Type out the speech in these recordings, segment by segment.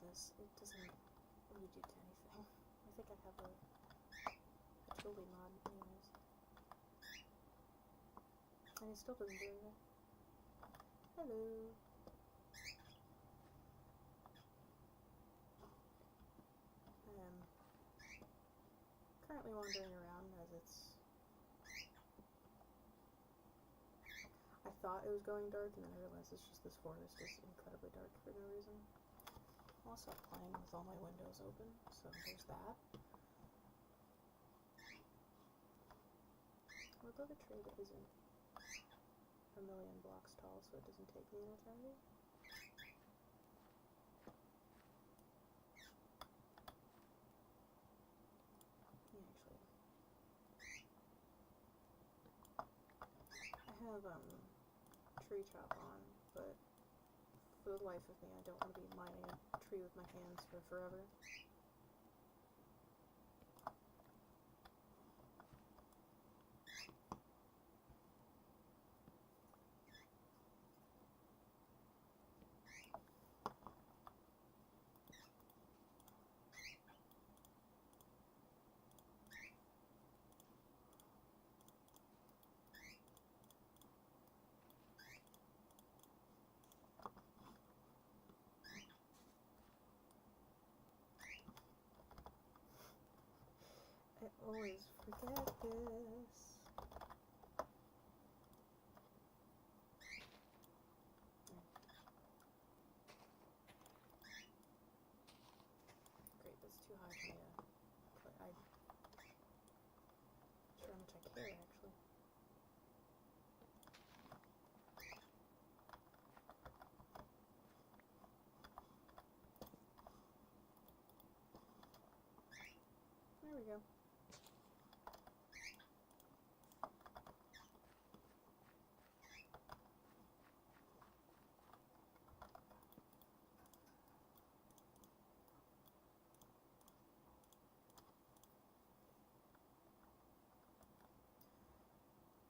this, it doesn't lead you to anything. I think I have a Toby mod anyways. And it still doesn't do anything. Hello. I am currently wandering around as it's... I thought it was going dark and then I realized it's just this forest is incredibly dark for no reason. I'm also playing with all my windows open, so there's that. We'll go to a tree that isn't a million blocks tall, so it doesn't take me an eternity. Yeah, actually. I have, tree chop on, but for the life of me, I don't want to be mining a tree with my hands for forever. I always forget this. Great, that's too high for me to play. I'm not sure how much I care, actually. There we go.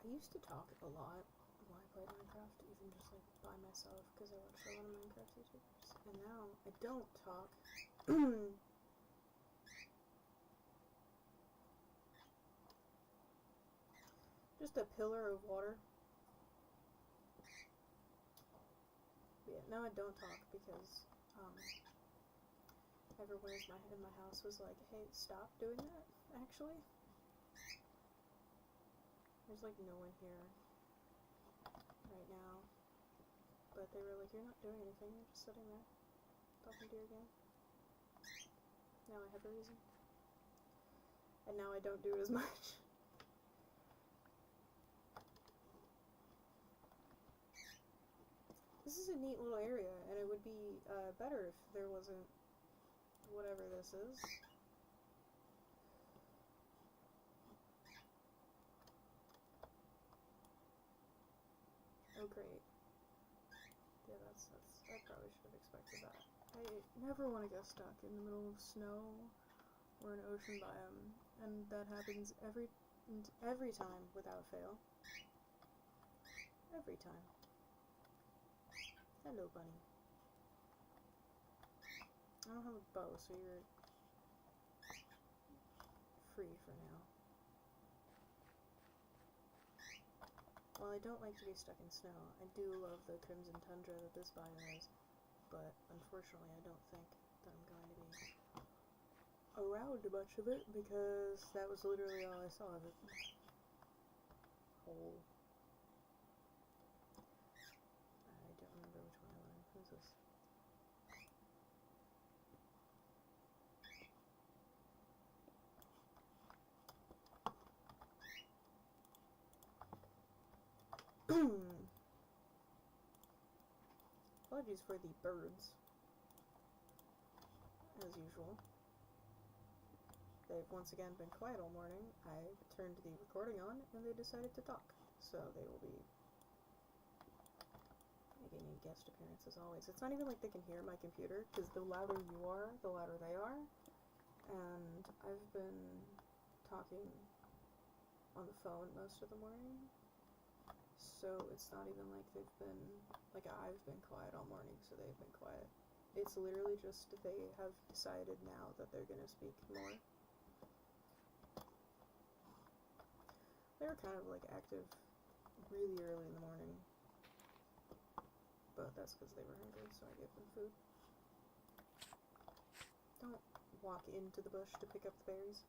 I used to talk a lot when I played Minecraft, even just like by myself, because I watched a lot of Minecraft YouTubers. And now I don't talk. Just a pillar of water. But yeah, now I don't talk because everyone in my house was like, "Hey, stop doing that." Actually. There's like no one here right now, but they were like, "You're not doing anything, you're just sitting there, talking to your game." Now I have a reason. And now I don't do it as much. This is a neat little area, and it would be better if there wasn't whatever this is. Oh great. Yeah, that's I probably should have expected that. I never want to get stuck in the middle of snow or an ocean biome, and that happens every time without fail. Every time. Hello, bunny. I don't have a bow, so you're free for now. While I don't like to be stuck in snow, I do love the crimson tundra that this biome is, but unfortunately I don't think that I'm going to be around much of it, because that was literally all I saw of it. Hole. I don't remember which one I learned. Who's this? Apologies for the birds, as usual. They've once again been quiet all morning. I turned the recording on and they decided to talk, so they will be making a guest appearance as always. It's not even like they can hear my computer, because the louder you are, the louder they are, and I've been talking on the phone most of the morning. So it's not even like they've been, like I've been quiet all morning, so they've been quiet. It's literally just they have decided now that they're gonna speak more. They were kind of like active really early in the morning, but that's because they were hungry, so I gave them food. Don't walk into the bush to pick up the berries.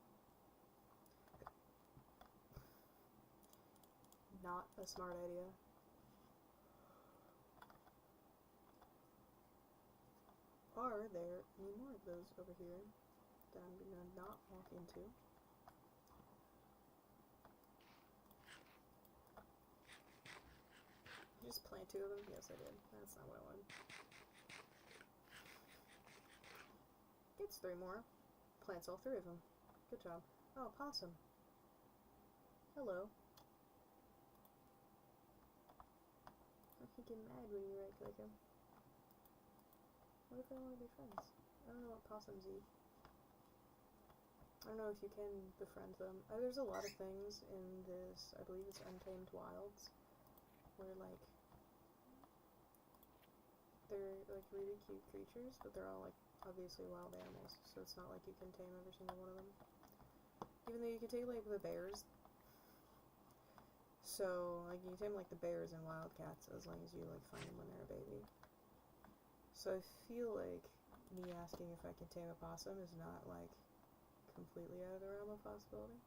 Not a smart idea. Are there any more of those over here that I'm gonna not walk into? Just plant 2 of them? Yes, I did. That's not what I wanted. Gets 3 more. Plants all 3 of them. Good job. Oh, possum. Hello. You get mad when you right click him. What if I want to be friends? I don't know what possums eat. I don't know if you can befriend them. There's a lot of things in this, I believe it's Untamed Wilds, where like they're like really cute creatures, but they're all like obviously wild animals, so it's not like you can tame every single one of them. Even though you can tame like the bears. So like you can tame like the bears and wildcats as long as you like find them when they're a baby. So I feel like me asking if I can tame a possum is not like completely out of the realm of possibility.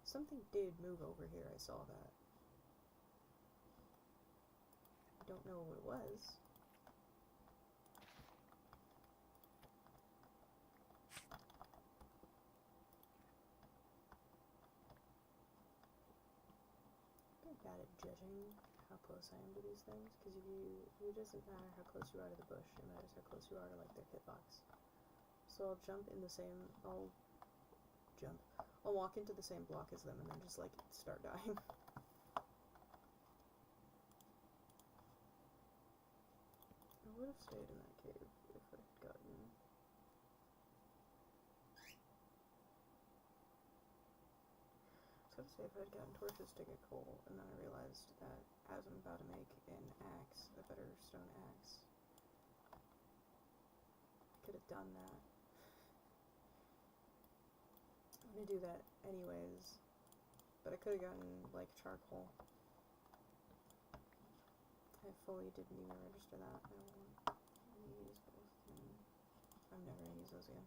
Something did move over here, I saw that. I don't know what it was. I'm bad at judging how close I am to these things, because it doesn't matter how close you are to the bush, it matters how close you are to like their hitbox. So I'll walk into the same block as them and then just like start dying. I would have stayed in that cave if I'd gotten... I was gonna say if I'd gotten torches to get coal, and then I realized that as I'm about to make an axe, a better stone axe, I could have done that. I'm gonna do that anyways, but I could have gotten like charcoal. I fully didn't even register that. I don't want to use both. I'm never gonna use those again.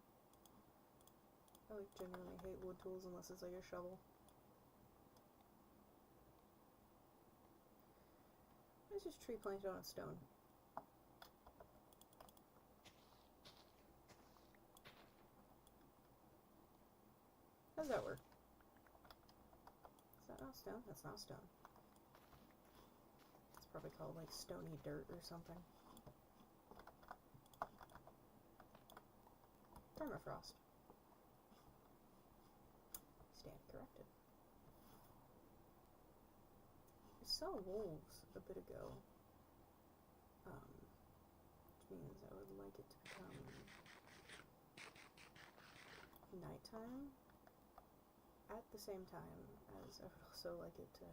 I like genuinely hate wood tools unless it's like a shovel. It's just tree planted on a stone. How does that work? Is that not stone? That's not stone. It's probably called like stony dirt or something. Permafrost. Stand corrected. I saw wolves a bit ago, which means I would like it to become nighttime at the same time as I would also like it to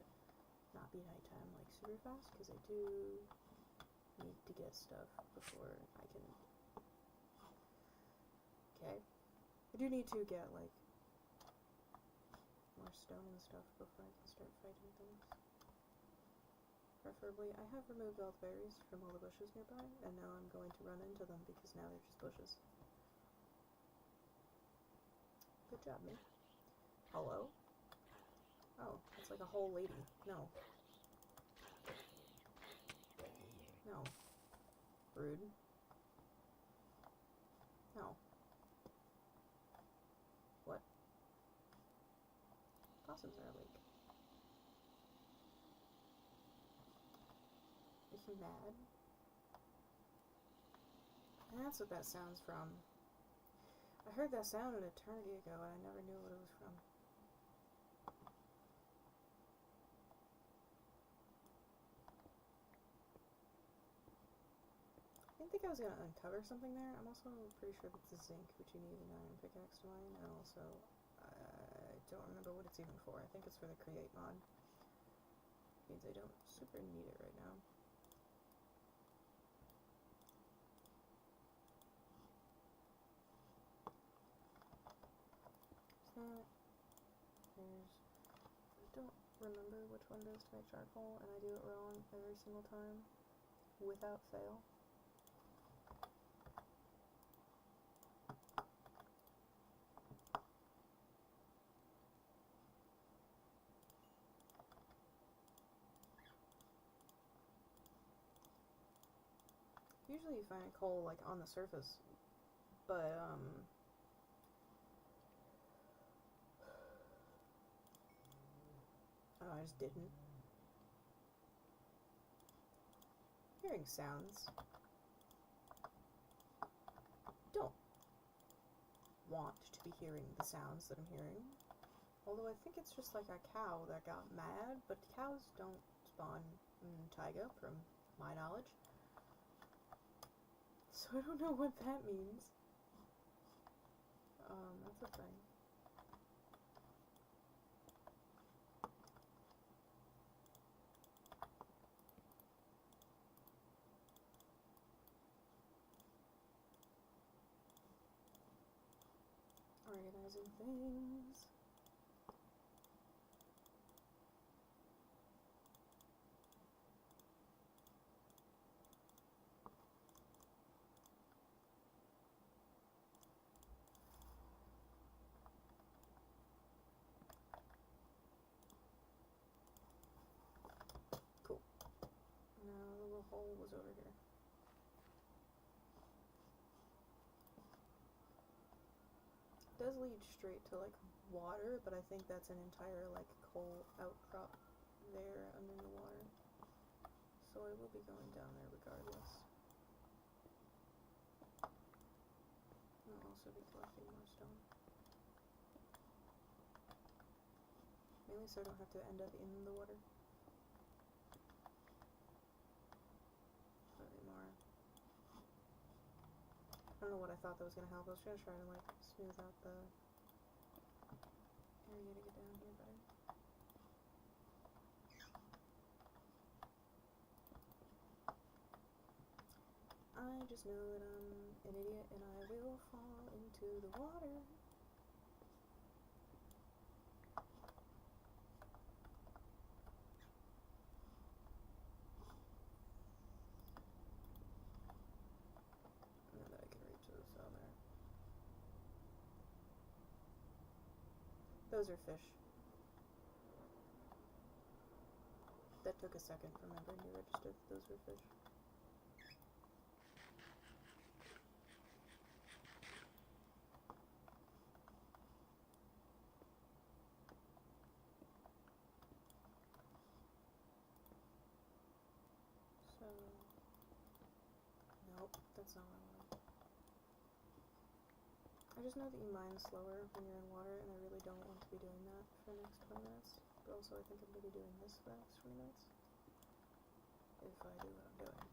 not be nighttime like super fast, because I do need to get stuff before I can... Okay. I do need to get like more stone and stuff before I can start fighting things. Preferably, I have removed all the berries from all the bushes nearby, and now I'm going to run into them because now they're just bushes. Good job, me. Hello? Oh, it's like a whole lady. No. No. Rude. No. What? Possums are awake. Is he mad? And that's what that sound's from. I heard that sound an eternity ago and I never knew what it was from. I didn't think I was going to uncover something there. I'm also pretty sure that's the zinc, which you need an iron pickaxe to mine, and also, I don't remember what it's even for. I think it's for the create mod. Means I don't super need it right now. I don't remember which one goes to make charcoal, and I do it wrong every single time, without fail. Usually you find coal, like, on the surface, but, oh, I just didn't. Hearing sounds. Don't want to be hearing the sounds that I'm hearing. Although I think it's just like a cow that got mad, but cows don't spawn in taiga, from my knowledge. So I don't know what that means. That's a thing. Organizing things. Cool. Now the little hole was over here. It does lead straight to, like, water, but I think that's an entire, like, coal outcrop there under the water. So I will be going down there regardless. I'll also be collecting more stone. Mainly so I don't have to end up in the water. Slightly more. I don't know what I thought that was going to help. I was going to try to, like, smooth out the area to get down here better. I just know that I'm an idiot and I will fall into the water. And then I can reach those down there. Those are fish. That took a second for my brain to register that those were fish. So, nope, that's not what I wanted. I just know that you mine slower when you're in water, and I really don't want to be doing that for the next 20 minutes. But also, I think I'm going to be doing this for the next 20 minutes. If I do what I'm doing.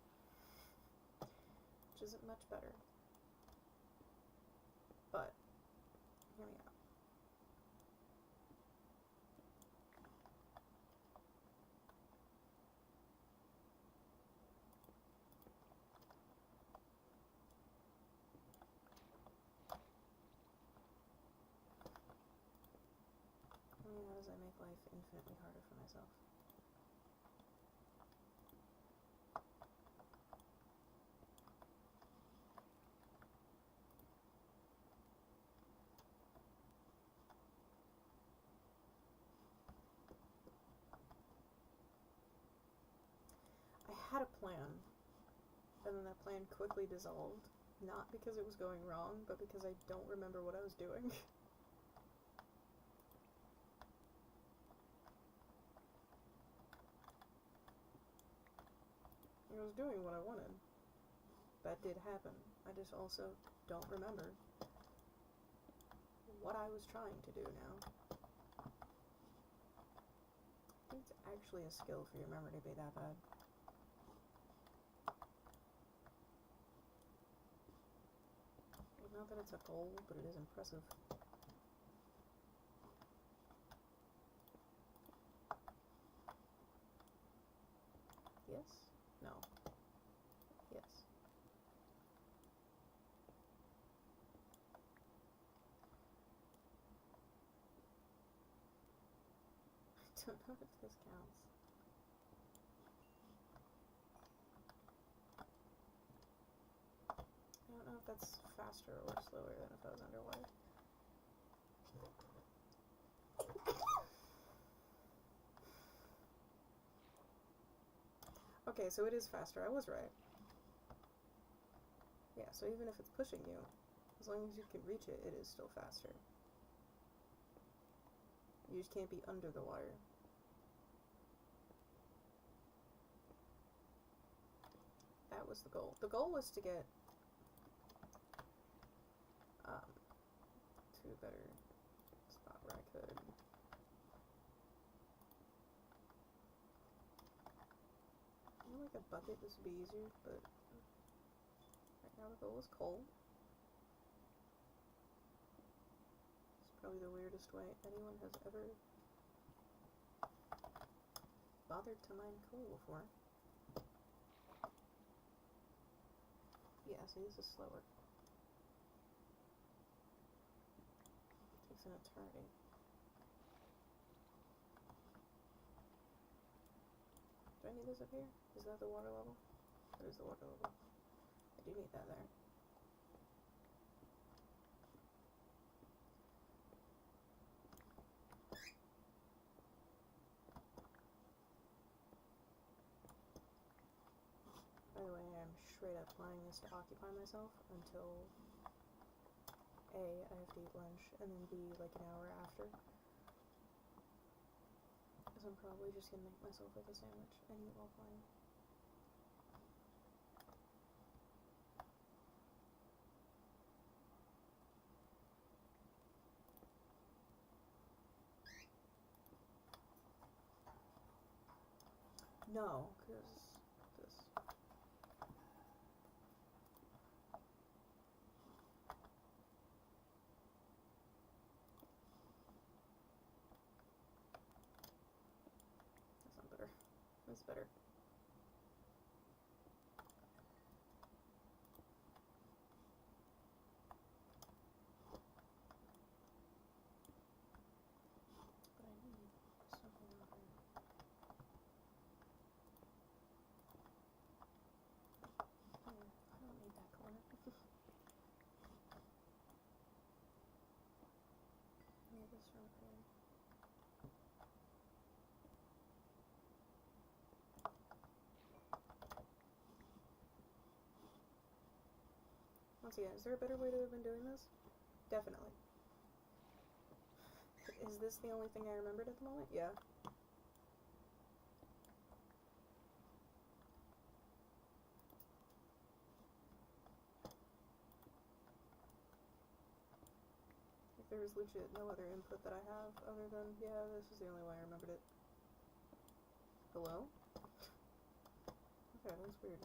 Which isn't much better. But, hear me out. Only how does that make life infinitely harder for myself? I had a plan, and then that plan quickly dissolved, not because it was going wrong, but because I don't remember what I was doing. I was doing what I wanted. That did happen. I just also don't remember what I was trying to do now. I think it's actually a skill for your memory to be that bad. Not that it's a goal, but it is impressive. Yes? No. Yes. don't know if this counts. I don't know if that's faster or slower than if I was underwater. Okay, so it is faster. I was right. Yeah, so even if it's pushing you, as long as you can reach it, it is still faster. You just can't be under the water. That was the goal. The goal was to get to a better spot where I could. I feel like a bucket, this would be easier, but right now the goal is coal. It's probably the weirdest way anyone has ever bothered to mine coal before. Yeah, see, this is slower. Takes an eternity. Do I need this up here? Is that the water level? That is the water level. I do need that there. By the way, I'm straight up playing this to occupy myself until A, I have to eat lunch, and then B, like an hour after. Because I'm probably just gonna make myself like a sandwich and eat while playing. No, because this. That's not better. That's better. But I need something over here. I don't need that corner. I need this from here. Once again, is there a better way to have been doing this? Definitely. Is this the only thing I remembered at the moment? Yeah. If there was legit no other input that I have other than, yeah, this is the only way I remembered it. Hello? Okay, that's weird.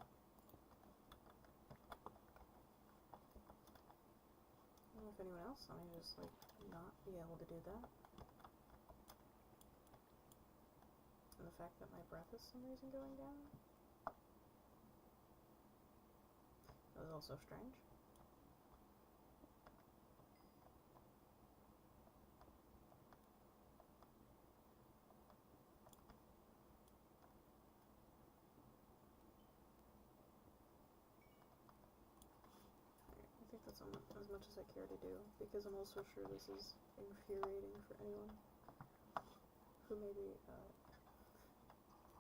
I don't know if anyone else saw me just, like, not be able to do that. And the fact that my breath is for some reason going down. That was also strange. I think that's as much as I care to do, because I'm also sure this is infuriating for anyone who maybe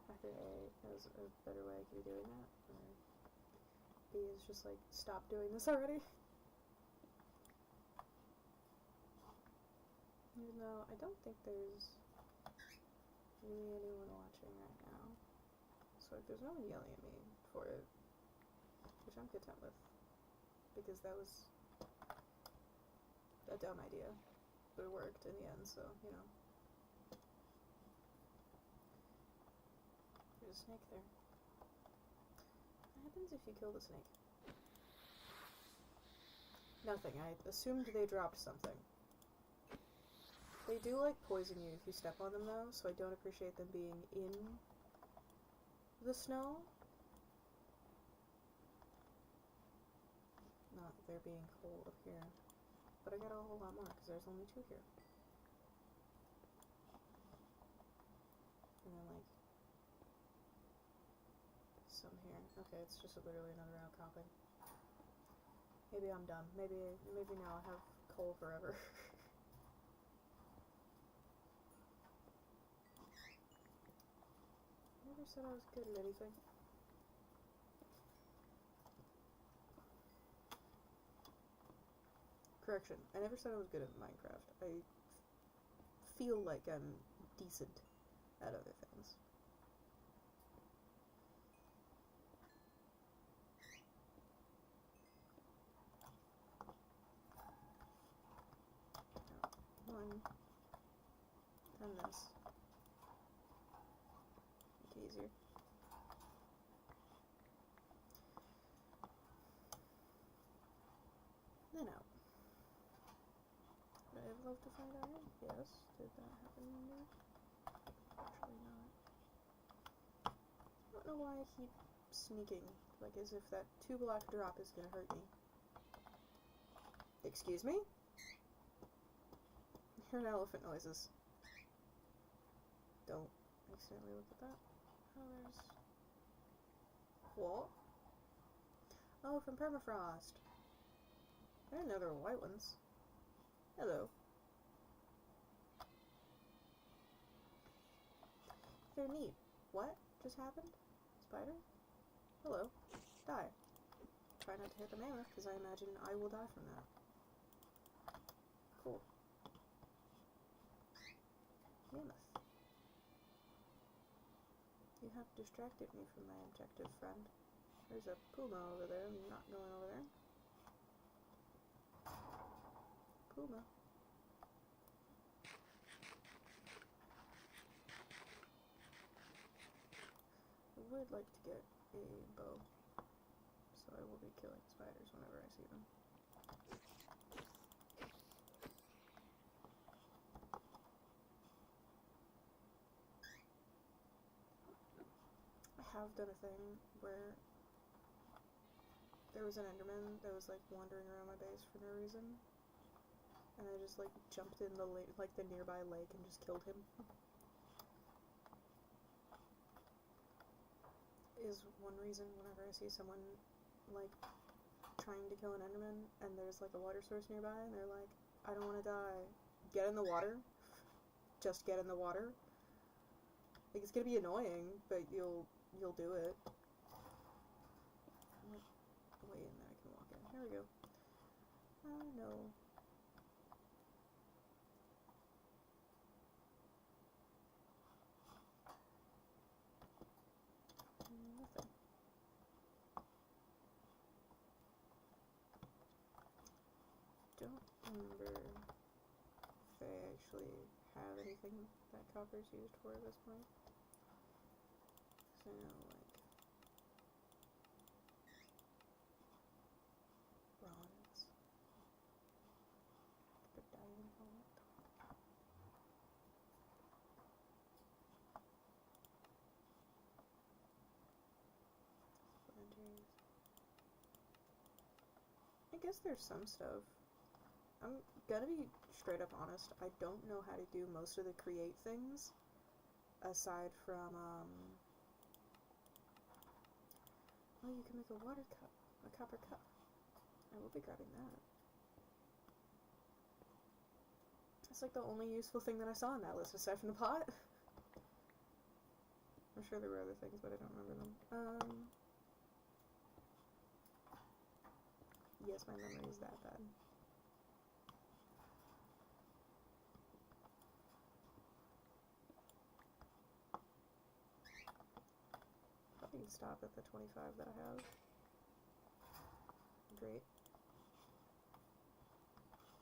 either A, has a better way I could be doing that, or B, is just like, stop doing this already. Even though I don't think there's really anyone watching right now, so if there's no one yelling at me for it, which I'm content with, because that was a dumb idea, but it worked in the end, so, you know. There's a snake there. What happens if you kill the snake? Nothing. I assumed they dropped something. They do, like, poison you if you step on them, though, so I don't appreciate them being in the snow. Not there being coal up here. But I got a whole lot more, because there's only 2 here. And then, like, some here. Okay, it's just literally another outcropping. Maybe I'm dumb. Maybe now I have coal forever. Never said I was good at anything. Correction, I never said I was good at Minecraft. I feel like I'm decent at other things. One. And this. Make it easier. Then out. Would I have loved to find iron? Yes. Did that happen in there? Actually not. I don't know why I keep sneaking, like as if that 2 block drop is gonna hurt me. Excuse me? I heard elephant noises. Don't accidentally look at that. Oh, there's... What? Oh, from permafrost. I didn't know there were white ones. Hello. They're neat. What just happened? Spider? Hello. Die. Try not to hit the mammoth, because I imagine I will die from that. Cool. Mammoth. You have distracted me from my objective, friend. There's a puma over there. I'm not going over there. Puma. I would like to get a bow, so I will be killing spiders whenever I see them. I have done a thing where there was an enderman that was like wandering around my base for no reason, and I just like jumped in the lake, like the nearby lake, and just killed him. Is one reason whenever I see someone like trying to kill an enderman and there's like a water source nearby and they're like, I don't want to die. Get in the water. Just get in the water. Like, it's gonna be annoying, but you'll do it. Wait, and then I can walk in. Here we go. No. Nothing. Don't remember if I actually have anything that copper's used for at this point. So, like, bronze. Put diamond on it. Splinters. I guess there's some stuff. I'm gonna be straight up honest, I don't know how to do most of the create things, aside from, oh, you can make a water cup, a copper cup. I will be grabbing that. That's like the only useful thing that I saw in that list, aside from the pot. I'm sure there were other things, but I don't remember them. Yes, my memory is that bad. Probably can stop at the 25 that I have. Great.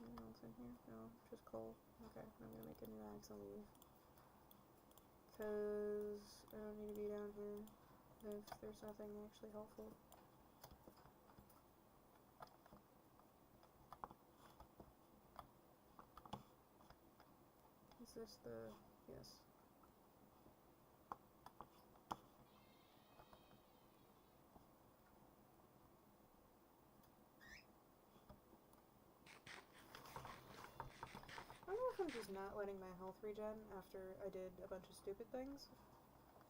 Anything else in here? No, just coal. Okay, I'm gonna make a new axe and leave. Because I don't need to be down here if there's nothing actually helpful. Is this the... yes. I don't know if I'm just not letting my health regen after I did a bunch of stupid things,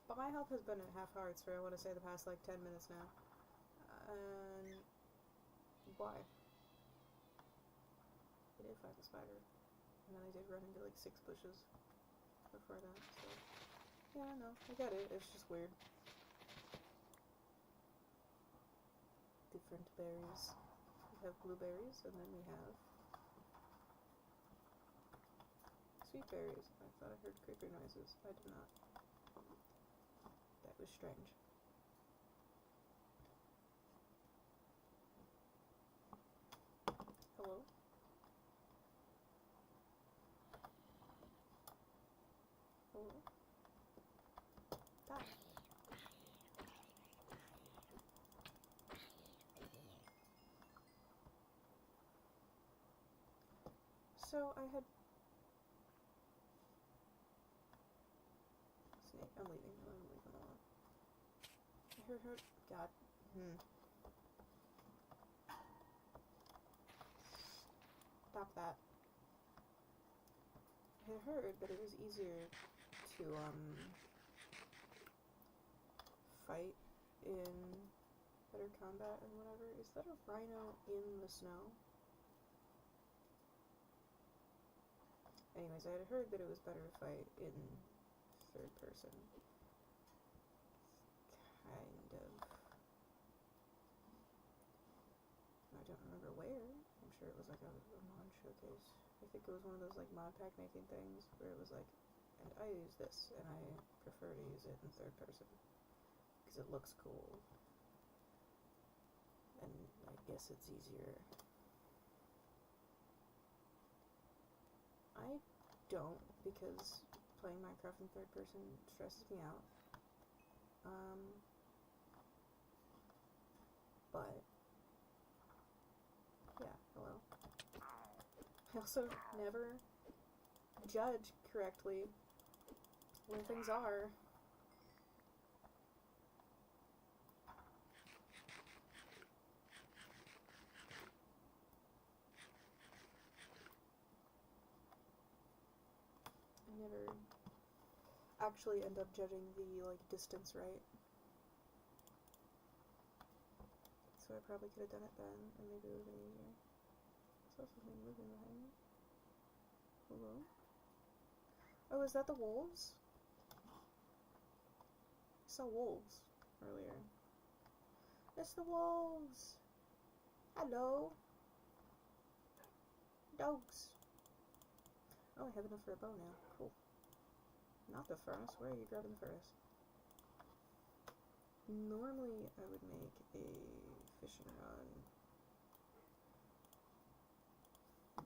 But my health has been at half hearts for, I want to say, the past, like, 10 minutes now. And... why? I did find the spider. And then I did run into, like, 6 bushes before that, so... yeah, I know. I get it. It's just weird. Different berries. We have blueberries, and then we have... sweet berries. I thought I heard creeper noises. I did not. That was strange. Hello? Hello? Die. So I had... snake. I'm leaving. I'm gonna leave him alone. I heard her... God. Stop that. I had heard that it was easier to, fight in better combat or whatever. Is that a rhino in the snow? Anyways, I had heard that it was better to fight in third person. Kind of. I don't remember where. I'm sure it was like a mod showcase. I think it was one of those like mod pack making things where it was like, and I use this, and I prefer to use it in third person because it looks cool, and I guess it's easier. I don't, because playing Minecraft in third person stresses me out. But yeah, hello. I also never judge correctly when things are. I never actually end up judging the, like, distance right. So I probably could have done it then, and maybe it would have been easier. I saw something moving behind me. Hello? Oh, is that the wolves? I saw wolves earlier. It's the wolves! Hello! Dogs! Oh, I have enough for a bow now. Cool. Not the furnace. Where are you grabbing the furnace? Normally, I would make a fishing rod.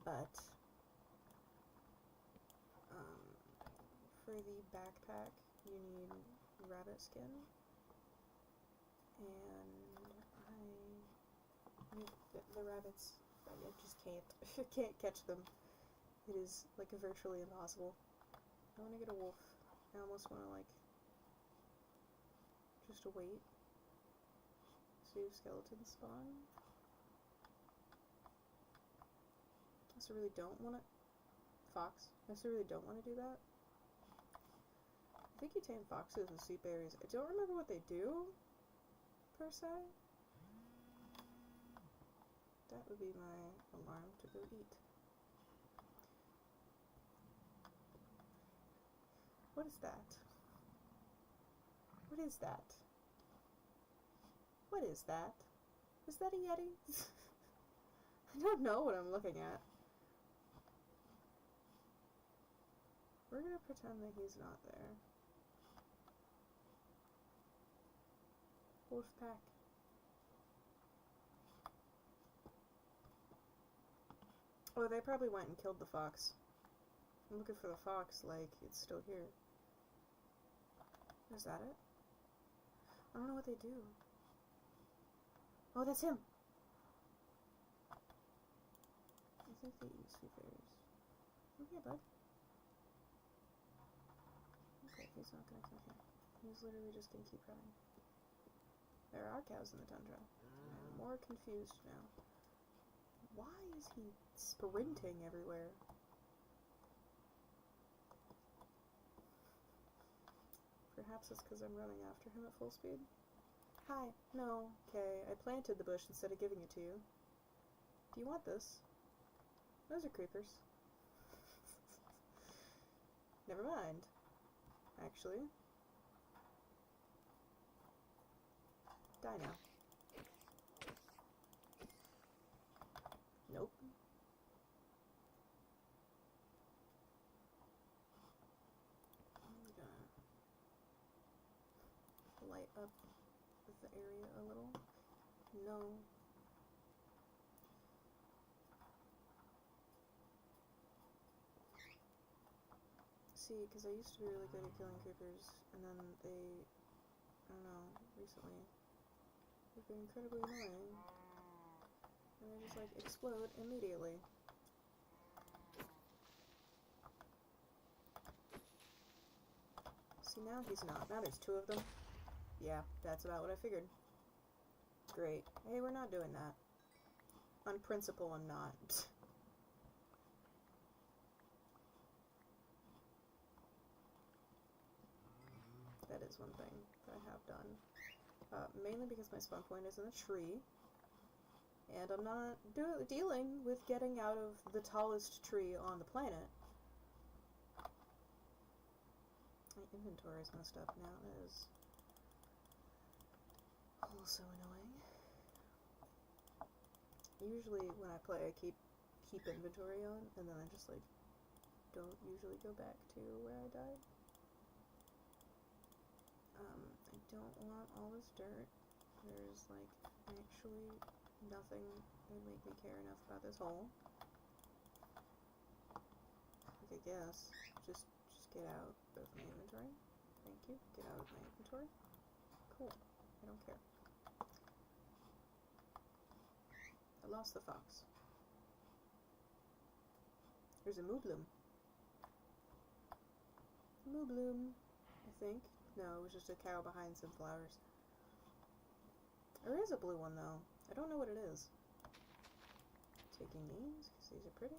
But, for the backpack, you need rabbit skin. And I need the rabbits. I just can't. I can't catch them. It is, like, virtually impossible. I want to get a wolf. I almost want to, like, just wait. See if skeletons spawn. I also really don't want to... Fox. I also really don't want to do that. I think you tame foxes with sweet berries. I don't remember what they do, per se. That would be my alarm to go eat. What is that? What is that? What is that? Is that a Yeti? I don't know what I'm looking at. We're gonna pretend that he's not there. Wolf pack. Oh, they probably went and killed the fox. I'm looking for the fox, like, it's still here. Is that it? I don't know what they do. Oh, that's him! I think they eat sweet berries. Okay, bud. Okay, he's not gonna kill him. He's literally just gonna keep running. There are cows in the tundra. I'm more confused now. Why is he sprinting everywhere? Perhaps it's because I'm running after him at full speed. Hi. No. Okay, I planted the bush instead of giving it to you. Do you want this? Those are creepers. Never mind. Actually. Die now. Nope. I'm gonna light up the area a little. No. See, because I used to be really good at killing creepers, and then they, I don't know, recently, they've been incredibly annoying. And they just, like, explode immediately. See, now he's not. Now there's two of them. Yeah, that's about what I figured. Great. Hey, we're not doing that. On principle, I'm not. That is one thing that I have done. Mainly because my spawn point is in a tree. And I'm not dealing with getting out of the tallest tree on the planet. My inventory is messed up now. That is also annoying. Usually when I play, I keep inventory on, and then I just, like, don't usually go back to where I died. I don't want all this dirt. There's, like, actually nothing that would make me care enough about this hole. Like, I guess. Just get out of my inventory. Thank you. Get out of my inventory. Cool. I don't care. I lost the fox. There's a moobloom. Moobloom, I think. No, it was just a cow behind some flowers. There is a blue one, though. I don't know what it is. Taking these, because these are pretty.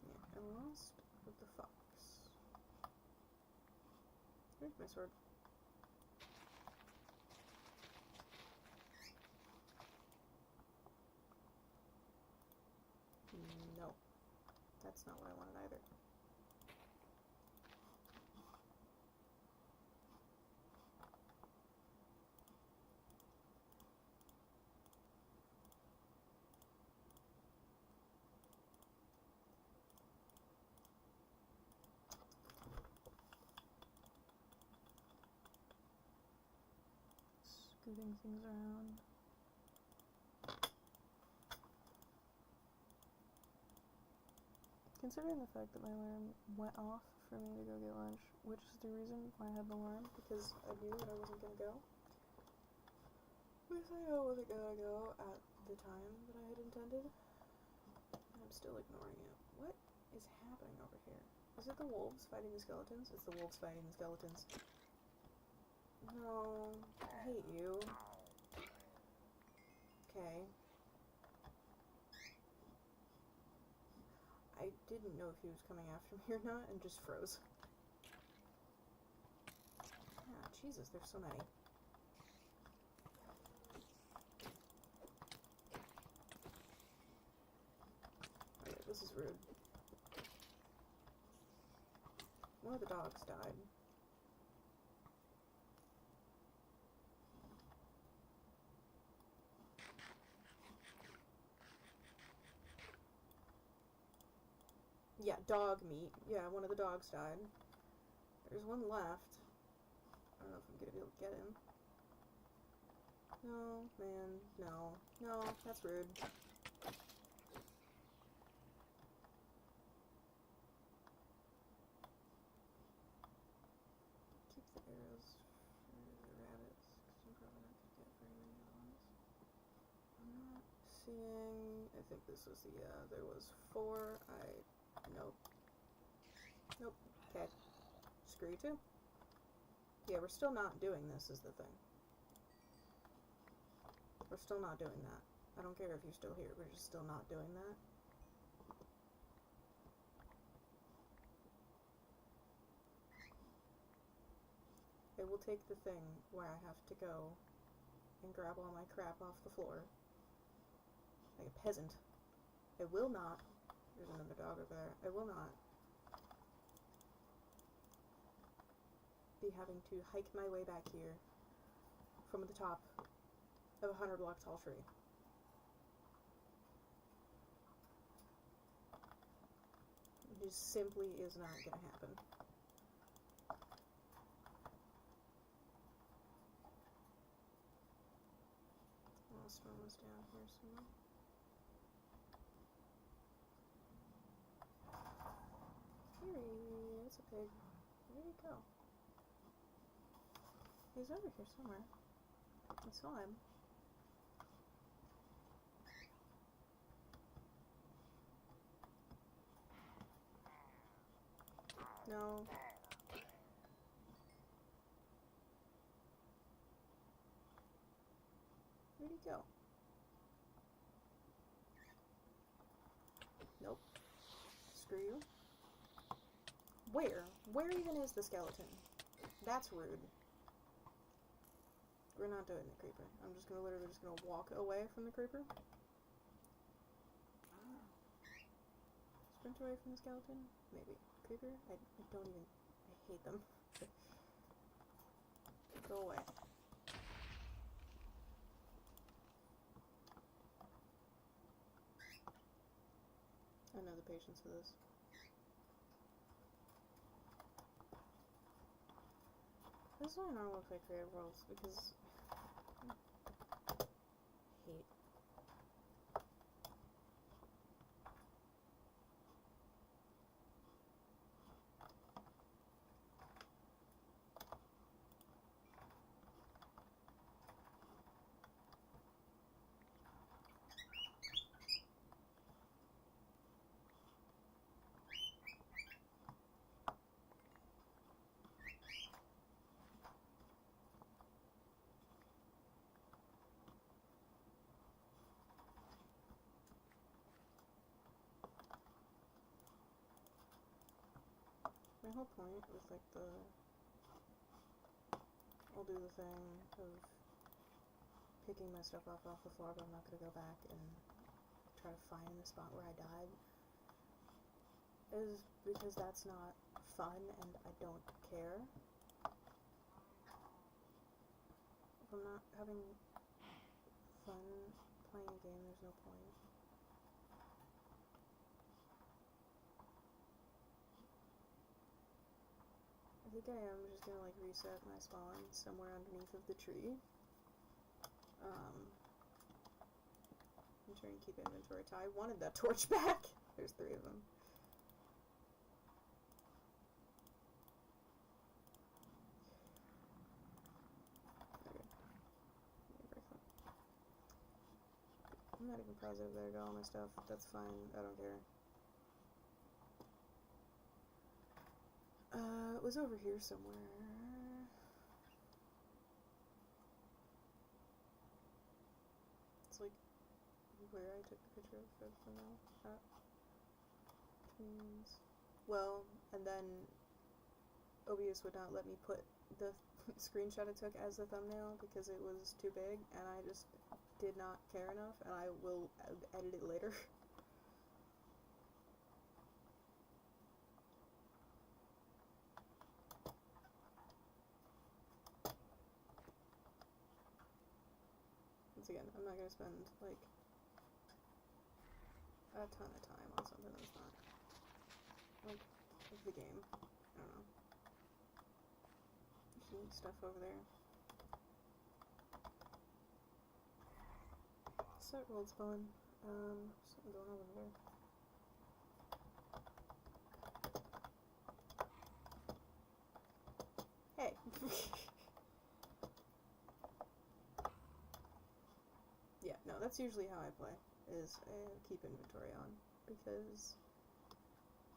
Yeah, I'm lost with the fox. Here's my sword. No, that's not what I wanted either. Scooting things around. Considering the fact that my alarm went off for me to go get lunch, which is the reason why I had the alarm, because I knew that I wasn't gonna go. Because I knew I wasn't gonna go at the time that I had intended. I'm still ignoring it. What is happening over here? Is it the wolves fighting the skeletons? It's the wolves fighting the skeletons. No, I hate you. Okay. I didn't know if he was coming after me or not, and just froze. Ah, Jesus, there's so many. Okay, this is rude. One of the dogs died. Yeah, dog meat. Yeah, one of the dogs died. There's one left. I don't know if I'm gonna be able to get him. No, man, no. No, that's rude. Keep the arrows for the rabbits, because I'm probably not gonna get very many other ones. I'm not seeing... I think this was the, there was 4. Nope. Nope. Okay. Screw you too. Yeah, we're still not doing this, is the thing. We're still not doing that. I don't care if you're still here, we're just still not doing that. It will take the thing where I have to go and grab all my crap off the floor. Like a peasant. It will not. There's another dog over there. I will not be having to hike my way back here from the top of a 100-block tall tree. It just simply is not gonna happen. Last one was down here somewhere. Here, it's a pig. Where did he go? He's over here somewhere. I saw him. No. Where'd he go? Nope. Screw you. Where? Where even is the skeleton? That's rude. We're not doing the creeper. I'm just gonna literally just gonna walk away from the creeper. Sprint away from the skeleton? Maybe. Creeper? I don't even... I hate them. Go away. I know the patience for this. This is why I don't want to play Creative Worlds, because hate. My whole point was like I'll do the thing of picking my stuff up off the floor, but I'm not gonna go back and try to find the spot where I died, is because that's not fun and I don't care. If I'm not having fun playing a game, there's no point. I think I am just gonna like reset my spawn somewhere underneath of the tree. I'm trying to keep inventory. I wanted that torch back. There's 3 of them. Okay. I'm not even positive that I got all my stuff. That's fine. I don't care. It was over here somewhere. It's like where I took the picture of the thumbnail. Well, and then OBS would not let me put the screenshot I took as the thumbnail because it was too big, and I just did not care enough, and I will edit it later. Once again, I'm not gonna spend like a ton of time on something that's not like the game. I don't know. There's some stuff over there. Start world spawn. Something going on over there. Hey. Yeah, no, that's usually how I play, is keep inventory on, because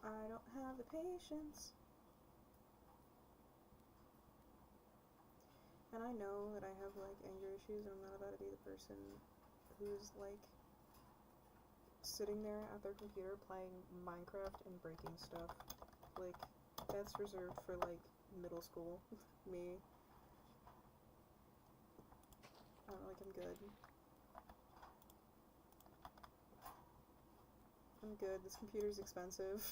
I don't have the patience. And I know that I have, like, anger issues, and I'm not about to be the person who's, like, sitting there at their computer playing Minecraft and breaking stuff. Like, that's reserved for, like, middle school. Me. I don't know, like, I'm good. I'm good. This computer's expensive.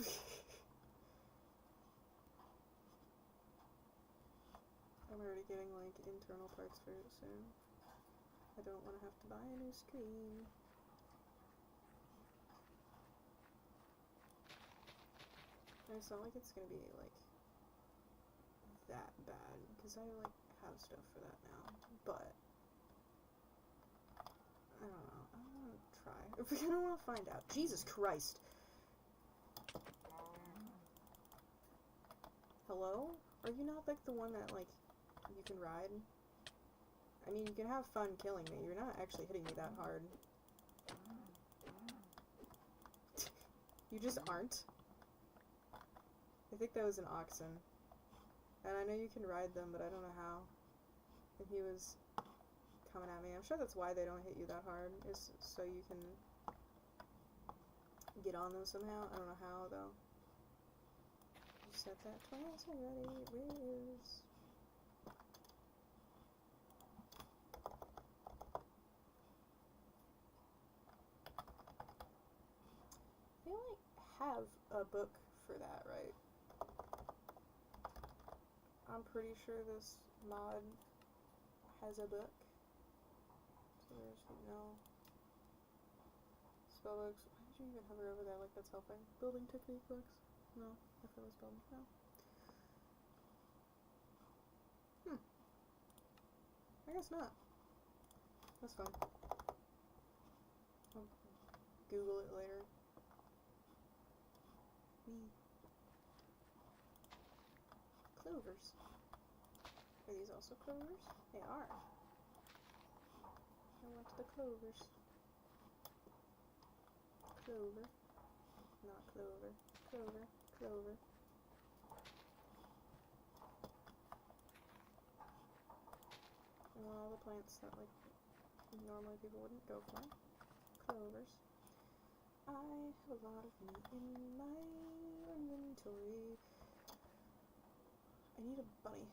I'm already getting, like, internal parts for it soon. I don't want to have to buy a new screen. And it's not like it's gonna be, like, that bad, because I, like, have stuff for that now. But I don't know. I don't want to try. I don't want to find out. Jesus Christ. Hello? Are you not, like, the one that, like, you can ride? I mean, you can have fun killing me. You're not actually hitting me that hard. You just aren't. I think that was an oxen. And I know you can ride them, but I don't know how. And he was coming at me. I'm sure that's why they don't hit you that hard, is so you can get on them somehow. I don't know how, though. You said that twice already. Where's... They only have a book for that, right? I'm pretty sure this mod has a book. So there's no spellbooks. Why did you even hover over that like that's helping? Building technique books? No, I thought it was building. No. I guess not. That's fine. I'll Google it later. Clovers. Are these also clovers? They are. I went to the clovers. Clover. Not clover. Clover. Clover. I want all the plants that, like, normally people wouldn't go for. Clovers. I have a lot of meat in my inventory. I need a bunny.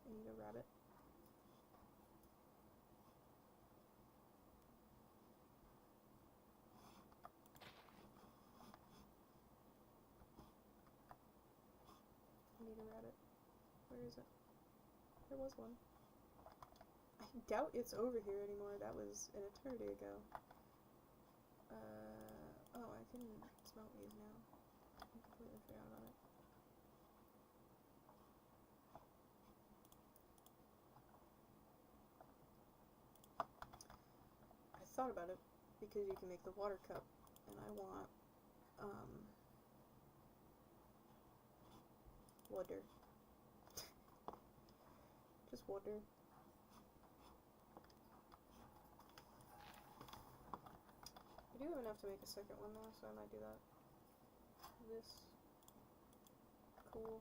I need a rabbit. I need a rabbit. Where is it? There was one. I doubt it's over here anymore. That was an eternity ago. Oh, I can smelt these now. I completely forgot about it. I thought about it because you can make the water cup, and I want, water. Just water. I do have enough to make a second one though, so I might do that. This. Cool.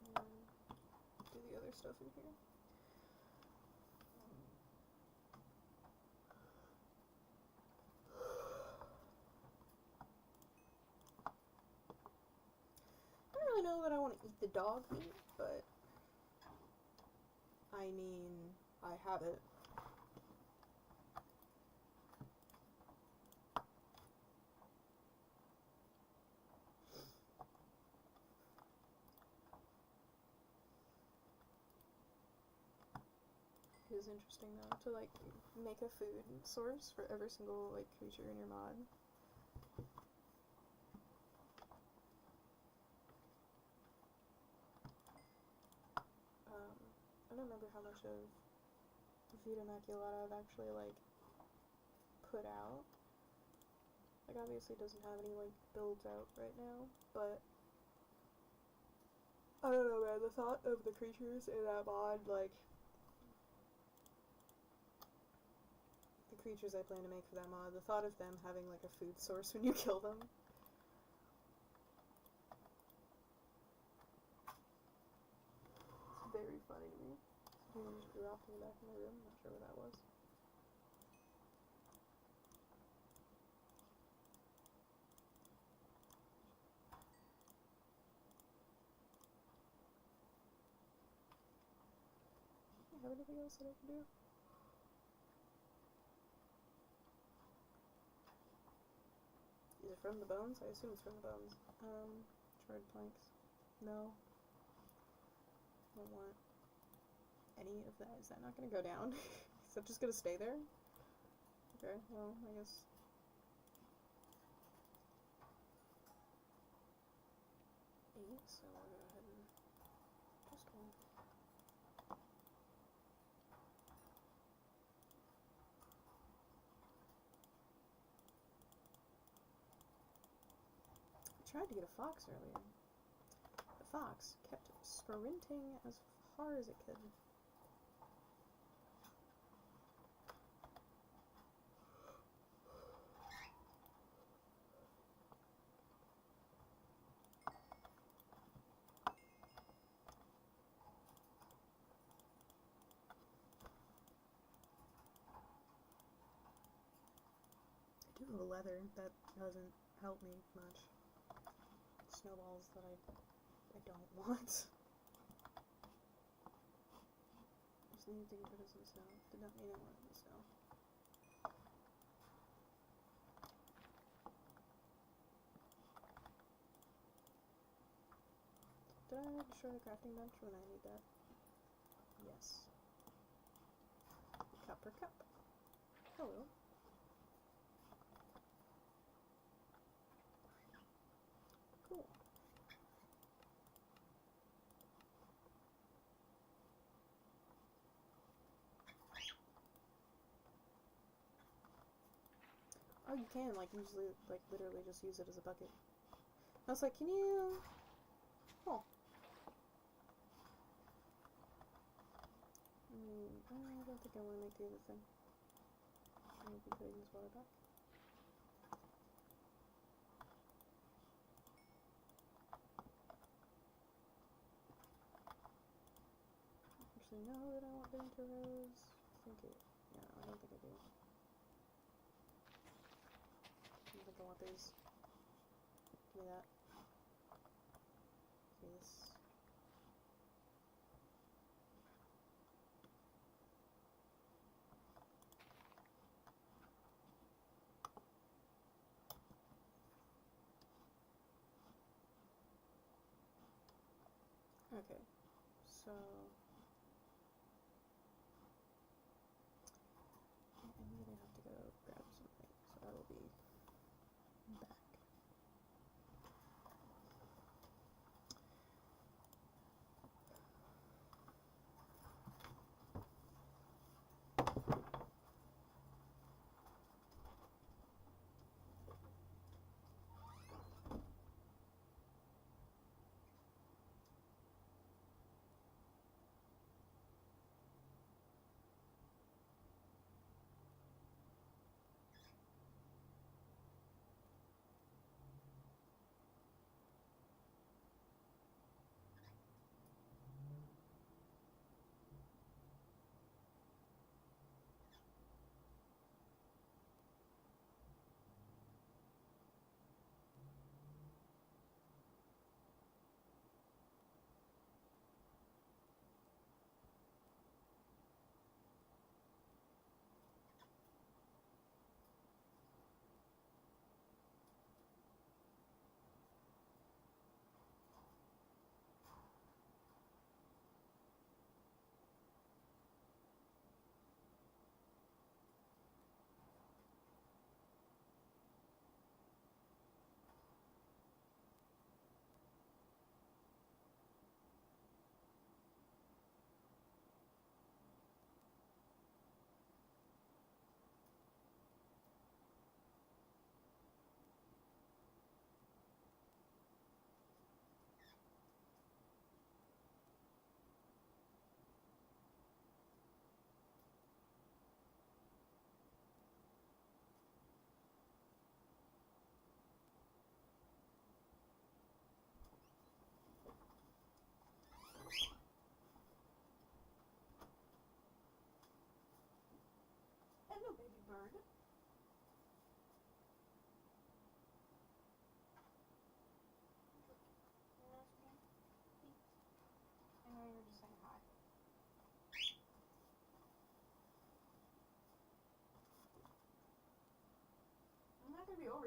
And then do the other stuff in here. I don't really know that I want to eat the dog meat, but I mean, I have it. It is interesting though to like make a food source for every single like creature in your mod. I don't remember how much of Vita Maculata I've actually like put out. Like obviously it doesn't have any like builds out right now, but I don't know man, the thought of the creatures in that mod, like the creatures I plan to make for that mod, the thought of them having like a food source when you kill them very funny to me. Something just dropped in the back of my room. Not sure what that was. I have anything else that I can do? Is it from the bones? I assume it's from the bones. Charred planks. No. Don't want any of that. Is that not gonna go down? Is that just gonna stay there? Okay, well, I guess. Eight, so we'll go ahead and just one. I tried to get a fox earlier. The fox kept sprinting as far as it could. I do have a leather. That doesn't help me much. Snowballs that I don't want. Just needed to get rid of some snow. Did not mean I wanted the snow. Did I destroy the crafting bench when I need that? Yes. Copper cup. Hello. Cool. Oh, you can, like, usually, like, literally just use it as a bucket. I was like, can you... Oh. I don't think I want to make the other thing. I'm going to be putting this water back. Actually, no, that I want them to rose. I think it... Yeah, I don't think I do. I don't think I want these. Give me that. This. Okay, so... I'm gonna have to go grab something, so I will be back.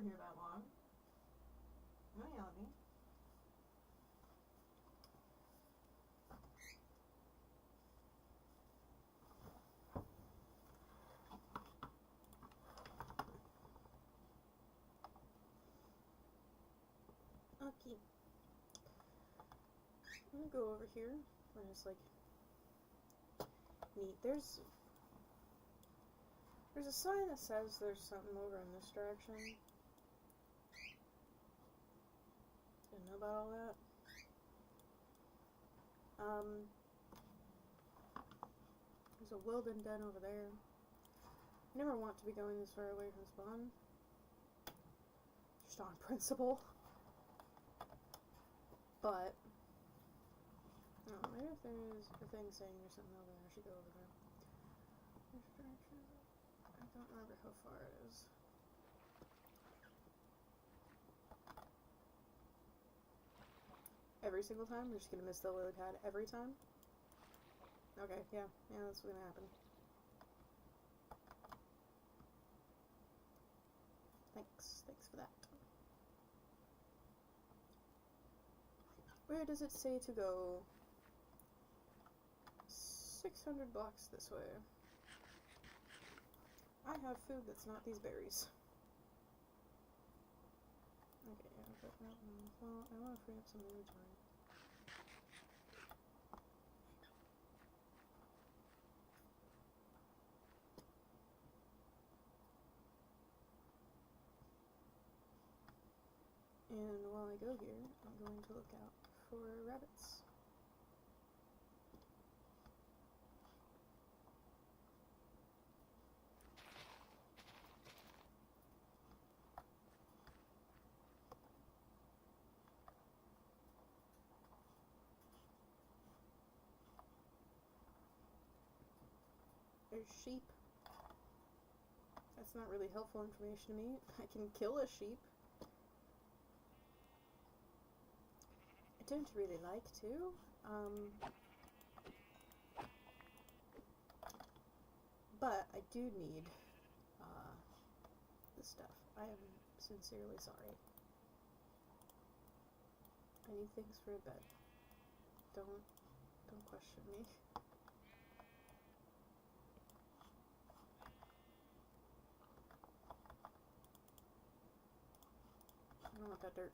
over here that long. Don't yell at me. Okay. I'm gonna go over here and just like neat. There's a sign that says there's something over in this direction. Didn't know about all that. There's a Wilden den over there. I never want to be going this far away from spawn. Just on principle. But maybe if there's a thing saying there's something over there, I should go over there. Which direction is it? I don't remember how far it is. Every single time? We're just gonna miss the lily pad every time? Okay, yeah, that's gonna happen. Thanks for that. Where does it say to go? 600 blocks this way. I have food that's not these berries. Okay, yeah, but no, well, I want to free up some inventory. And while I go here, I'm going to look out for rabbits. There's sheep. That's not really helpful information to me. I can kill a sheep. I don't really like to. But I do need this stuff. I am sincerely sorry. I need things for a bed. Don't question me. I don't want that dirt.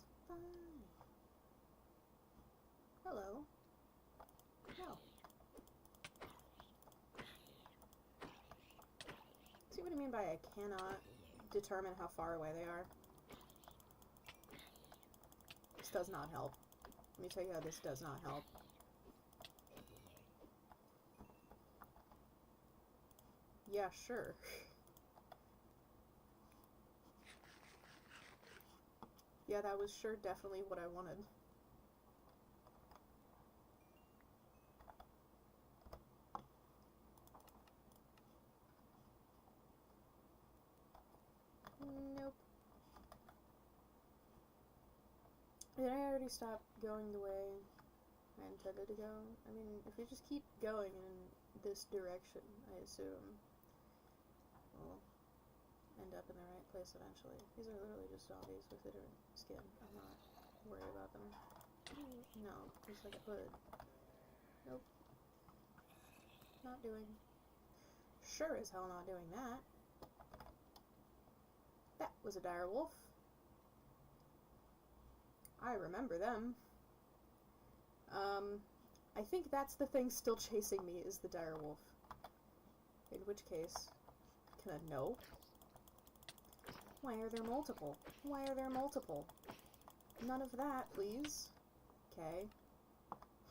It's fine. Hello. No. See what I mean by I cannot determine how far away they are? This does not help. Let me tell you how this does not help. Yeah, sure. Yeah, that was sure definitely what I wanted. Nope. Did I already stop going the way I intended to go? I mean, if we just keep going in this direction, I assume we'll end up in the right place eventually. These are literally just zombies with a different skin. I'm not worried about them. No, just like a hood. Nope. Not doing. Sure as hell not doing that. That was a dire wolf. I remember them. I think that's the thing still chasing me is the dire wolf. In which case, can I no? Why are there multiple? Why are there multiple? None of that, please. Okay.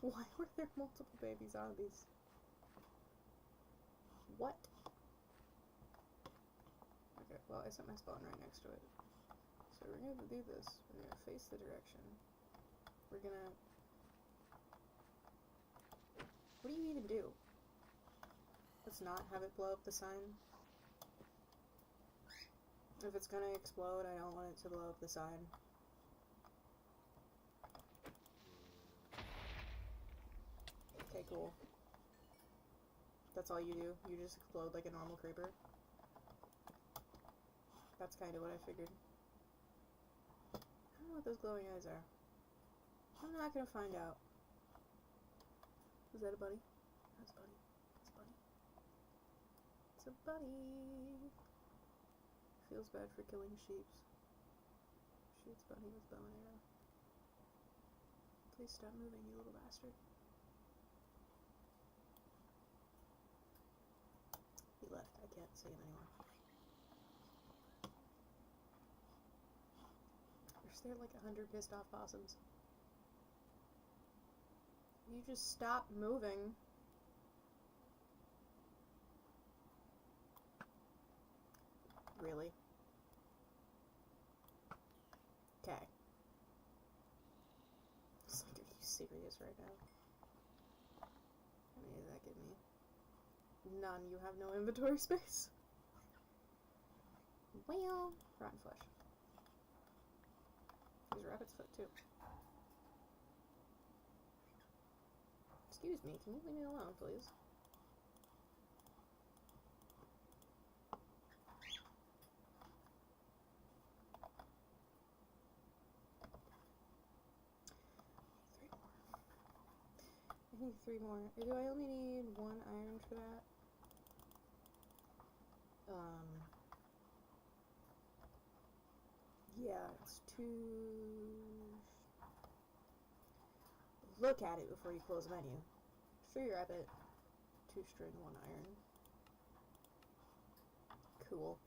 Why were there multiple baby zombies? What? Okay, well, I set my spawn right next to it. So we're gonna do this. We're gonna face the direction. We're gonna... What do you even do? Let's not have it blow up the sign. If it's gonna explode, I don't want it to blow up the sign. Okay, cool. That's all you do? You just explode like a normal creeper? That's kind of what I figured. I don't know what those glowing eyes are. I'm not gonna find out. Is that a buddy? That's a buddy. It's a buddy. It's a buddy. Feels bad for killing sheeps. Shoots bunny with bow and arrow. Please stop moving, you little bastard. He left. I can't see him anymore. There's there like 100 pissed off possums. You just stop moving. Really? Okay. It's like, are you serious right now? How many did that give me? None. You have no inventory space? Well, rotten flesh. There's a rabbit's foot too. Excuse me, can you leave me alone, please? I need 3 more. Do I only need 1 iron for that? Yeah, it's 2... Look at it before you close the menu. 3 rabbit, 2 string, 1 iron. Cool.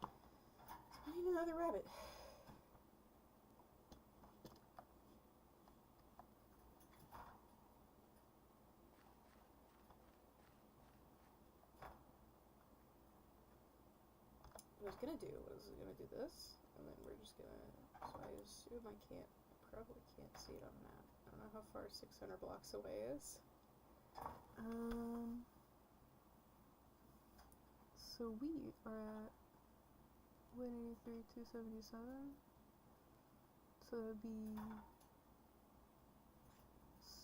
I need another rabbit. What I was gonna do was gonna do this, and then we're just gonna, so I assume I probably can't see it on the map. I don't know how far 600 blocks away is. So we are at 183, 277. So that'd be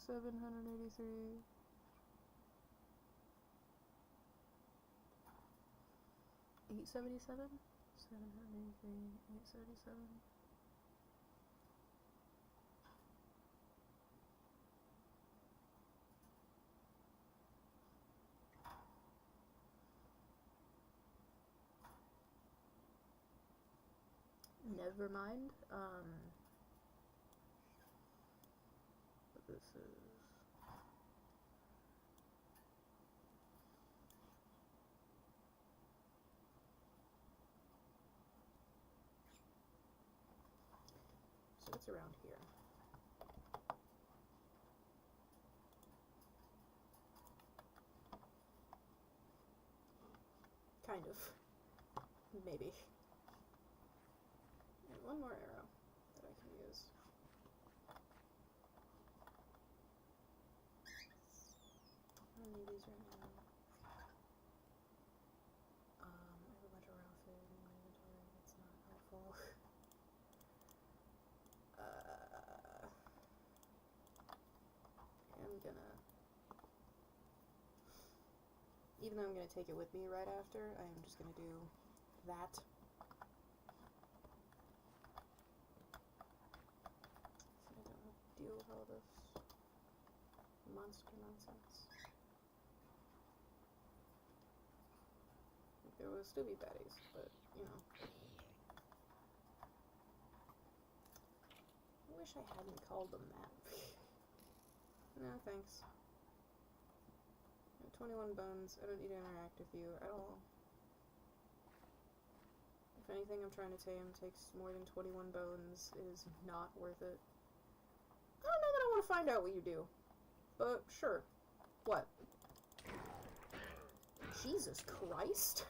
783. 877? 783, 877. Never mind. But this is... So it's around here. Kind of. Maybe. And 1 more arrow that I can use. I don't need these right now. I have a bunch of raw food in my inventory. That's not helpful. I'm gonna... Even though I'm gonna take it with me right after, I am just gonna do that. So I don't have to deal with all this monster nonsense. There will still be baddies, but, you know. I wish I hadn't called them that. No, thanks. 21 bones. I don't need to interact with you at all. If anything I'm trying to tame takes more than 21 bones, it is not worth it. I don't know that I want to find out what you do. But, sure. What? Jesus Christ?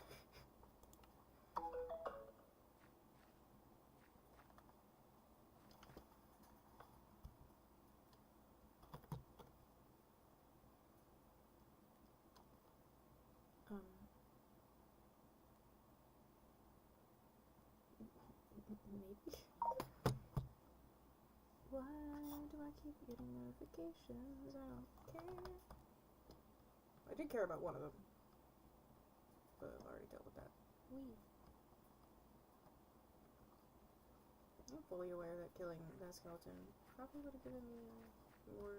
Maybe. Why do I keep getting notifications? I don't care. I did care about one of them. But I've already dealt with that. Whee. I'm fully aware that killing that skeleton probably would have given me more,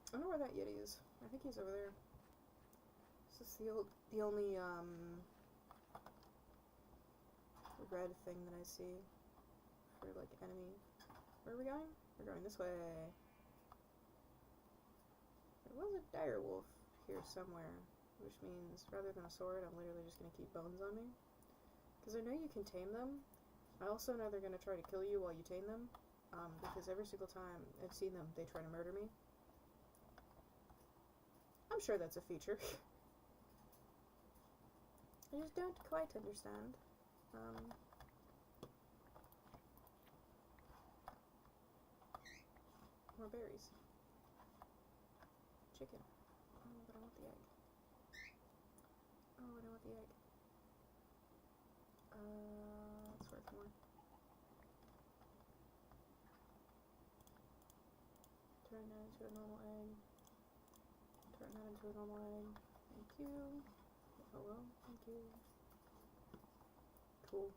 I don't know where that Yeti is. I think he's over there. This is the only, red thing that I see for, like, enemy. Where are we going? We're going this way. There was a dire wolf here somewhere, which means rather than a sword, I'm literally just going to keep bones on me. Because I know you can tame them. I also know they're going to try to kill you while you tame them, because every single time I've seen them, they try to murder me. I'm sure that's a feature. I just don't quite understand. More berries. Chicken. Oh, but I want the egg. Oh, I don't want the egg. It's worth more. Turn that into a normal egg. Turn that into a normal egg. Thank you. Hello, thank you. Cool.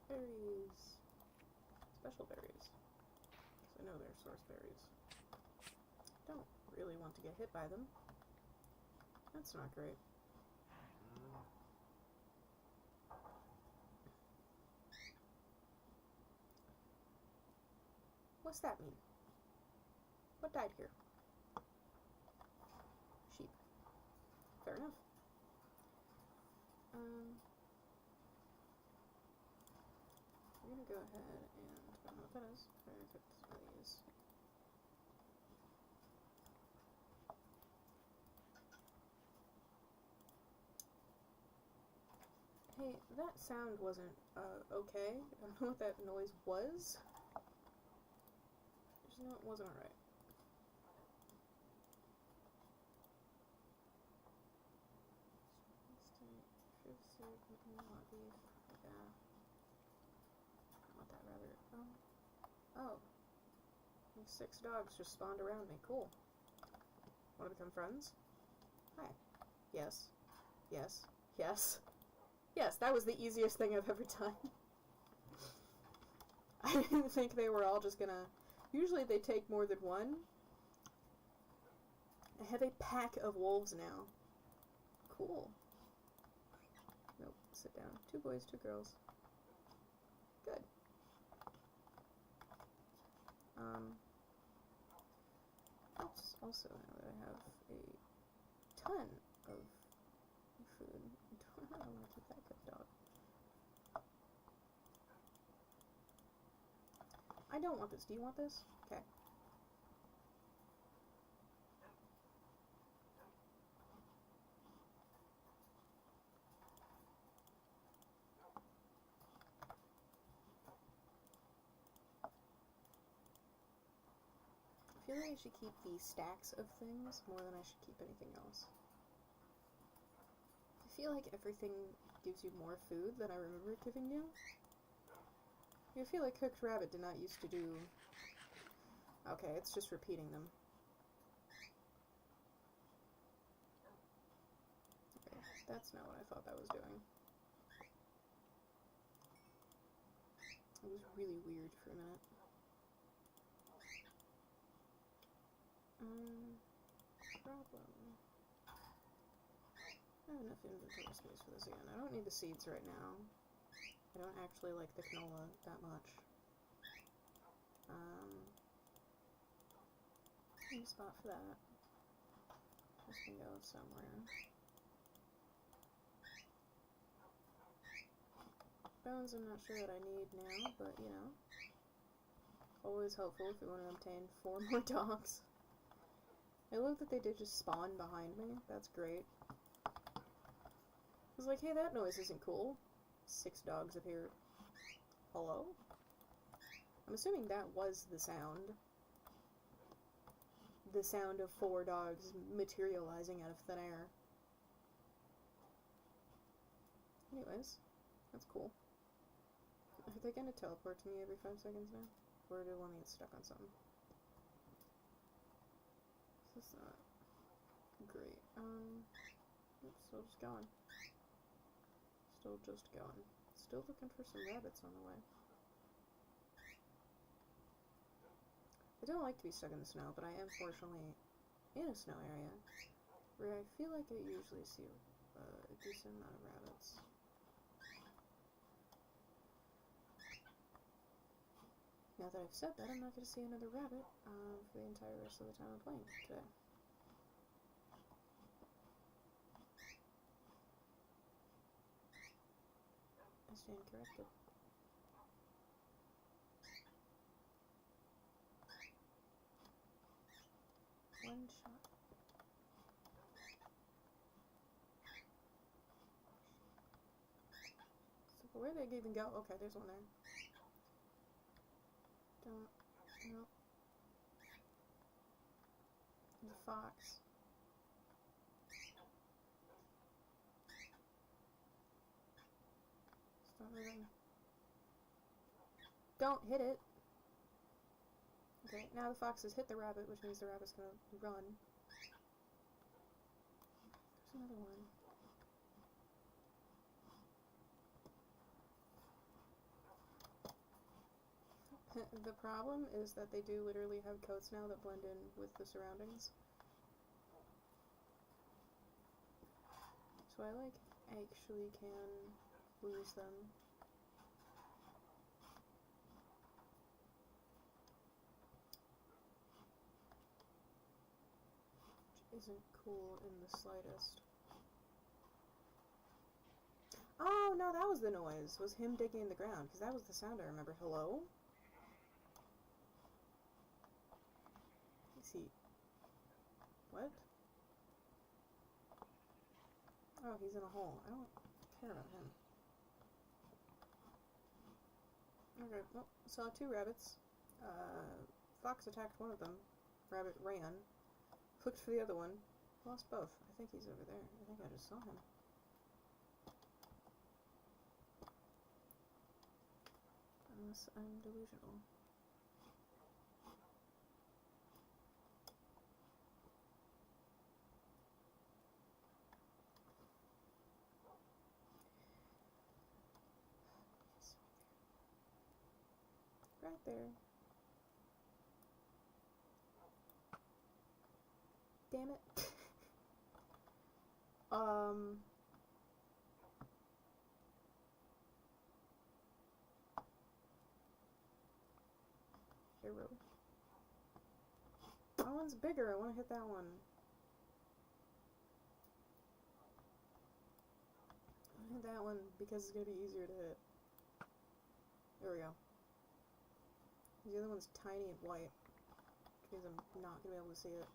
Berries. Special berries. Because I know they're source berries. Don't really want to get hit by them. That's not great. What's that mean? What died here? Sheep. Fair enough. We're gonna go ahead and, I don't know what that is. We're gonna cook some of these. Hey, that sound wasn't, okay. I don't know what that noise was. Just know it wasn't alright. Oh. These 6 dogs just spawned around me. Cool. Want to become friends? Hi. Yes. Yes. Yes. Yes, that was the easiest thing I've ever done. I didn't think they were all just gonna... Usually they take more than one. I have a pack of wolves now. Cool. Nope, sit down. 2 boys, 2 girls. Good. Also, now that I have a ton of food, I don't know, I want to keep that cooked dog. I don't want this. Do you want this? Okay. I feel like I should keep the stacks of things more than I should keep anything else. I feel like everything gives you more food than I remember it giving you. I feel like cooked rabbit did not used to do... Okay, it's just repeating them. Okay, that's not what I thought that was doing. It was really weird for a minute. Problem. I have enough inventory space for this again. I don't need the seeds right now. I don't actually like the canola that much. Need a spot for that. This can go somewhere. Bones I'm not sure that I need now, but you know. Always helpful if you want to obtain 4 more dogs. I love that they did just spawn behind me. That's great. I was like, hey, that noise isn't cool. 6 dogs appeared. Hello? I'm assuming that was the sound. the sound of 4 dogs materializing out of thin air. Anyways, that's cool. Are they gonna teleport to me every 5 seconds now? Or do I want to get stuck on something? This is not great. Oops, still just going. Still just going. Still looking for some rabbits on the way. I don't like to be stuck in the snow, but I am fortunately in a snow area where I feel like I usually see a decent amount of rabbits. Now that I've said that, I'm not going to see another rabbit for the entire rest of the time I'm playing today. I stand corrected. One shot. So where did they even go? Okay, there's one there. Don't. Nope. There's a fox. Stop moving. Don't hit it. Okay, now the fox has hit the rabbit, which means the rabbit's gonna run. There's another one. The problem is that they do literally have coats now that blend in with the surroundings. So I, like, actually can lose them. Which isn't cool in the slightest. Oh, no, that was the noise. Was him digging in the ground, because that was the sound I remember. Hello? Is he... What? Oh, he's in a hole. I don't care about him. Okay, well, saw 2 rabbits. Fox attacked one of them. Rabbit ran. Looked for the other one. Lost both. I think he's over there. I think I just saw him. Unless I'm delusional. Right there. Damn it. Hero. That one's bigger. I want to hit that one. I want to hit that one because it's going to be easier to hit. There we go. The other one's tiny and white, which means I'm not going to be able to see it.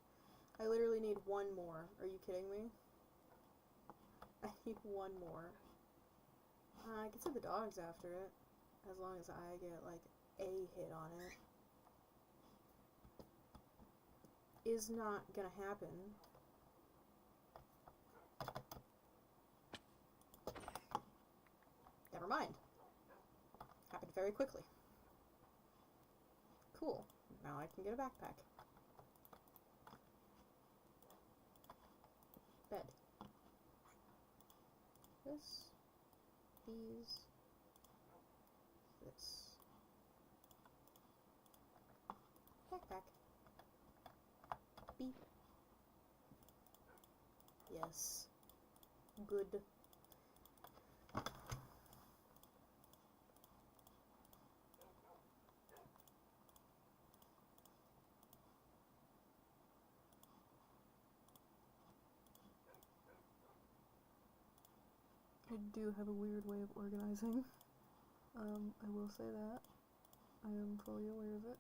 I literally need one more. Are you kidding me? I need one more. I can see the dogs after it, as long as I get, like, a hit on it. Is not gonna happen. Never mind. Happened very quickly. Cool. Now I can get a backpack. Bed. This. These. This. Backpack. Beep. Yes. Good. I do have a weird way of organizing. I will say that. I am fully aware of it.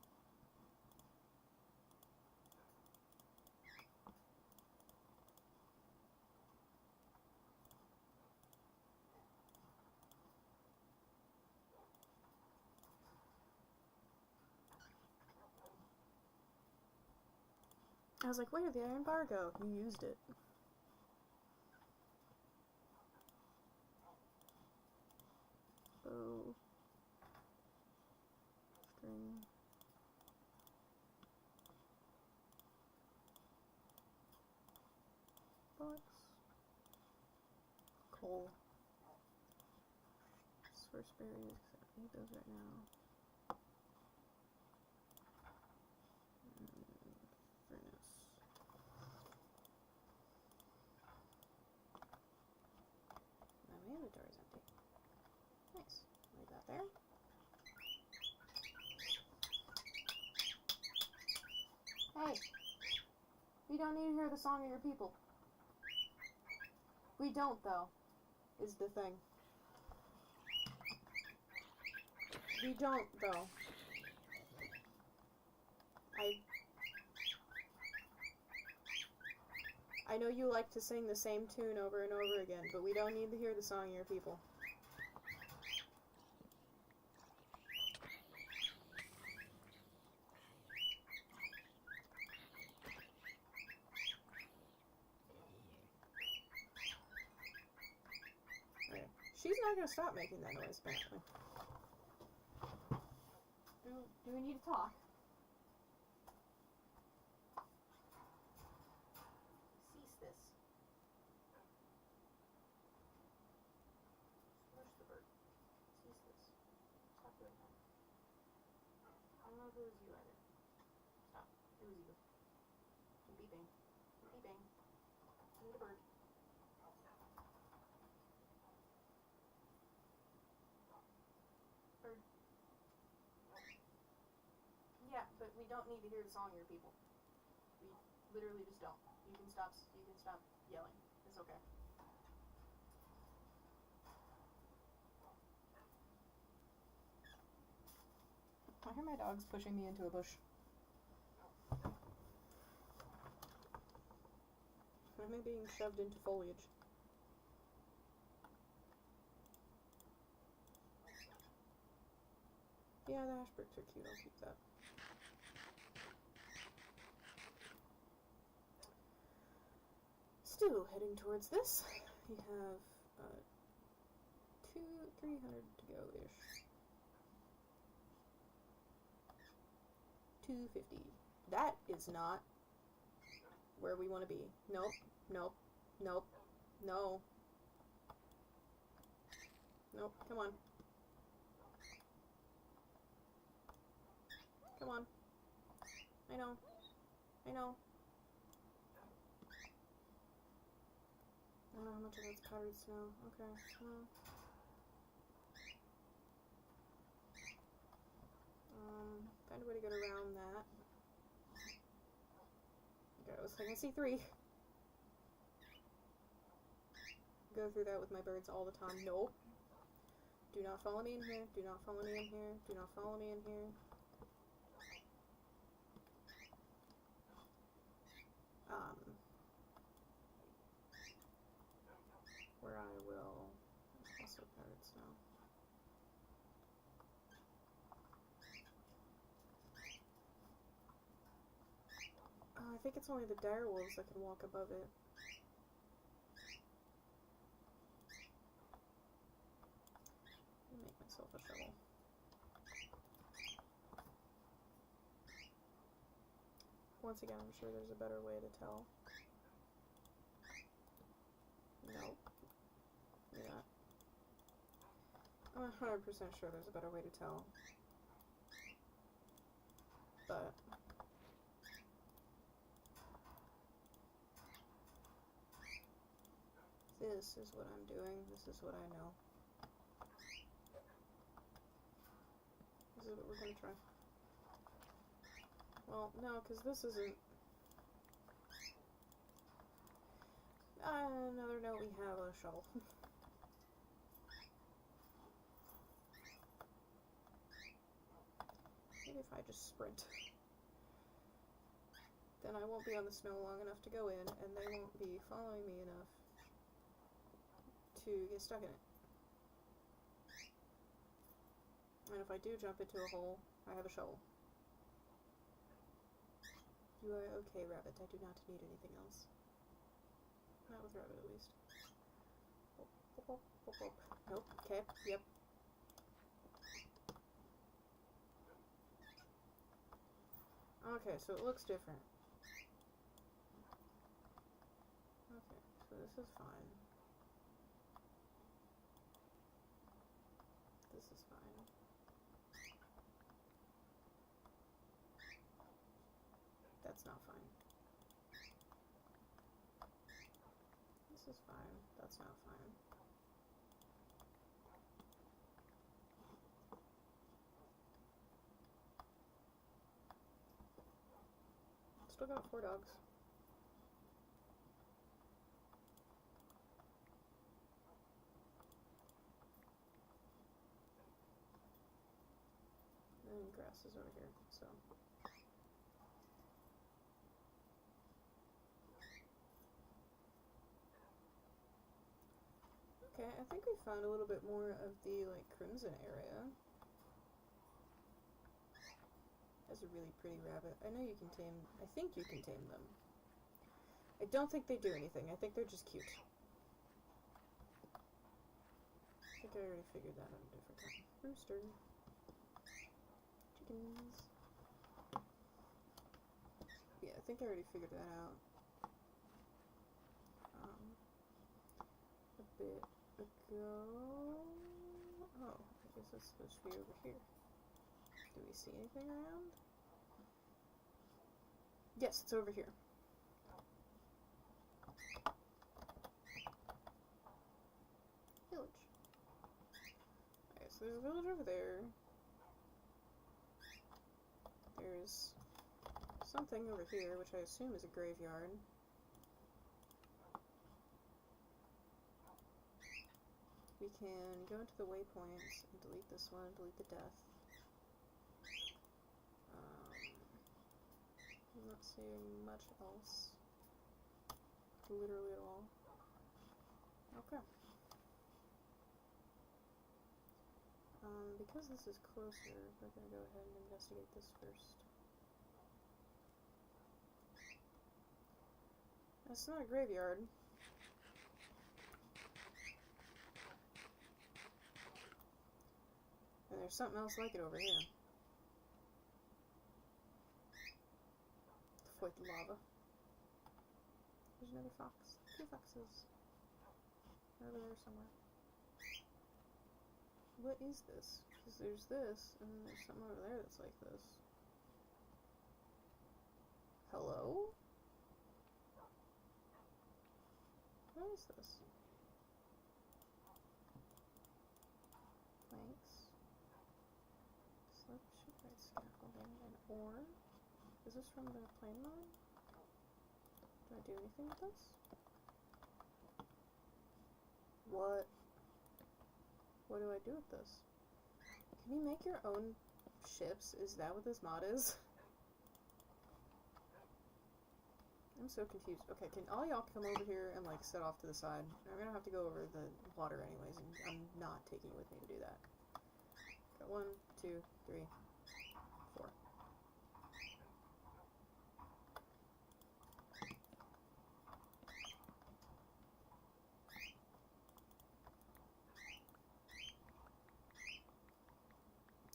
I was like, where did the iron bar go? You used it. Bow. String. Box. Coal. First berries, I need those right now. Furnace. My inventory is empty. Nice. Leave that there. Hey! We don't need to hear the song of your people. We don't, though, is the thing. We don't, though. I know you like to sing the same tune over and over again, but we don't need to hear the song of your people. Okay. She's not gonna stop making that noise, apparently. Do we need to talk? Cease this. Where's the bird? Cease this. Stop doing that. I don't know if it was you either. Stop. It was you. Keep beeping. Keep beeping. I need a bird. Bird. Yeah, but we don't need to hear the song of your people. We literally just don't. You can stop yelling. It's okay. I hear my dog's pushing me into a bush. Am I being shoved into foliage? Yeah, the ash bricks are cute. I'll keep that. Still heading towards this. We have 300 to go-ish. 250. That is not where we want to be. Nope. Nope. Nope. No. Nope. Come on. Come on. I know. I know. I don't know how much of that's powdered snow. Okay. Well. Find a way to get around that. Okay, I was like, I see 3. Go through that with my birds all the time. Nope. Do not follow me in here. Do not follow me in here. Do not follow me in here. Where I will also powdered snow. I think it's only the dire wolves that can walk above it. Let me make myself a shovel. Once again, I'm sure there's a better way to tell. Nope. Yeah. I'm 100% sure there's a better way to tell. But this is what I'm doing. This is what I know. This is what we're gonna try. Well, no, because this isn't... another note, we have a shovel. Maybe if I just sprint. Then I won't be on the snow long enough to go in, and they won't be following me enough to get stuck in it. And if I do jump into a hole, I have a shovel. You are okay, Rabbit. I do not need anything else. Not with Rabbit, at least. Nope. Okay. Yep. Okay, so it looks different. Okay, so this is fine. This is fine. That's not fine. This is fine. That's not fine. Still got 4 dogs. And grass is over here, so. Okay, I think we found a little bit more of the, like, crimson area. That's a really pretty rabbit. I know you can tame... I think you can tame them. I don't think they do anything. I think they're just cute. I think I already figured that out a different time. Rooster. Chickens. Yeah, I think I already figured that out. A bit ago... Oh, I guess it's supposed to be over here. Do we see anything around? Yes, it's over here. Village. Okay, so there's a village over there. There's something over here, which I assume is a graveyard. We can go into the waypoints and delete this one, delete the death. I'm not seeing much else. Literally at all. Okay. Because this is closer, we're gonna go ahead and investigate this first. That's not a graveyard. And there's something else like it over here. With lava. There's another fox. 2 foxes. They're over there somewhere. What is this? Because there's this, and then there's something over there that's like this. Hello? What is this? Planks. Slip, shipwright, scaffolding, and ore. Is this from the plane mode? Do I do anything with this? What? What do I do with this? Can you make your own ships? Is that what this mod is? I'm so confused. Okay, can all y'all come over here and, like, set off to the side? I'm gonna have to go over the water anyways, and I'm not taking it with me to do that. Got 1, 2, 3, 4.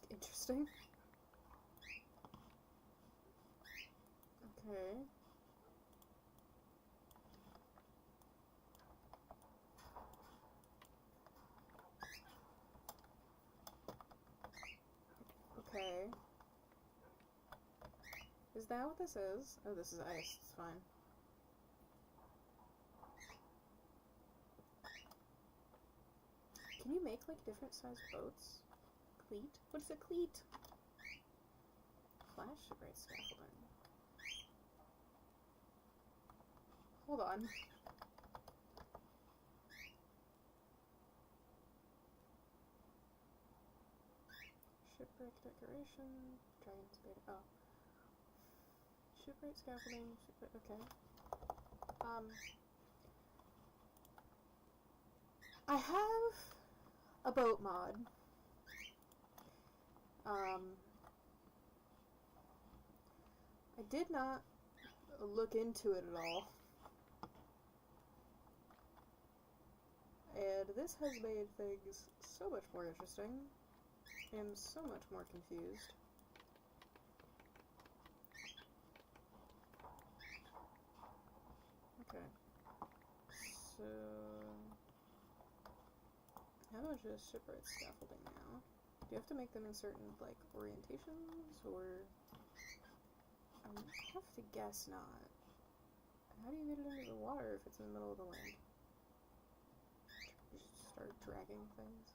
Interesting. Okay. Okay. Is that what this is? Oh, this is ice. It's fine. Can you make, like, different sized boats? Cleat? What is a cleat? Flash shipwright scaffolding. Hold on. Shipwreck decoration. Dragon spade. Oh. Shipwright scaffolding. Okay. I have a boat mod. I did not look into it at all. And this has made things so much more interesting. I am so much more confused. Okay. So, how much is shipwright scaffolding now? Do you have to make them in certain, like, orientations, or... I have to guess not. How do you get it into the water if it's in the middle of the land? You just start dragging things.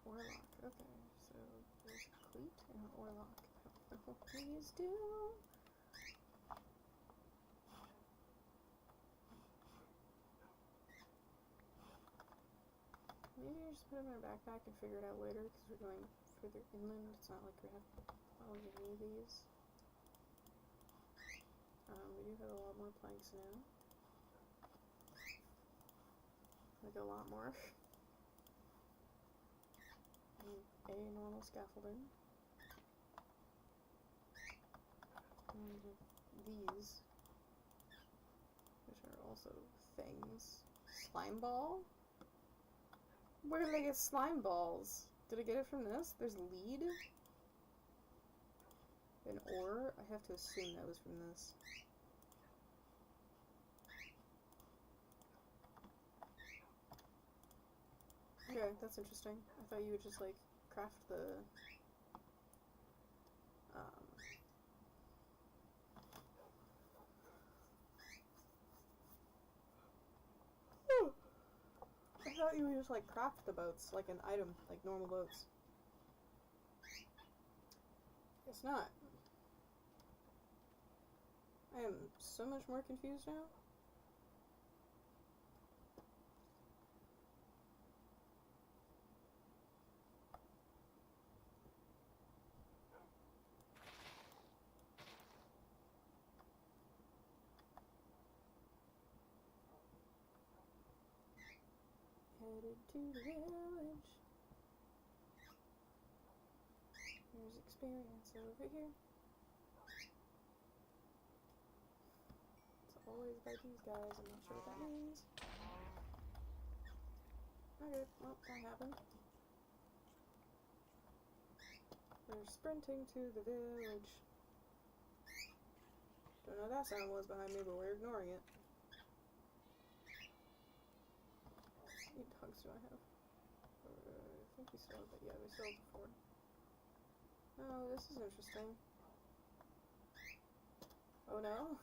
Oarlock, okay. So, there's a cleat and an oarlock. I don't know what these do. Maybe I just put them in our backpack and figure it out later, because we're going further inland. It's not like we have probably any of these. We do have a lot more planks now. Like a lot more. And a normal scaffolding. And these, which are also things. Slime ball? Where did I get slime balls? Did I get it from this? There's lead? An ore? I have to assume that was from this. Okay, that's interesting. I thought you would just, like, craft the... I thought you would just, like, craft the boats like an item, like normal boats. Guess not. I am so much more confused now. Headed to the village. There's experience over here. It's always by these guys. I'm not sure what that means. Okay, well, that happened. We're sprinting to the village. Don't know what that sound was behind me, but we're ignoring it. How many dogs do I have? I think we sold it. Yeah, we sold before. Oh, this is interesting. Oh no?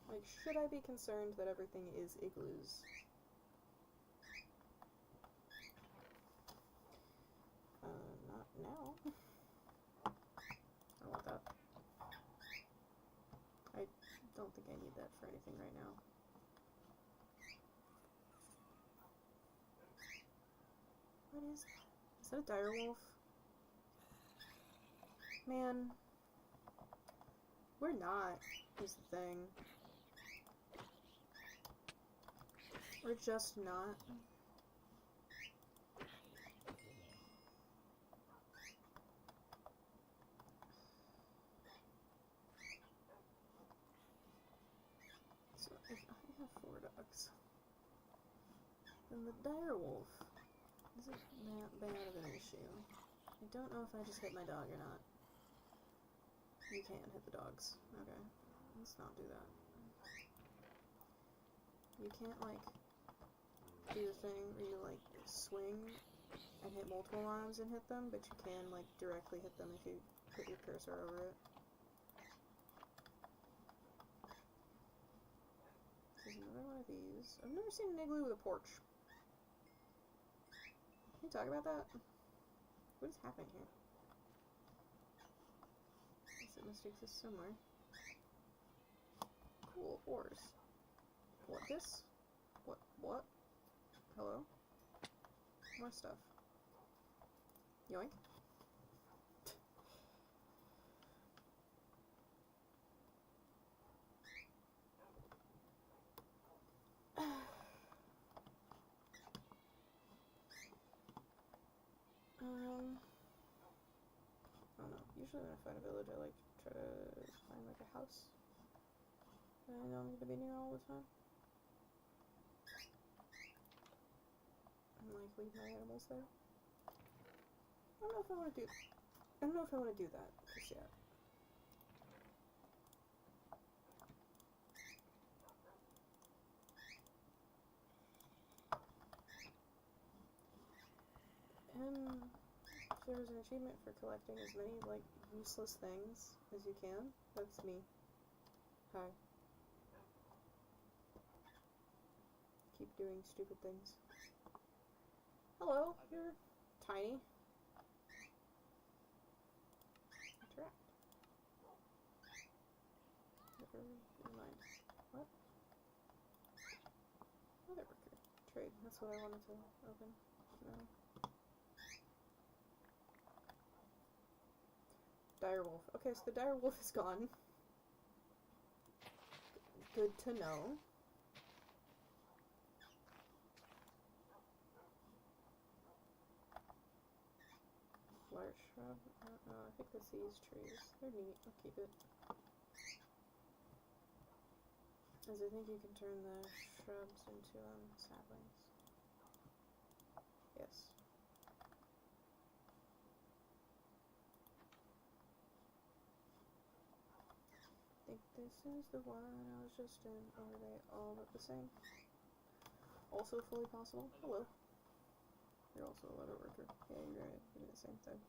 Like, should I be concerned that everything is igloos? Not now. I want that. I don't think I need that for anything right now. What is that? Is that a direwolf? Man. We're not, is the thing. We're just not. So if I have 4 dogs, then the direwolf isn't that bad of an issue. I don't know if I just hit my dog or not. You can't hit the dogs. Okay. Let's not do that. You can't, like, do the thing where you, like, swing and hit multiple arms and hit them, but you can, like, directly hit them if you put your cursor over it. There's another one of these. I've never seen an igloo with a porch. Can you talk about that? What is happening here? I guess it must exist somewhere. Cool, ores. What, this? What? What? Hello? More stuff. Yoink. Usually when I find a village, I like try to find like a house that I know I'm gonna be near all the time. And like leave my animals there. I don't know if I want to do. I don't know if I want to do that just yet. If there was an achievement for collecting as many like useless things as you can, that's me. Hi. Keep doing stupid things. Hello, you're tiny. Interact. Never mind. What? Other worker. Trade. That's what I wanted to open. No. Direwolf. Okay, so the direwolf is gone. Good to know. Large shrub. I think that's these trees. They're neat. I'll keep it. As I think you can turn the shrubs into saplings. Yes. I think this is the one I was just in. Or are they all look the same? Also fully possible. Hello. You're also a leather worker. Yeah, you're right. You do the same thing.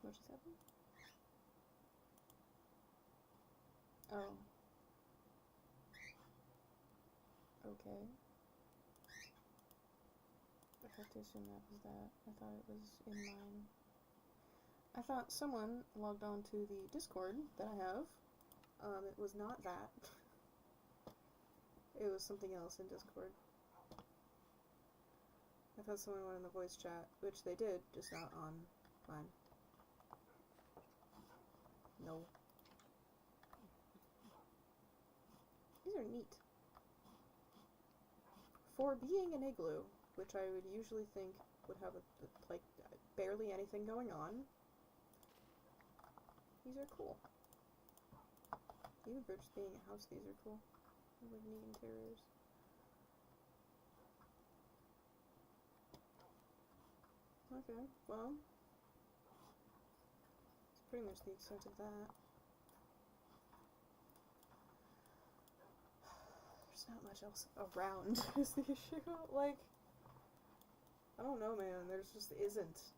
What just happened? Oh. Okay. I have to assume that was that. I thought it was in mine. I thought someone logged on to the Discord that I have. It was not that. It was something else in Discord. I thought someone went in the voice chat, which they did, just not on mine. No. These are neat. For being an igloo, which I would usually think would have like barely anything going on, these are cool. Even for just being a house, these are cool. They're like neat interiors. Okay, well, it's pretty much the extent of that. There's not much else around, is the issue. Like, I don't know, man. There's just isn't.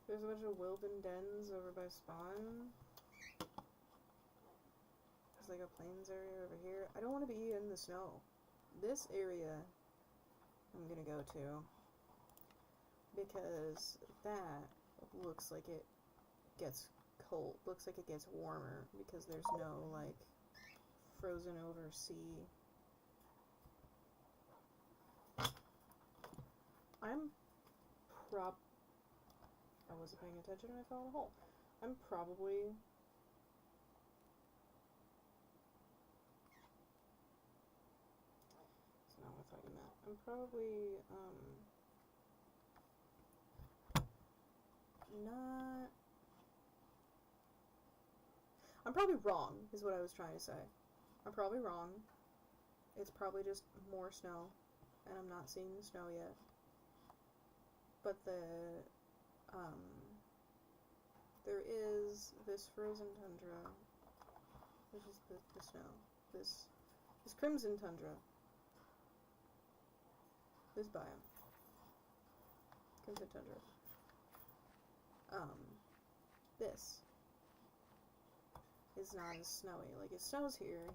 There's a bunch of Wilden dens over by spawn. There's like a plains area over here. I don't want to be in the snow. This area I'm gonna go to because that looks like it gets cold. Looks like it gets warmer because there's no like frozen over sea. I wasn't paying attention and I fell in a hole. I'm probably that's not what I thought you meant. I'm probably not I'm probably wrong is what I was trying to say. I'm probably wrong. It's probably just more snow and I'm not seeing the snow yet. But there is this frozen tundra, which is the snow. This crimson tundra. This biome. Crimson tundra. This is not as snowy. Like, it snows here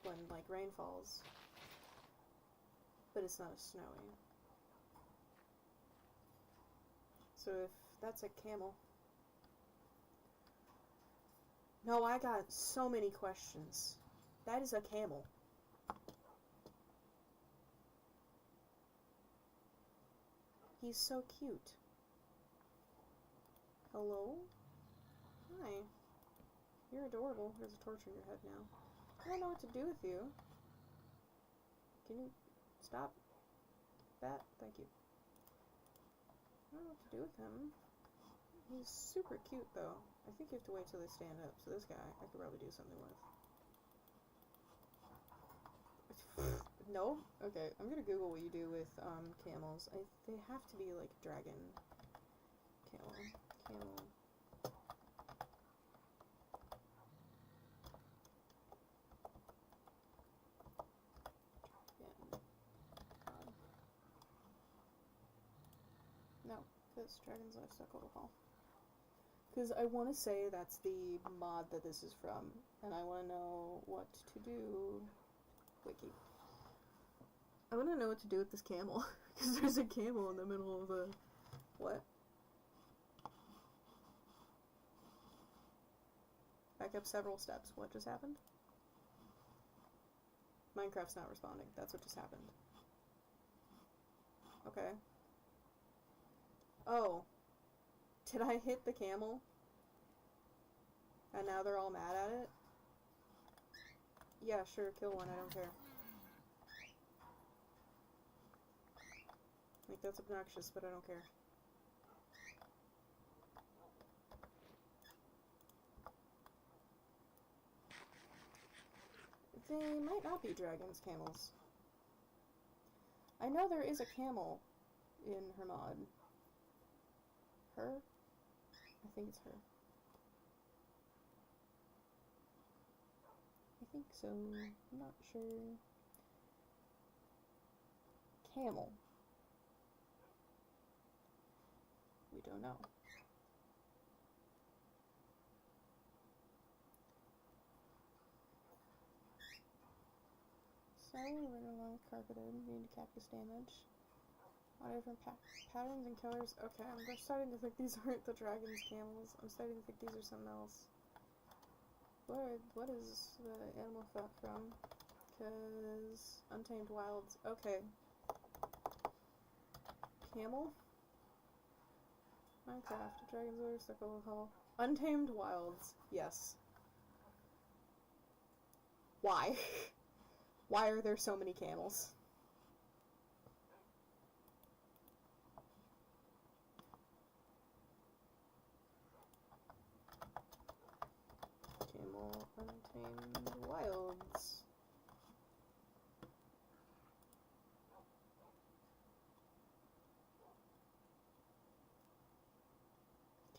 when, like, rain falls. But it's not as snowy. So if that's a camel... No, I got so many questions. That is a camel. He's so cute. Hello? Hi. You're adorable. There's a torch in your head now. I don't know what to do with you. Can you stop that? Thank you. I don't know what to do with him. He's super cute, though. I think you have to wait till they stand up. So this guy, I could probably do something with. No? Okay, I'm gonna Google what you do with, camels. They have to be, like, dragon. Camel. Camel. No, because Dragon's Livestock Overhaul. Because I want to say that's the mod that this is from, and I want to know what to do. Wiki. I want to know what to do with this camel, because there's a camel in the middle of the... What? Back up several steps. What just happened? Minecraft's not responding. That's what just happened. Okay. Oh. Did I hit the camel? And now they're all mad at it? Yeah, sure, kill one, I don't care. Like, that's obnoxious, but I don't care. They might not be dragons, camels. I know there is a camel in her mod. Her? I think it's her. I think so. I'm not sure. Camel. We don't know. So, we're along with carpeted, immune to cactus damage. A lot of different patterns and colors. Okay, I'm starting to think these aren't the dragon's camels. I'm starting to think these are something else. What is the animal from? Because Untamed Wilds. Okay. Camel? Minecraft. Dragon's Order, Circle of Hall. Untamed Wilds. Yes. Why? Why are there so many camels? Camel Untamed Wilds.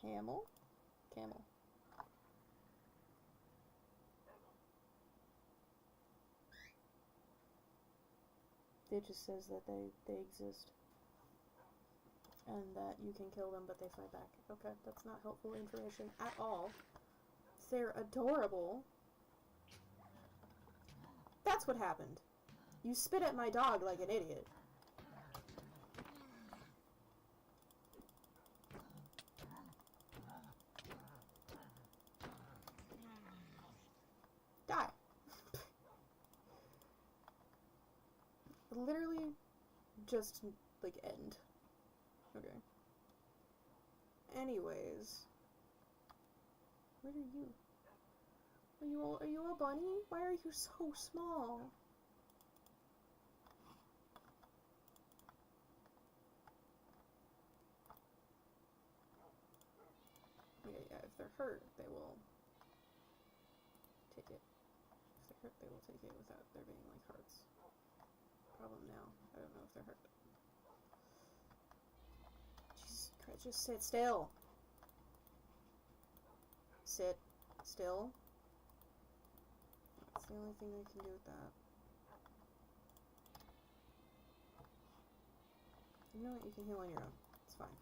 Camel? Camel. It just says that they exist. And that you can kill them, but they fight back. Okay, that's not helpful information at all. They're adorable. That's what happened. You spit at my dog like an idiot. Die. Literally just, like, end. Okay. Anyways. What are you? Are you a bunny? Why are you so small? Okay, yeah, if they're hurt, they will take it. If they're hurt, they will take it without there being, like, hearts. Problem now. I don't know if they're hurt. Jesus Christ, just sit still. Sit still. That's the only thing I can do with that. You know what? You can heal on your own. It's fine.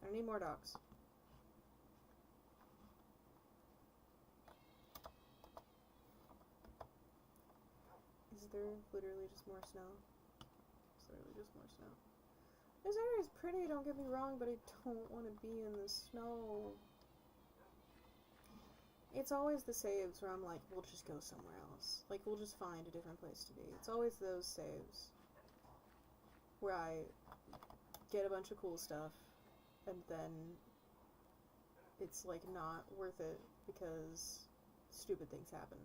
I don't need more dogs. Is there literally just more snow? Is literally just more snow. This area is pretty, don't get me wrong, but I don't want to be in the snow. It's always the saves where I'm like, we'll just go somewhere else. Like, we'll just find a different place to be. It's always those saves where I get a bunch of cool stuff, and then it's, like, not worth it because stupid things happen.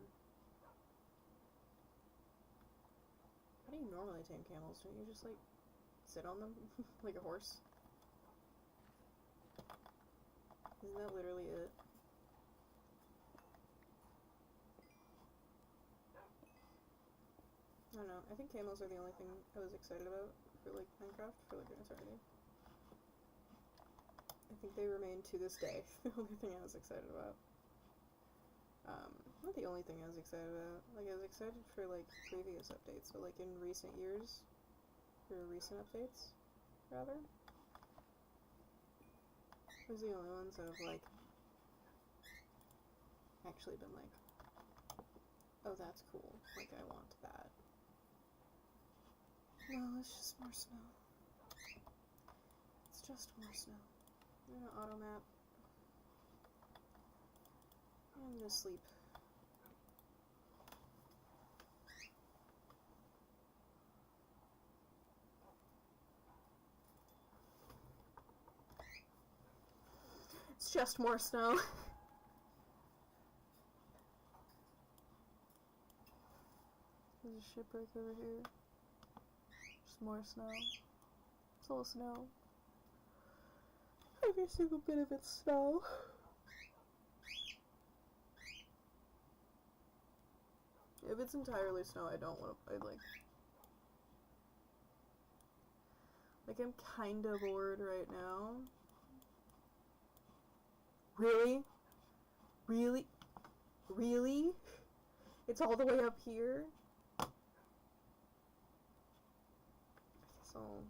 How do you normally tame camels? Don't you just, like, sit on them like a horse? Isn't that literally it? I don't know. I think camels are the only thing I was excited about for, like, Minecraft for, like, an eternity. I think they remain, to this day, the only thing I was excited about. Not the only thing I was excited about. Like, I was excited for, like, previous updates, but, like, in recent years, or recent updates, rather, those are the only ones that have, like, actually been like, oh, that's cool. Like, I want that. No, it's just more snow. It's just more snow. I'm gonna auto map. I'm gonna sleep. It's just more snow. There's a shipwreck over here. Just more snow. It's all snow. Every single bit of it's snow. If it's entirely snow, I don't want to, like, I'm kinda bored right now. Really? Really? Really? It's all the way up here? So...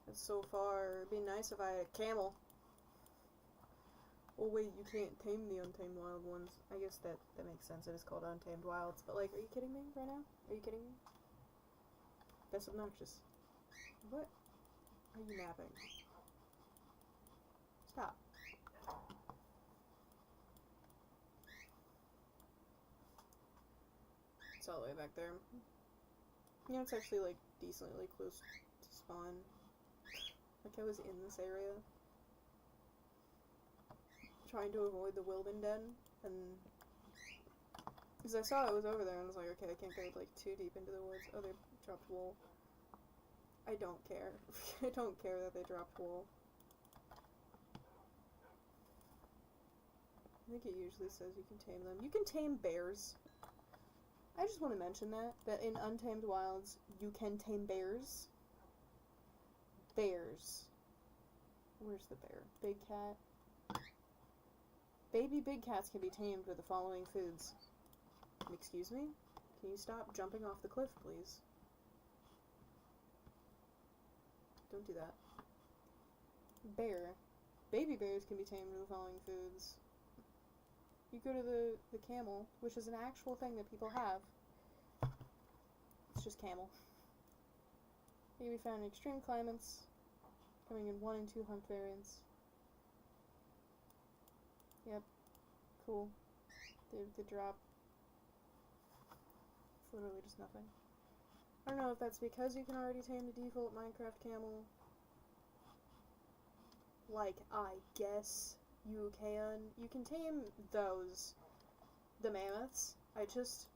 It's so far. It'd be nice if I had a camel. Oh wait, you can't tame the untamed wild ones. I guess that makes sense. It is called Untamed Wilds. But, like, are you kidding me right now? Are you kidding me? That's obnoxious. What are you napping? Stop. It's all the way back there. Yeah, it's actually, like, decently close to spawn. Like, I was in this area, trying to avoid the Wilden Den, and because I saw it was over there, and I was like, okay, I can't go, like, too deep into the woods. Oh, they dropped wool. I don't care. I don't care that they dropped wool. I think it usually says you can tame them. You can tame bears. I just want to mention that in Untamed Wilds, you can tame bears. Bears. Where's the bear? Big cat. Baby big cats can be tamed with the following foods. Excuse me? Can you stop jumping off the cliff, please? Don't do that. Bear. Baby bears can be tamed with the following foods. You go to the camel, which is an actual thing that people have. It's just camel. They can be found in extreme climates, coming in 1 and 2 hunt variants. Yep. Cool. The drop. It's literally just nothing. I don't know if that's because you can already tame the default Minecraft camel. Like, I guess you can. You can tame those. The mammoths. I just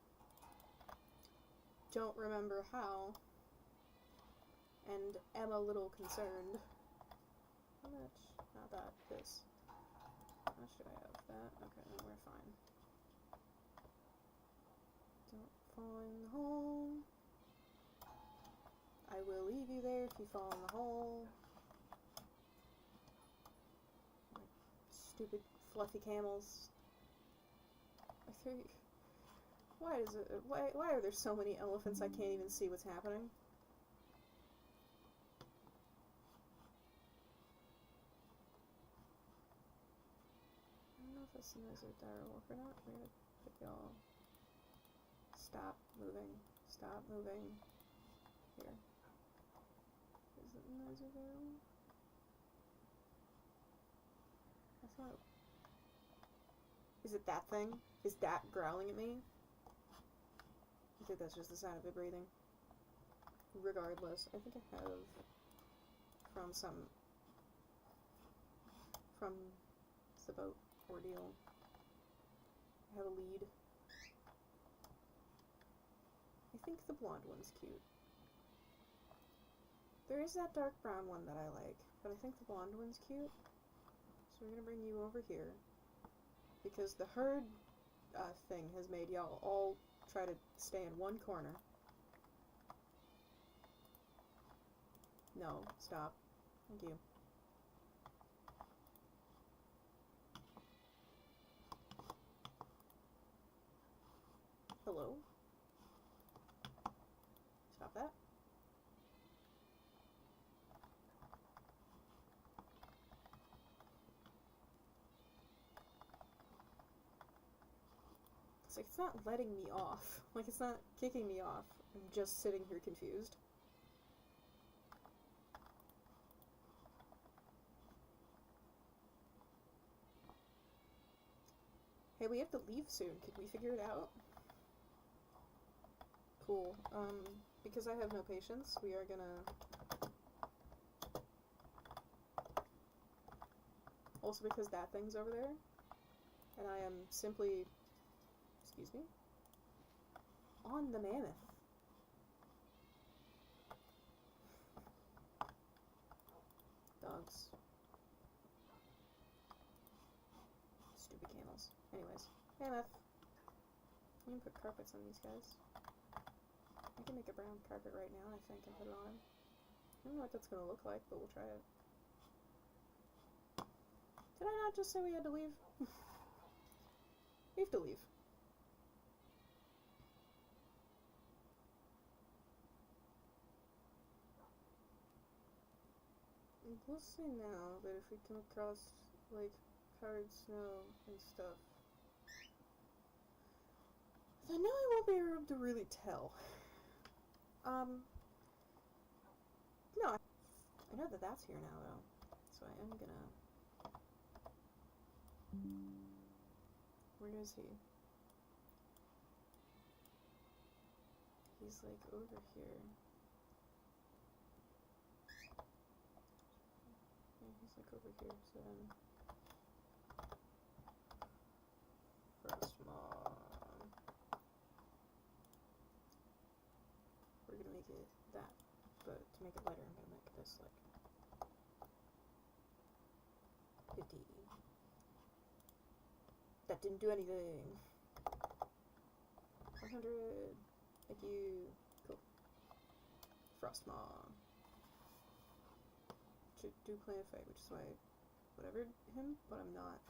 don't remember how. And am a little concerned. How much? Not that. This. How much do I have? That? Okay, no, we're fine. Don't fall in the hole. I will leave you there if you fall in the hole. Like, stupid fluffy camels. Why are there so many elephants I can't even see what's happening? I don't know if this is a dire wolf or not. We're gonna put y'all. Stop moving. Stop moving. Here. Is it noise a dire wolf? I thought. Is it that thing? Is that growling at me? I think that's just the sound of it breathing. Regardless, I think I have from the boat ordeal. I have a lead. I think the blonde one's cute. There is that dark brown one that I like, but I think the blonde one's cute. So we're gonna bring you over here. Because the herd thing has made y'all all try to stay in one corner. No, stop. Thank you. Hello? Stop that. It's like, it's not letting me off. Like, it's not kicking me off. I'm just sitting here confused. Hey, we have to leave soon. Could we figure it out? Cool. Because I have no patience, we are gonna... Also because that thing's over there, and I am simply... Excuse me? On the mammoth. Dogs. Stupid camels. Anyways, mammoth. You can put carpets on these guys. I can make a brown carpet right now, I think, and put it on him. I don't know what that's gonna look like, but we'll try it. Did I not just say we had to leave? We have to leave. We'll see now that if we come across, like, powdered snow and stuff, then now I won't be able to really tell. No, I know that that's here now, though, so I am gonna... Where is he? He's, like, over here. Yeah, he's, like, over here, so then... First mom. We're gonna make it that, but to make it lighter, I'm gonna make this, like... 50. That didn't do anything. 100. Thank you. Cool. Frostmaw. Should do Plan Fate, which is why I whatever him, but I'm not.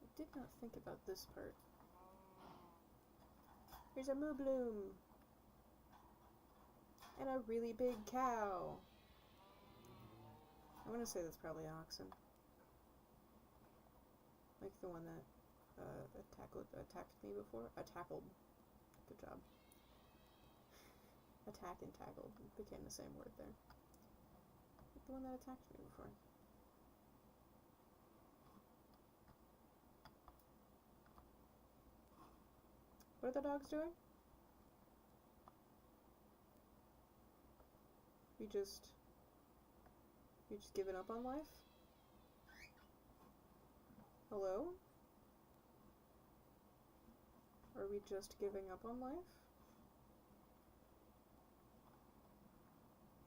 I did not think about this part. There's a moo bloom. And a really big cow. I want to say that's probably oxen. Like the one that attacked me before. Tackled. Good job. Attack and tackled became the same word there. Like the one that attacked me before. What are the dogs doing? You just giving up on life? Hello? Are we just giving up on life?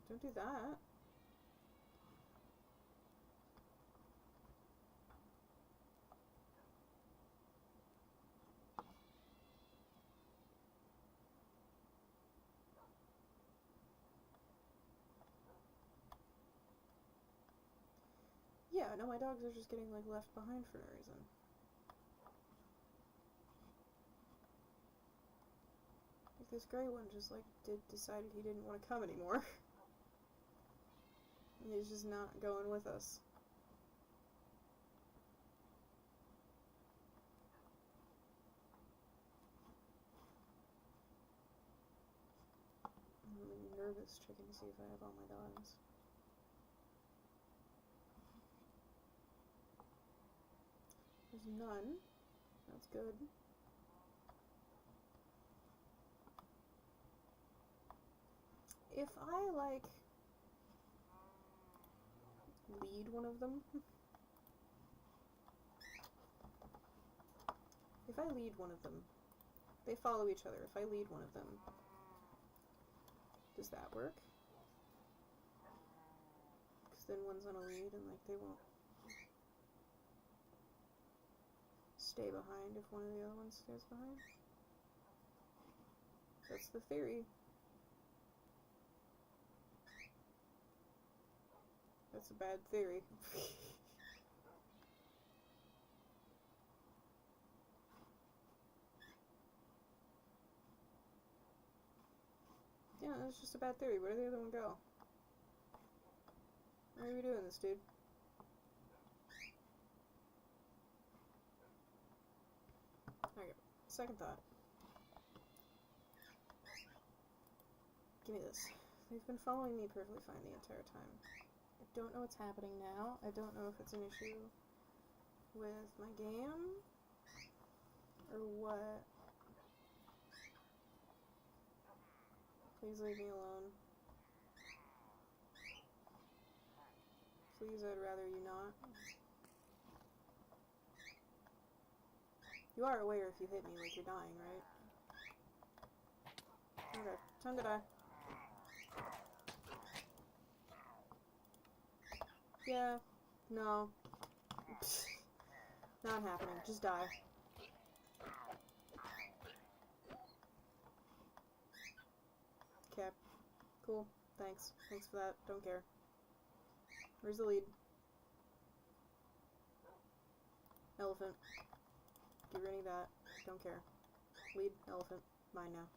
Don't do that. Yeah, no, my dogs are just getting, like, left behind for no reason. Like, this gray one just, like, decided he didn't want to come anymore. He's just not going with us. I'm really nervous checking to see if I have all my dogs. There's none. That's good. If I, like, lead one of them? If I lead one of them, they follow each other. If I lead one of them, does that work? Because then one's on a lead and like they won't stay behind if one of the other ones stays behind. That's the theory. That's a bad theory. Yeah, that's just a bad theory. Where did the other one go? Why are we doing this, dude? Okay, second thought. Give me this. They've been following me perfectly fine the entire time. I don't know what's happening now. I don't know if it's an issue with my game or what. Please leave me alone. Please, I'd rather you not. You are aware if you hit me like you're dying, right? Okay, time to die. Yeah, no. Pfft. Not happening, just die. Okay, cool, thanks. Thanks for that, don't care. Where's the lead? Elephant. Get rid of that, don't care. Lead, elephant, mine now.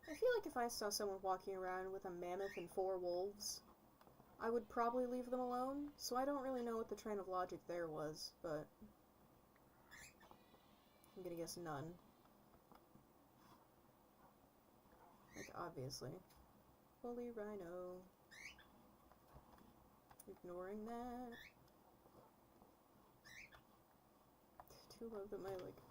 I feel like if I saw someone walking around with a mammoth and 4 wolves, I would probably leave them alone, so I don't really know what the train of logic there was, but I'm gonna guess none. Like, obviously. Holy rhino. Ignoring that. Two of them I like.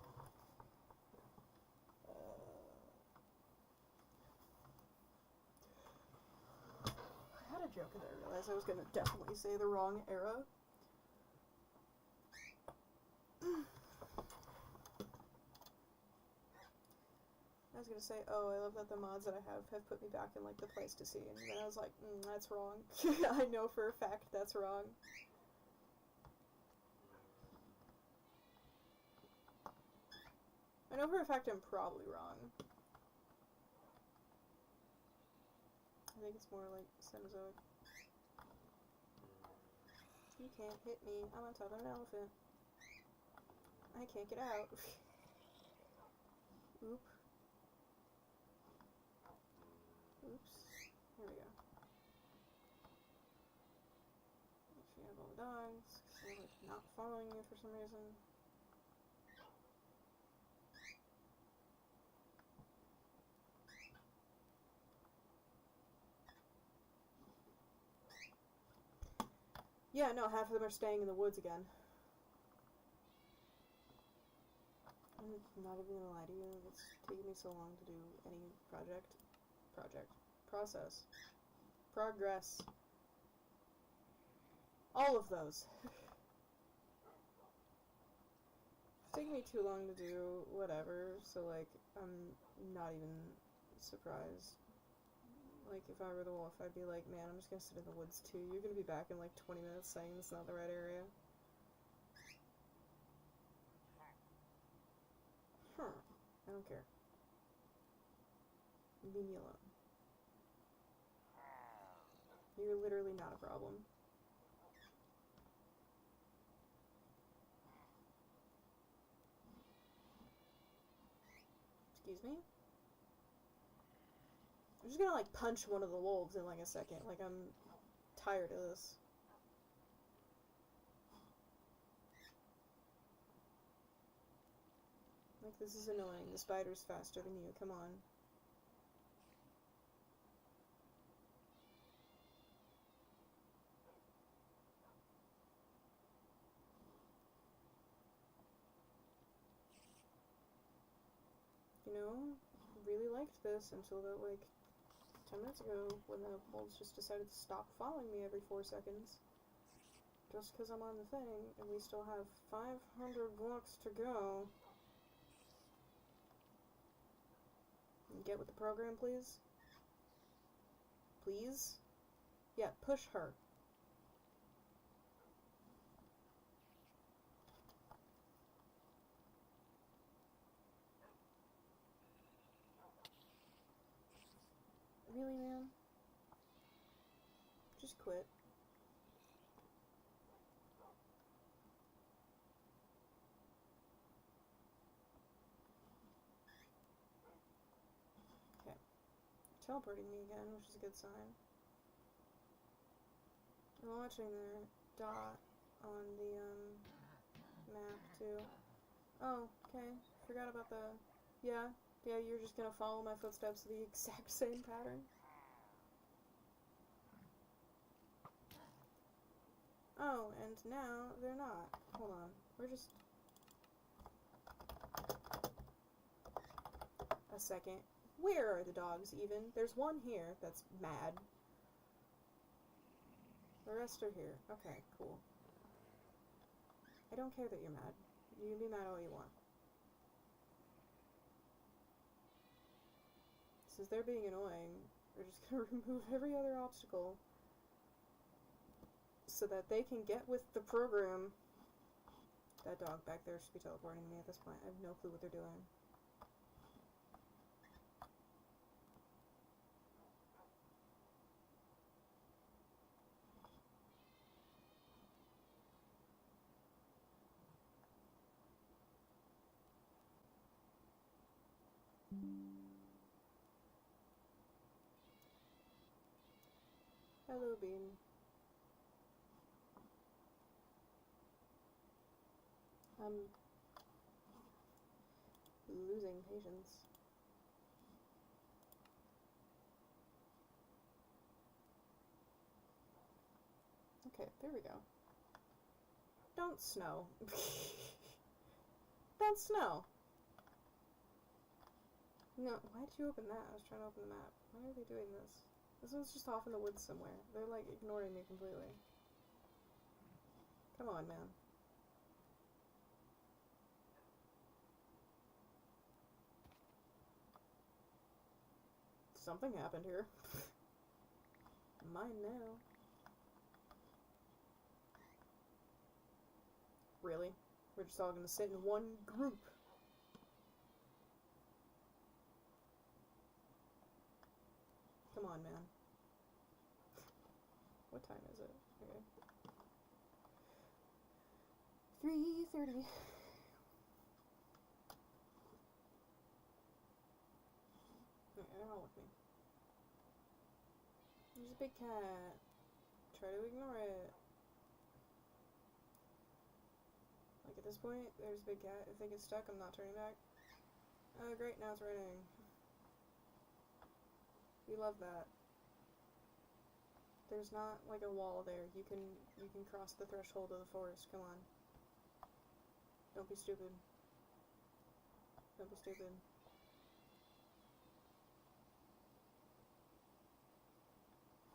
I had a joke and I realized I was gonna definitely say the wrong era. I was gonna say, oh, I love that the mods that I have put me back in, like, the Pleistocene. And then I was like, that's wrong. I know for a fact that's wrong. I know for a fact I'm probably wrong. I think it's more like Cenozoic. You can't hit me. I'm on top of an elephant. I can't get out. Oop. Oops. Here we go. Actually, I have all the dogs, because they're like not following me for some reason. Yeah, no, half of them are staying in the woods again. I'm not even gonna lie to you, it's taking me so long to do any process, progress, all of those. It's taking me too long to do whatever, so like, I'm not even surprised. Like, if I were the wolf, I'd be like, man, I'm just gonna sit in the woods too. You're gonna be back in like 20 minutes saying it's not the right area. Huh. I don't care. Leave me alone. You're literally not a problem. Excuse me? I'm just gonna, like, punch one of the wolves in, like, a second. Like, I'm tired of this. Like, this is annoying. The spider's faster than you. Come on. liked this until that, like, 10 minutes ago when the wolves just decided to stop following me every 4 seconds. Just because I'm on the thing, and we still have 500 blocks to go. Get with the program, please. Please? Yeah, push her. Really, man? Just quit. Okay. Teleporting me again, which is a good sign. I'm watching the dot on the, map, too. Oh, okay. Forgot about the... Yeah, you're just gonna follow my footsteps the exact same pattern? Oh, and now they're not. Hold on. We're just... A second. Where are the dogs, even? There's one here that's mad. The rest are here. Okay, cool. I don't care that you're mad. You can be mad all you want. Since they're being annoying, we're just gonna remove every other obstacle so that they can get with the program. That dog back there should be teleporting to me at this point. I have no clue what they're doing. Hello, Bean. I'm losing patience. Okay, there we go. Don't snow. Don't snow! No, why did you open that? I was trying to open the map. Why are they doing this? This one's just off in the woods somewhere. They're, like, ignoring me completely. Come on, man. Something happened here. Mine now. Really? We're just all gonna sit in one group. Come on, man. What time is it? Okay. 3:30. Okay, they're all with me. There's a big cat. Try to ignore it. Like, at this point, there's a big cat. If they get stuck, I'm not turning back. Oh, great, now it's raining. We love that. There's not, like, a wall there. You can cross the threshold of the forest. Come on. Don't be stupid. Don't be stupid.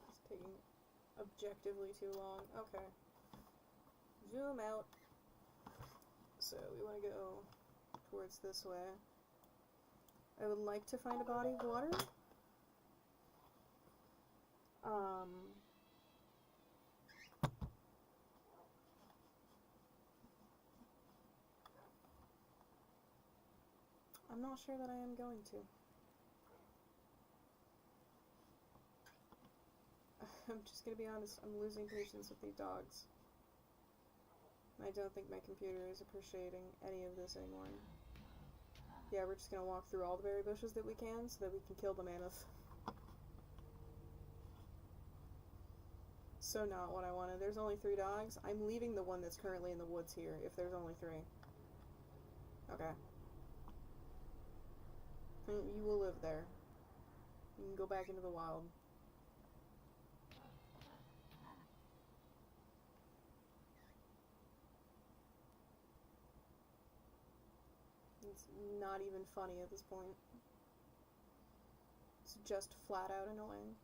It's taking objectively too long. Okay. Zoom out. So, we want to go towards this way. I would like to find a body of water. I'm not sure that I am going to. I'm just gonna be honest, I'm losing patience with these dogs. I don't think my computer is appreciating any of this anymore. Yeah, we're just gonna walk through all the berry bushes that we can so that we can kill the mammoth. So not what I wanted. There's only 3 dogs. I'm leaving the one that's currently in the woods here if there's only 3. Okay. You will live there. You can go back into the wild. It's not even funny at this point. It's just flat out annoying.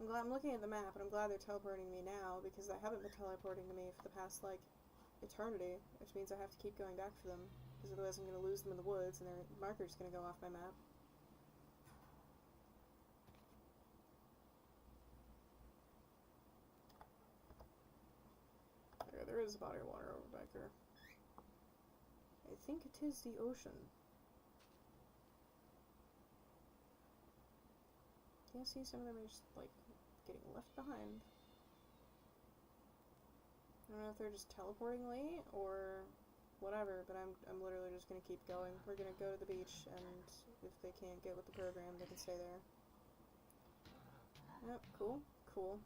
I'm looking at the map, and I'm glad they're teleporting me now, because they haven't been teleporting to me for the past, like, eternity, which means I have to keep going back for them, because otherwise I'm going to lose them in the woods, and their marker's going to go off my map. There is a body of water over back there. I think it is the ocean. Yeah, see, some of them are just, like, getting left behind. I don't know if they're just teleporting late, or whatever, but I'm literally just gonna keep going. We're gonna go to the beach, and if they can't get with the program, they can stay there. Yep, cool, cool.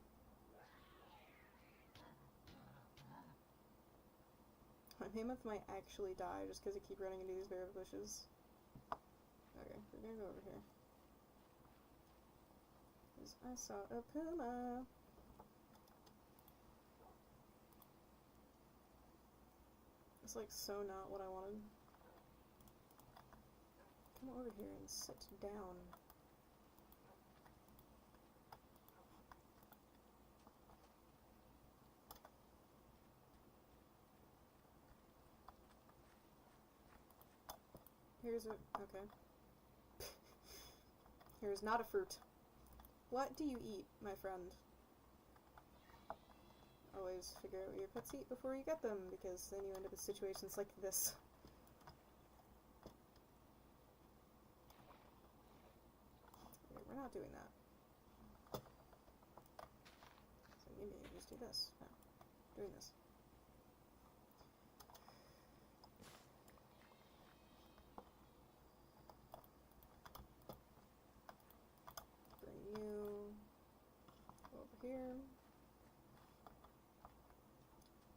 My mammoth might actually die just because I keep running into these berry bushes. Okay, we're gonna go over here. I saw a puma. It's like so not what I wanted. Come over here and sit down. Here's a... okay. Here's not a fruit. What do you eat, my friend? Always figure out what your pets eat before you get them, because then you end up in situations like this. Okay, we're not doing that. So you may just do this. No. Doing this. Bring you over here.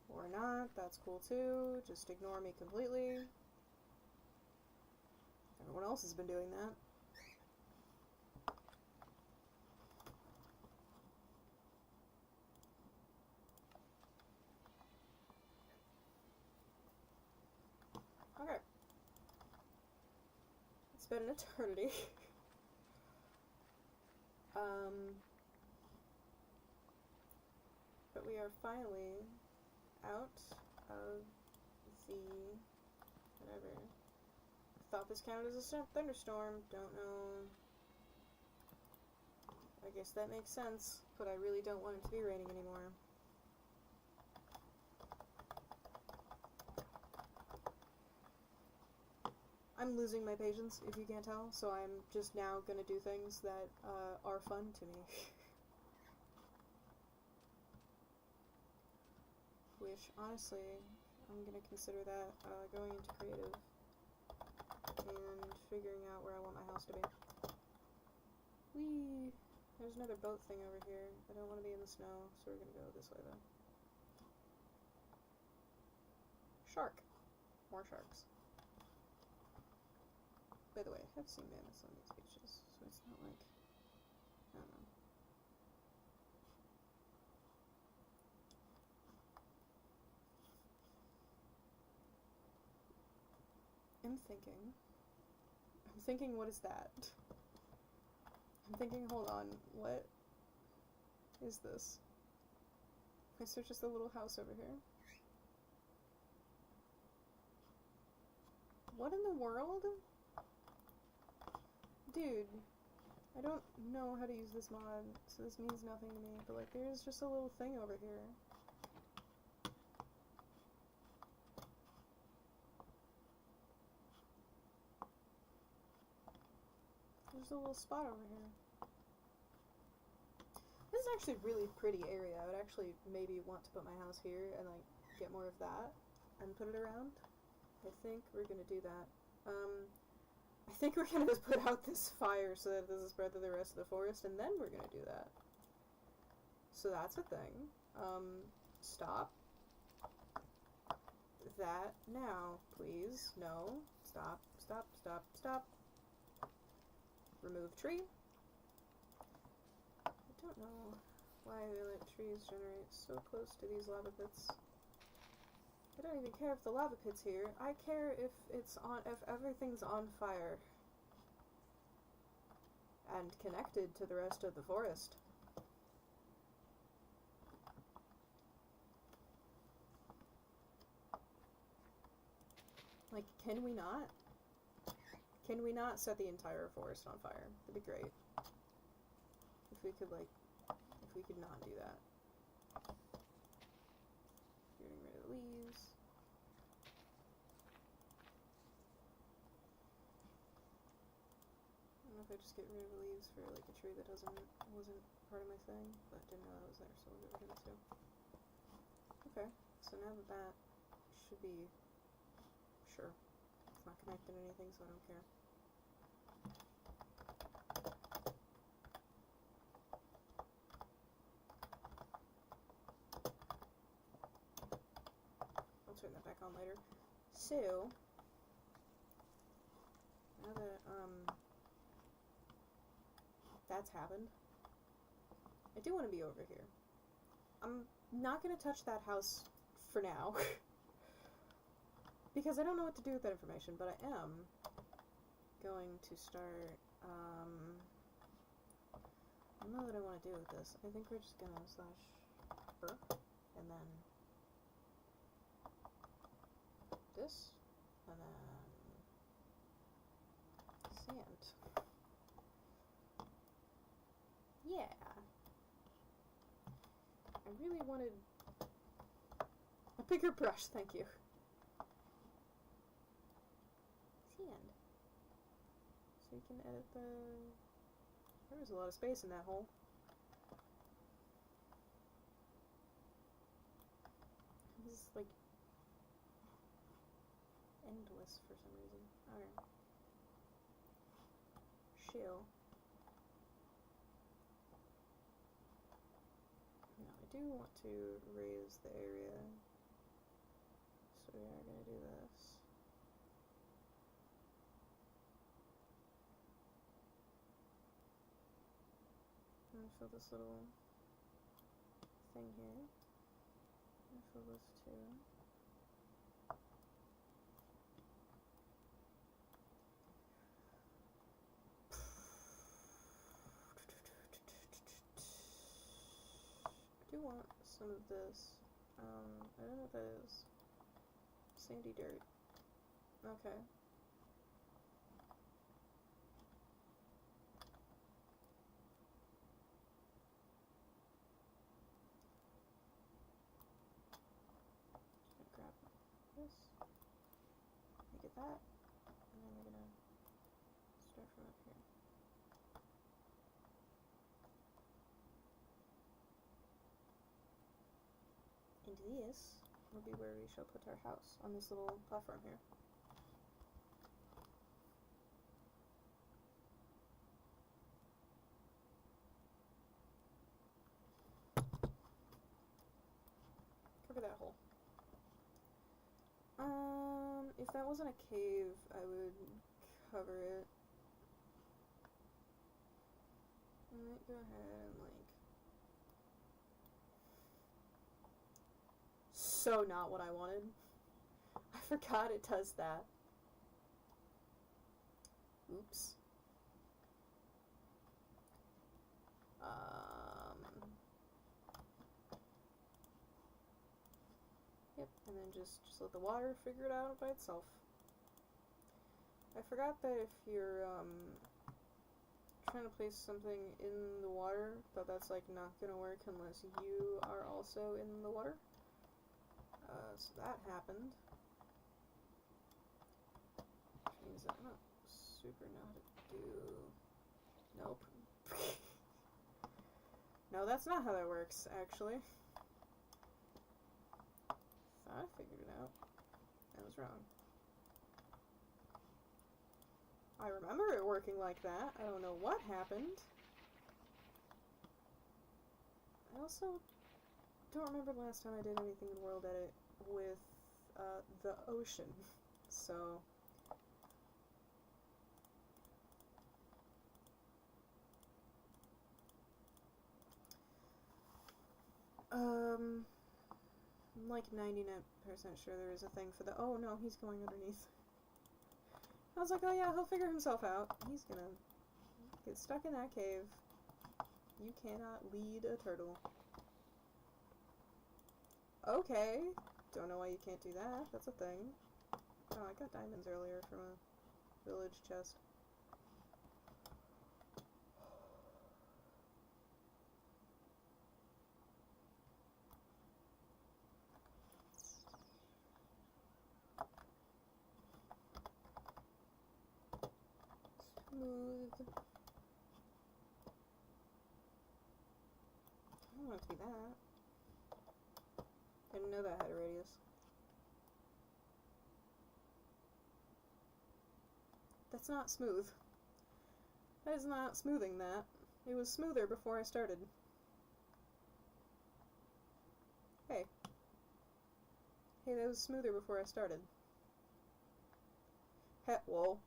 Or not, that's cool too. Just ignore me completely. Everyone else has been doing that. Okay. It's been an eternity. But we are finally out of the whatever. Thought this counted as a thunderstorm. Don't know. I guess that makes sense, but I really don't want it to be raining anymore. I'm losing my patience, if you can't tell, so I'm just now gonna do things that are fun to me. Which, honestly, I'm gonna consider that going into creative and figuring out where I want my house to be. Whee! There's another boat thing over here. I don't want to be in the snow, so we're gonna go this way, though. Shark. More sharks. By the way, I have seen mammoths on these beaches, so it's not like... I don't know. I'm thinking, what is that? I'm thinking, hold on, what is this? Okay, so just a little house over here. What in the world? Dude, I don't know how to use this mod, so this means nothing to me, but like, there's just a little thing over here. There's a little spot over here. This is actually a really pretty area. I would actually maybe want to put my house here and like get more of that and put it around. I think we're gonna do that. I think we're gonna just put out this fire so that it doesn't spread to the rest of the forest, and then we're gonna do that. So that's a thing. Stop. That now, please. No. Stop, stop, stop, stop. Remove tree. I don't know why they let trees generate so close to these lava pits. I don't even care if the lava pit's here. I care if it's on, if everything's on fire. and connected to the rest of the forest. Like, can we not? Can we not set the entire forest on fire? That'd be great. If we could, like, if we could not do that. Getting rid of the leaves. I don't know if I just get rid of the leaves for, like, a tree that wasn't part of my thing, but didn't know that was there, so we'll get rid of it too. Okay, so now that that should be... Sure. It's not connected to anything, so I don't care. I'll turn that back on later. So, now that, that's happened, I do want to be over here. I'm not going to touch that house for now. Because I don't know what to do with that information, but I am going to start, I don't know what I want to do with this. I think we're just going to slash her, and then this, and then sand. Yeah. I really wanted a bigger brush, thank you. Sand. So you can edit the... There's a lot of space in that hole. This is like endless for some reason. Okay. Shell. Now I do want to raise the area. So we are going to do this. Fill this little thing here. Fill this too. I do want some of this. I don't know what that is. Sandy dirt. Okay. Make it that, and then we're gonna start from up here. And this will be where we shall put our house, on this little platform here. Cover that hole. If that wasn't a cave, I would cover it. I might go ahead and, like... So not what I wanted. I forgot it does that. Oops. Yep, and then just let the water figure it out by itself. I forgot that if you're trying to place something in the water, that's like not gonna work unless you are also in the water. So that happened. Which means that I don't super know how to do. Nope. No, that's not how that works, actually. Thought I figured it out. I was wrong. I remember it working like that. I don't know what happened. I also don't remember the last time I did anything in World Edit with the ocean. So... I'm like 99% sure there is a thing for the... Oh no, he's going underneath. I was like, oh yeah, he'll figure himself out. He's gonna Get stuck in that cave. You cannot lead a turtle. Okay. Don't know why you can't do that. That's a thing. Oh, I got diamonds earlier from a village chest. Smooth. I don't want it to be that. I didn't know that had a radius. That's not smooth. That is not smoothing that. It was smoother before I started. Hey. Hey, that was smoother before I started. Whoa.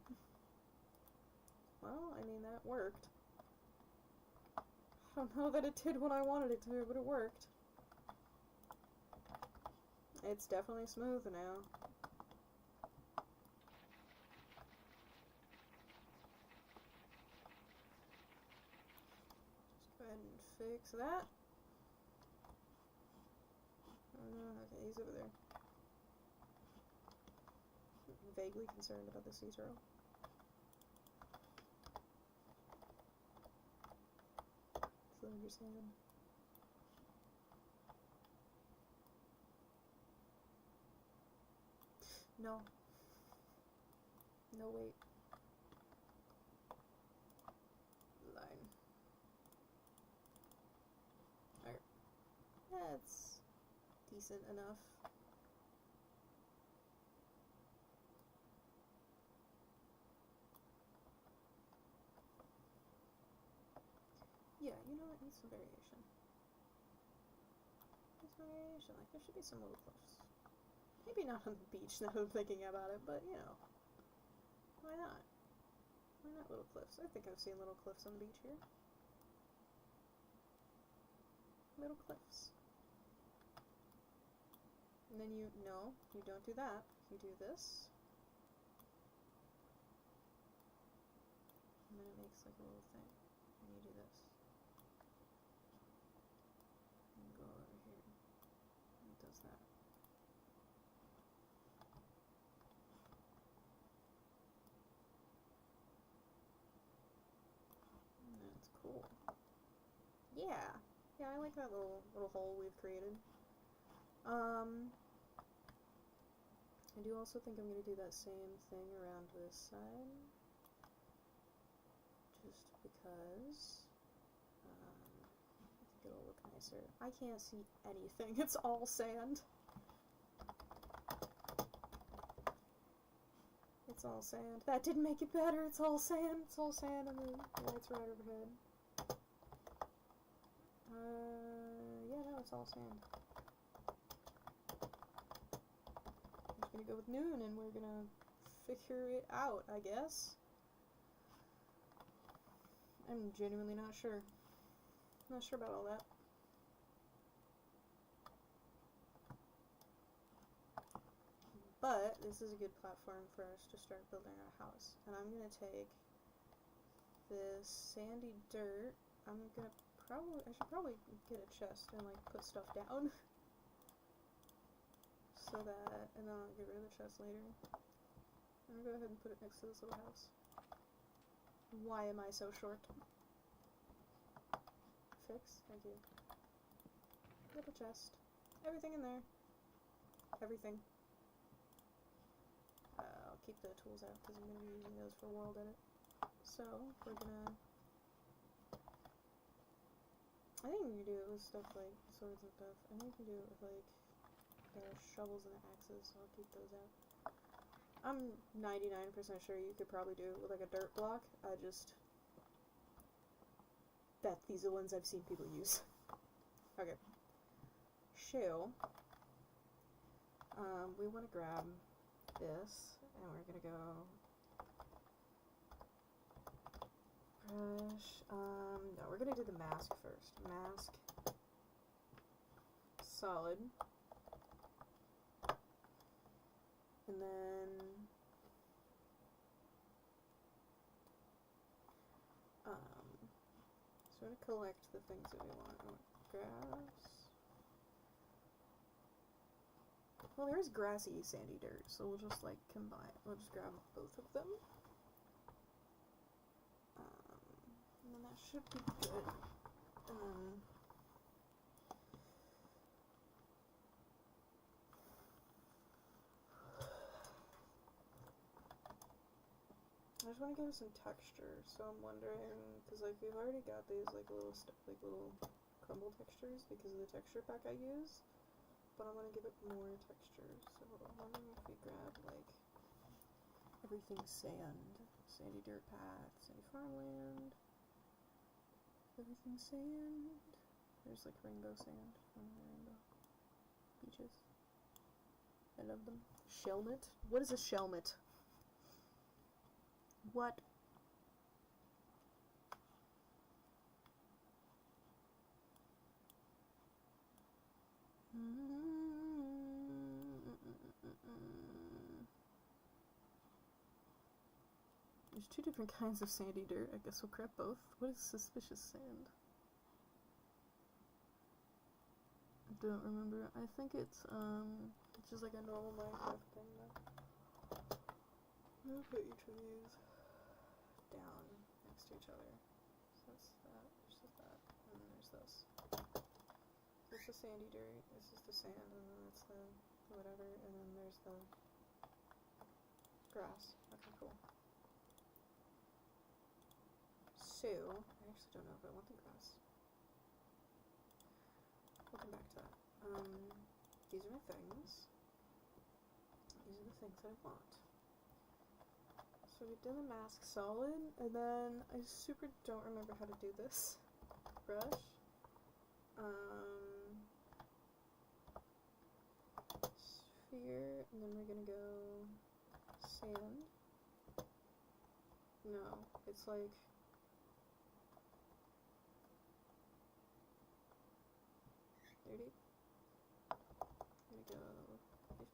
Well, I mean, that worked. I don't know that it did what I wanted it to, but it worked. It's definitely smooth now. Just go ahead and fix that. Okay, he's over there. I'm vaguely concerned about the sea turtle. So I understand. No. No, wait. Line. Alright. That's decent enough. Yeah, you know what? Needs some variation. Needs some variation. Like, there should be some little cliffs. Maybe not on the beach now that I'm thinking about it, but, you know. Why not? Why not little cliffs? I think I've seen little cliffs on the beach here. Little cliffs. And then you don't do that. You do this. And then it makes like a little thing. And you do this. And go over here. And it does that. And that's cool. Yeah. Yeah, I like that little hole we've created. I do also think I'm going to do that same thing around this side. Just because I think it'll look nicer. I can't see anything. It's all sand. It's all sand. That didn't make it better. It's all sand. It's all sand and the lights right overhead. Yeah, no, it's all sand. I'm just gonna go with noon and we're gonna figure it out, I guess. I'm genuinely not sure. Not sure about all that. But this is a good platform for us to start building our house. And I'm gonna take this sandy dirt. I should probably get a chest and like put stuff down. So that, and then I'll get rid of the chest later. I'm gonna go ahead and put it next to this little house. Why am I so short? Fix, thank you. Little chest. Everything in there. Everything. I'll keep the tools out because I'm going to be using those for world edit. So, we're gonna... I think we can do it with stuff like swords and stuff. I think we can do it with like the shovels and the axes, so I'll keep those out. I'm 99% sure you could probably do it with like a dirt block. These are the ones I've seen people use. Okay. So, we want to grab this, and we're gonna go brush, no, we're gonna do the mask first. Mask, solid, and then, So I'm gonna collect the things that we want. I want grass. Well, there is grassy, sandy dirt, so we'll just like combine. We'll just grab both of them. And then that should be good. And then I just want to give it some texture, so I'm wondering, because like we've already got these like little crumble textures because of the texture pack I use, but I want to give it more texture. So I'm wondering if we grab like everything sand, sandy dirt path, sandy farmland, everything sand. There's like rainbow sand and rainbow beaches. I love them. Shelmet? What is a shelmet? What? There's two different kinds of sandy dirt. I guess we'll grab both. What is suspicious sand? I don't remember. I think it's just like a normal Minecraft thing though. I'll put each of these down next to each other. So that's that, there's that, and then there's this. This is the sandy dirt, this is the sand, and then that's the whatever, and then there's the grass. Okay, cool. So, I actually don't know if I want the grass. We'll come back to that. These are my things. These are the things that I want. So we've done the mask solid, and then I super don't remember how to do this. Brush. Sphere, and then we're gonna go sand. No, it's like I'm gonna go 50%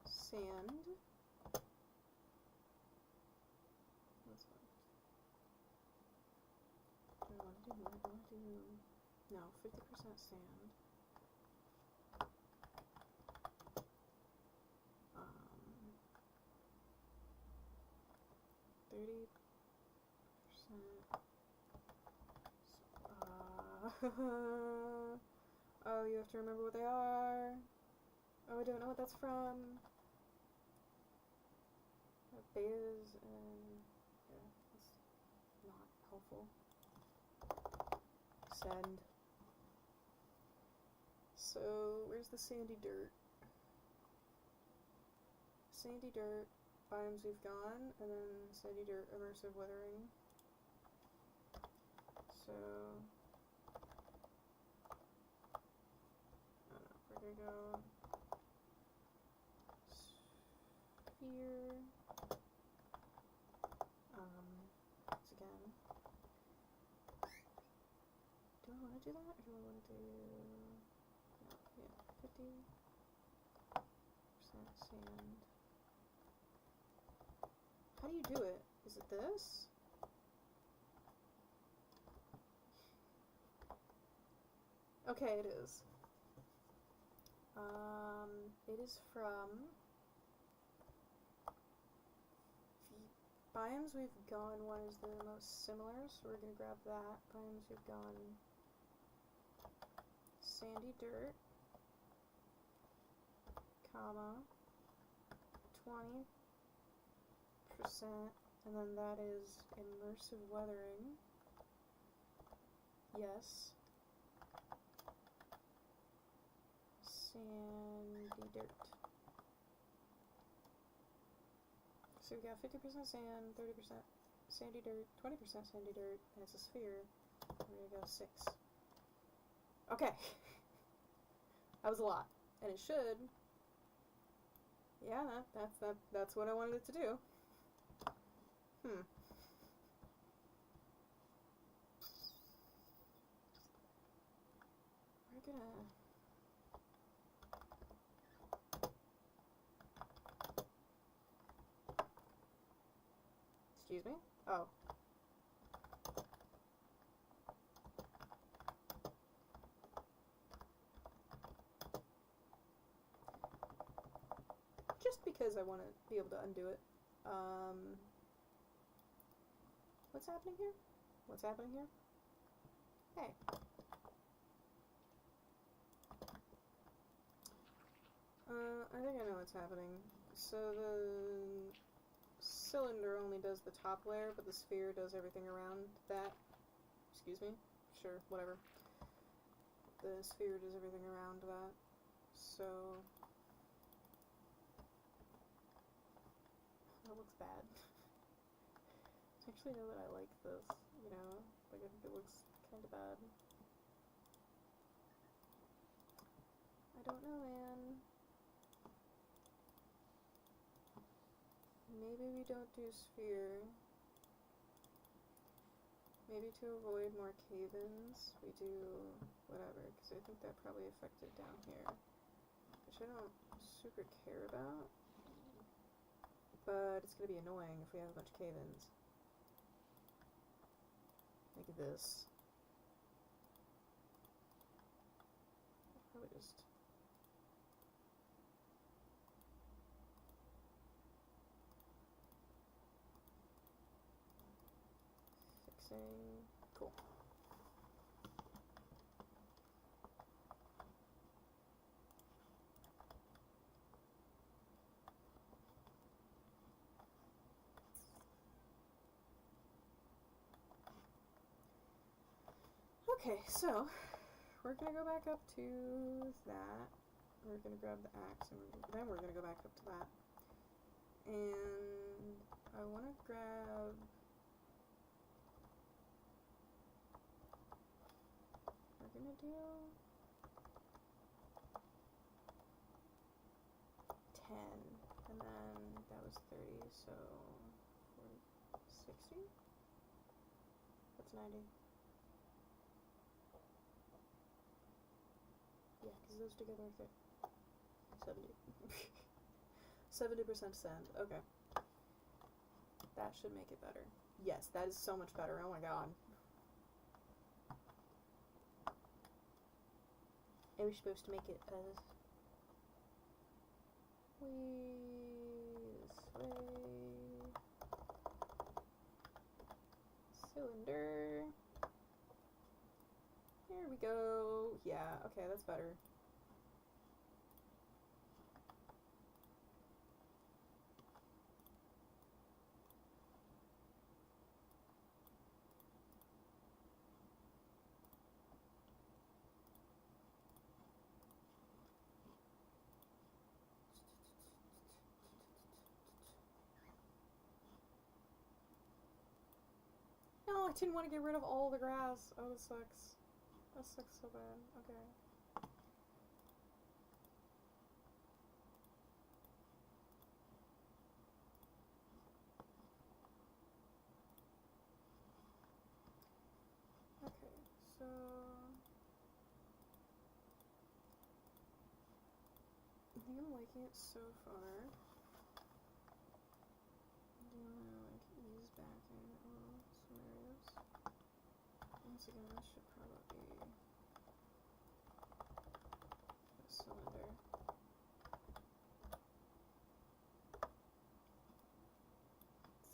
sand. What's left? Do I want to do more? Do I want to do... No, 50% sand. 30%. Oh, you have to remember what they are. Oh, I don't know what that's from. Betas and yeah, that's not helpful. Send. So where's the sandy dirt? Sandy dirt biomes we've gone, and then sandy dirt immersive weathering. So I don't know, we're gonna go sphere. Once again. Do I want to do that, or do I want to do... No, yeah, 50% sand. How do you do it? Is it this? Okay, it is. It is from the biomes we've gone. One is the most similar, so we're gonna grab that. Biomes we've gone sandy dirt, comma 20%, and then that is immersive weathering. Yes. Sandy dirt. So we got 50% sand, 30% sandy dirt, 20% sandy dirt, and it's a sphere. We're gonna go 6. Okay. That was a lot. And it should. Yeah, that's what I wanted it to do. We're gonna... Excuse me? Oh, just because I want to be able to undo it. What's happening here? What's happening here? Hey. I think I know what's happening. So the cylinder only does the top layer, but the sphere does everything around that. Excuse me? Sure, whatever. The sphere does everything around that. So that looks bad. Actually, know that I like this, you know? Like, I think it looks kind of bad. I don't know, man. Maybe we don't do sphere. Maybe to avoid more cave-ins, we do whatever, because I think that probably affected down here, which I don't super care about, but it's going to be annoying if we have a bunch of cave-ins. Like this. Probably just... fixing... Cool. Okay, so we're gonna go back up to that. We're gonna grab the axe, and then we're gonna go back up to that. And I want to grab... We're gonna do 10, and then that was 30, so 40, 60? That's 90. Yeah, because those together are 70. 70% sand. Okay. That should make it better. Yes, that is so much better. Oh my god. And we're supposed to make it as... this way. Cylinder. Here we go. Yeah, okay, that's better. No, I didn't want to get rid of all the grass. Oh, this sucks. That sucks so bad. Okay. Okay, so... I think I'm liking it so far. Do you want to, like, ease back in some areas? Once again, this should probably be a cylinder.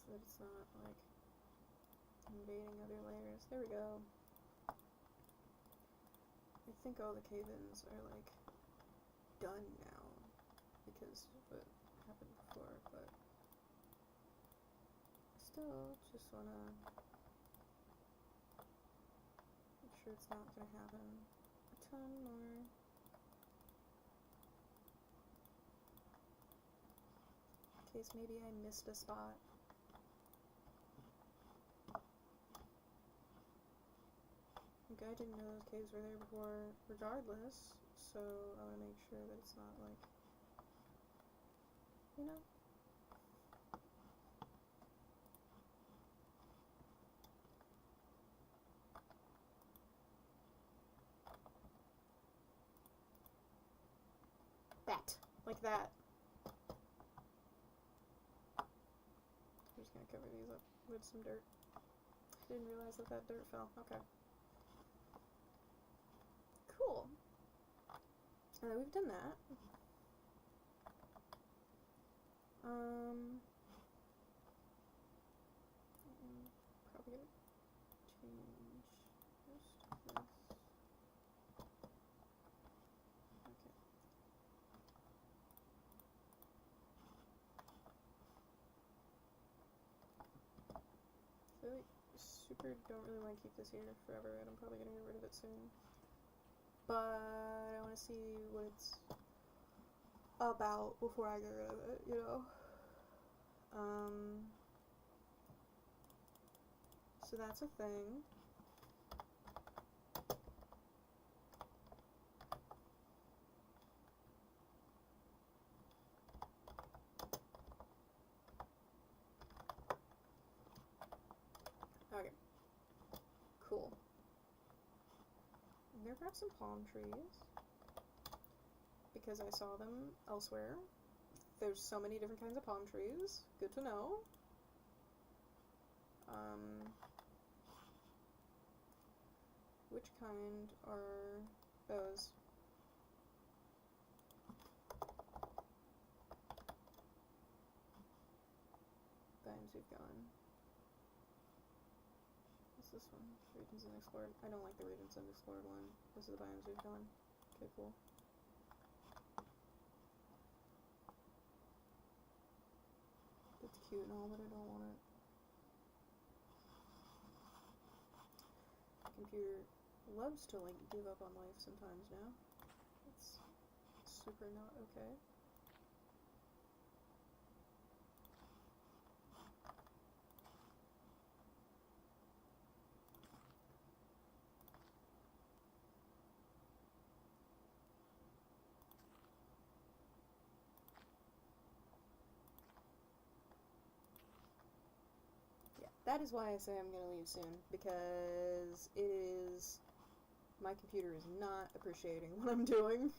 So that it's not, like, invading other layers. There we go. I think all the cave-ins are, like, done now because of what happened before, but I still just want to make sure it's not going to happen a ton more. In case maybe I missed a spot. Like, I didn't know those caves were there before regardless, so I want to make sure that it's not like, you know? That. Like that. I'm just gonna cover these up with some dirt. I didn't realize that that dirt fell. Okay. Cool. And then we've done that. Probably gonna change just this. Okay. I feel like super don't really want to keep this here forever, and I'm probably gonna get rid of it soon. But I want to see what it's about before I get rid of it, you know? So that's a thing. Okay. Cool. I'm gonna grab some palm trees because I saw them elsewhere. There's so many different kinds of palm trees. Good to know. Which kind are those? Biomes we've gone. What's this one? Regions unexplored. I don't like the regions unexplored one. This is the biomes we've gone. Okay, cool. It's cute and all, but I don't want it. Computer loves to like give up on life sometimes now. It's super not okay. Yeah, that is why I say I'm gonna leave soon, because it is my computer is not appreciating what I'm doing.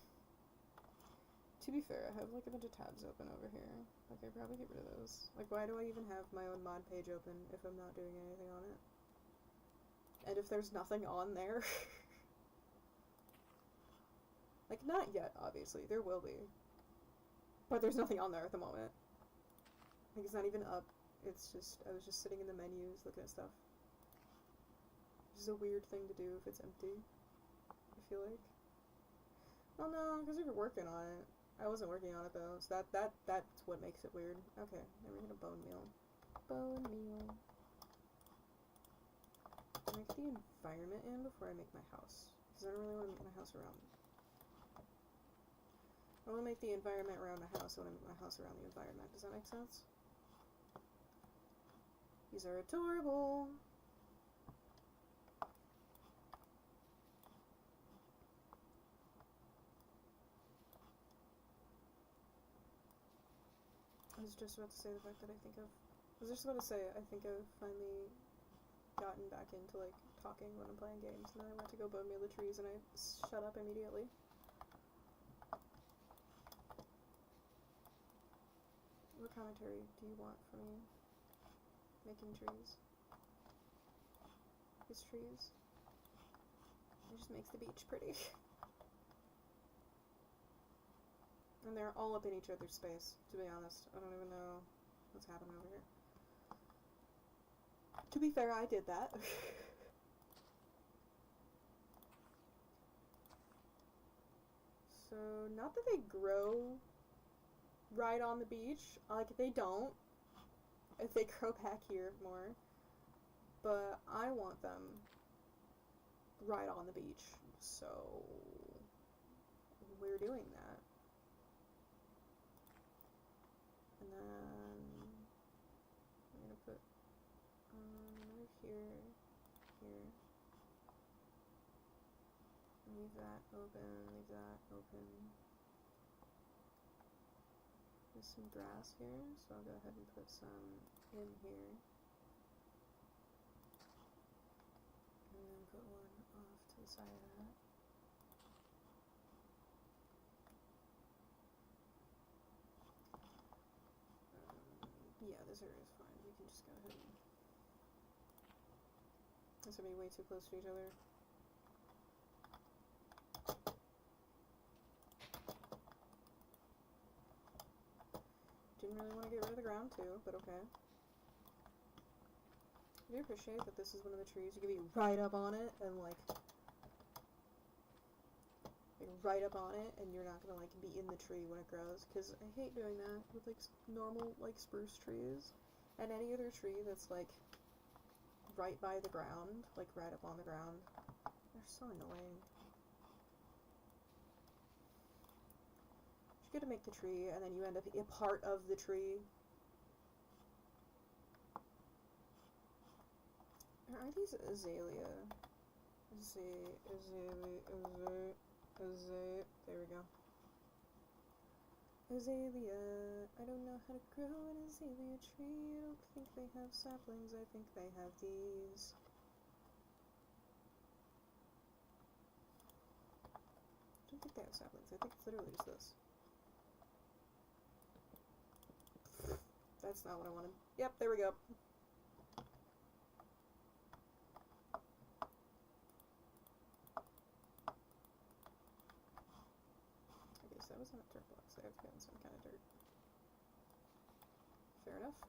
To be fair, I have like a bunch of tabs open over here. Like, I probably get rid of those. Like, why do I even have my own mod page open if I'm not doing anything on it? And if there's nothing on there? Like, not yet, obviously. There will be. But there's nothing on there at the moment. Like, it's not even up. It's just, I was just sitting in the menus looking at stuff. Which is a weird thing to do if it's empty, I feel like. Well, no, because we were working on it. I wasn't working on it, though, so that's what makes it weird. Okay, now we're gonna bone meal. Bone meal. Make the environment in before I make my house, because I don't really want to make my house around. I want to make the environment around my house. I want to make my house around the environment. Does that make sense? These are adorable. I was just about to say the fact that I think I've finally gotten back into, like, talking when I'm playing games, and then I went to go bone meal the trees, and I shut up immediately. What commentary do you want from me? Making trees. These trees. It just makes the beach pretty. And they're all up in each other's space, to be honest. I don't even know what's happening over here. To be fair, I did that. So, not that they grow right on the beach. Like, they don't. If they grow back here more. But I want them right on the beach. So, we're doing that. And then I'm gonna put here, here. Leave that open, leave that open. There's some grass here, so I'll go ahead and put some in here. And then put one off to the side of that. Yeah, this area is fine. We can just go ahead and... This would be way too close to each other. didn't really want to get rid of the ground too, but okay. I do appreciate that this is one of the trees you can be right up on it and like right up on it, and you're not gonna like be in the tree when it grows, because I hate doing that with like normal like spruce trees and any other tree that's like right by the ground, like right up on the ground. They're so annoying. You get to make the tree, and then you end up a part of the tree. Or are these azalea? There we go. Azalea. I don't know how to grow an azalea tree. I don't think they have saplings. I think they have these. I don't think they have saplings. I think it's literally just this. That's not what I wanted. Yep, there we go. Okay, so that was not dirt blocks. I have to get in some kind of dirt. Fair enough.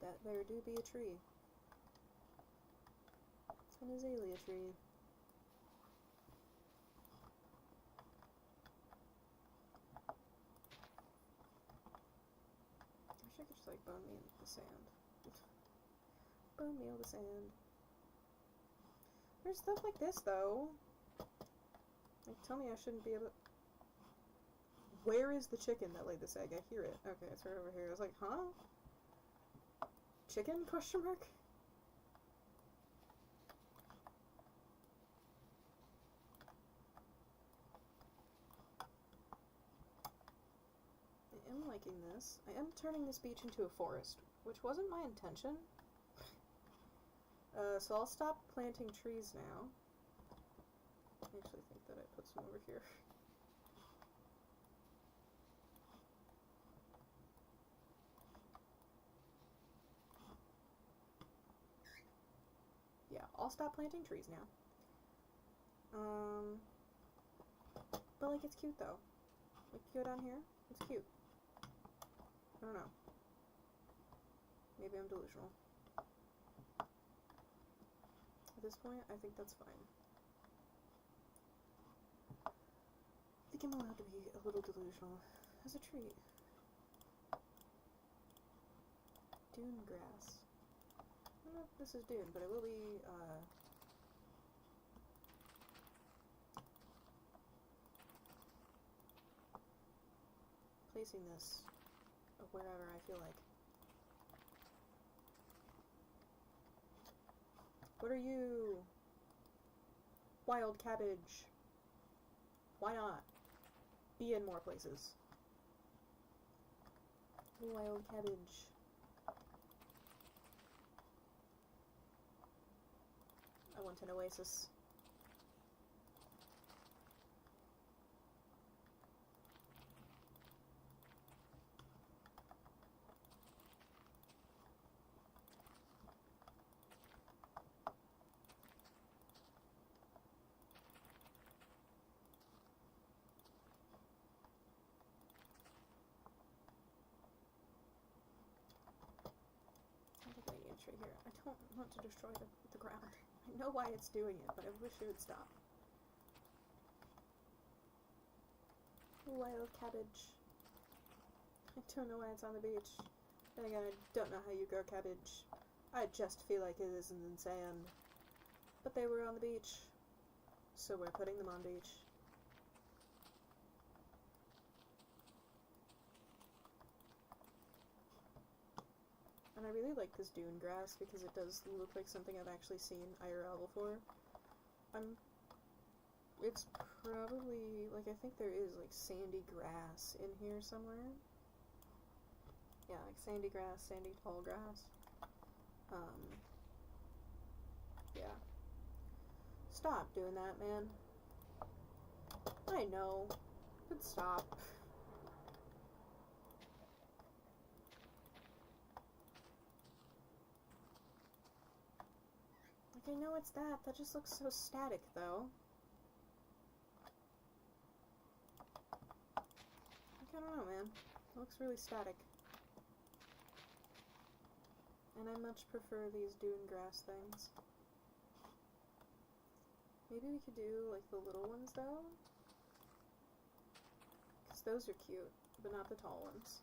That there do be a tree. An azalea tree. I wish I could just like bone meal the sand. Bone meal the sand. There's stuff like this though. Like, tell me I shouldn't be able to... Where is the chicken that laid this egg? I hear it. Okay, it's right over here. I was like, huh? Chicken? Question mark? I am liking this. I am turning this beach into a forest, which wasn't my intention. So I'll stop planting trees now. I actually think that I put some over here. Yeah, I'll stop planting trees now. But like, it's cute though. Like, you go down here, it's cute. I don't know. Maybe I'm delusional. At this point, I think that's fine. I think I'm allowed to be a little delusional. As a treat. Dune grass. I don't know if this is dune, but it will be, placing this wherever I feel like. What are you? Wild cabbage. Why not? Be in more places. Wild cabbage. I want an oasis. Right here. I don't want to destroy the ground. I know why it's doing it, but I wish it would stop. Wild cabbage. I don't know why it's on the beach. Then again, I don't know how you grow cabbage. I just feel like it isn't in sand. But they were on the beach, so we're putting them on beach. And I really like this dune grass because it does look like something I've actually seen IRL before. It's probably, like, I think there is, like, sandy grass in here somewhere. Yeah, like sandy grass, sandy tall grass. Yeah. Stop doing that, man. I know, but stop. Like, I know it's that. That just looks so static, though. I don't know, man. It looks really static. And I much prefer these dune grass things. Maybe we could do, like, the little ones, though? Because those are cute, but not the tall ones.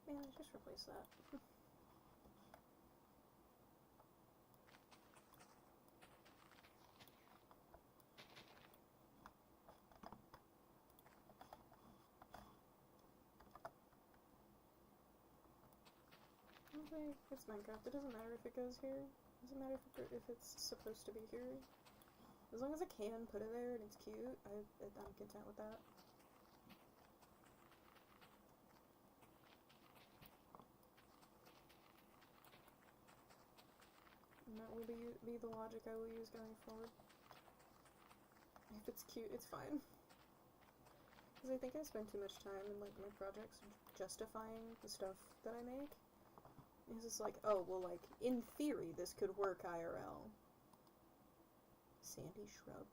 Man, just replace that. Okay, it's Minecraft. It doesn't matter if it goes here. It doesn't matter if it's supposed to be here. As long as I can put it there and it's cute, I'm content with that. And that will be the logic I will use going forward. If it's cute, it's fine. Because I think I spend too much time in, like, my projects justifying the stuff that I make. It's just like, oh, well, like, in theory, this could work IRL. Sandy shrub?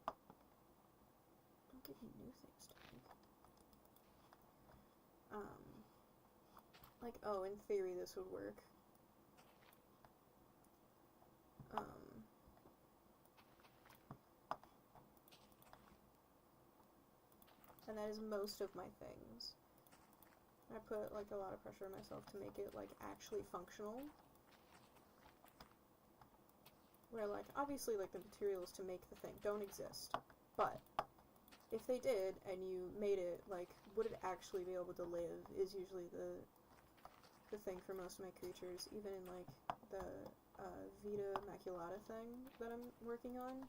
Don't give me new things to make. Like, oh, in theory, this would work. And that is most of my things. I put, like, a lot of pressure on myself to make it, like, actually functional. Where, like, obviously, like, the materials to make the thing don't exist. But, if they did, and you made it, like, would it actually be able to live, is usually the thing for most of my creatures. Even in, like, the Vita Maculata thing that I'm working on.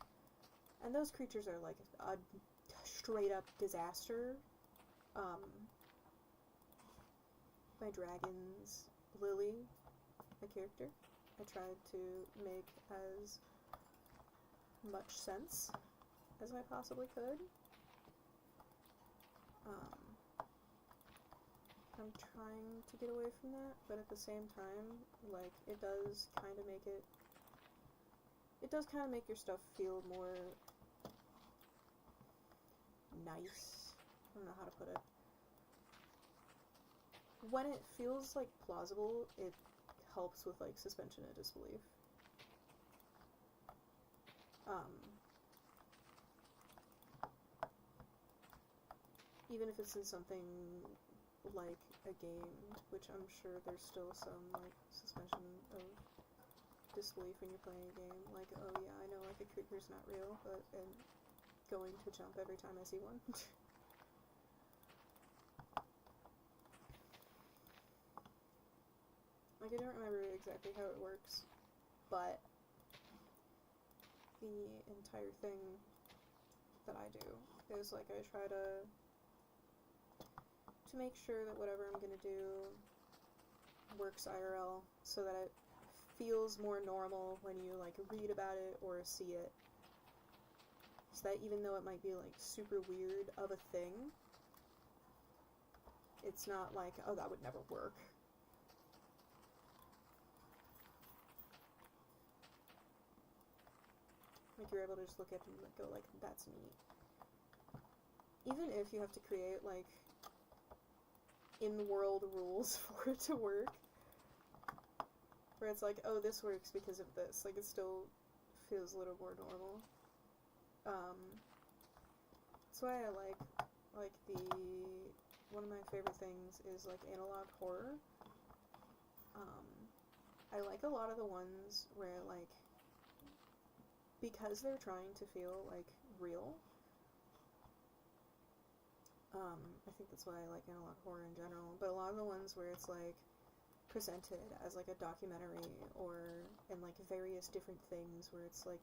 And those creatures are, like, a straight-up disaster. My dragon's Lilei, my character, I tried to make as much sense as I possibly could. I'm trying to get away from that, but at the same time, like, it does kind of make your stuff feel more nice. I don't know how to put it. When it feels, like, plausible, it helps with, like, suspension of disbelief. Even if it's in something like a game, which I'm sure there's still some, like, suspension of disbelief when you're playing a game. Like, oh yeah, I know, like, a creeper's not real, but I'm going to jump every time I see one. Like, I don't remember exactly how it works, but the entire thing that I do is, like, I try to make sure that whatever I'm gonna do works IRL, so that it feels more normal when you, like, read about it or see it. So that even though it might be, like, super weird of a thing, it's not like, oh, that would never work. Like, you're able to just look at it and go, like, that's neat. Even if you have to create, like, in-world rules for it to work, where it's like, oh, this works because of this, like, it still feels a little more normal. That's why I like, one of my favorite things is, like, analog horror. I like a lot of the ones where, like, because they're trying to feel, like, real, I think that's why I like analog horror in general, but a lot of the ones where it's, like, presented as, like, a documentary, or in, like, various different things, where it's, like,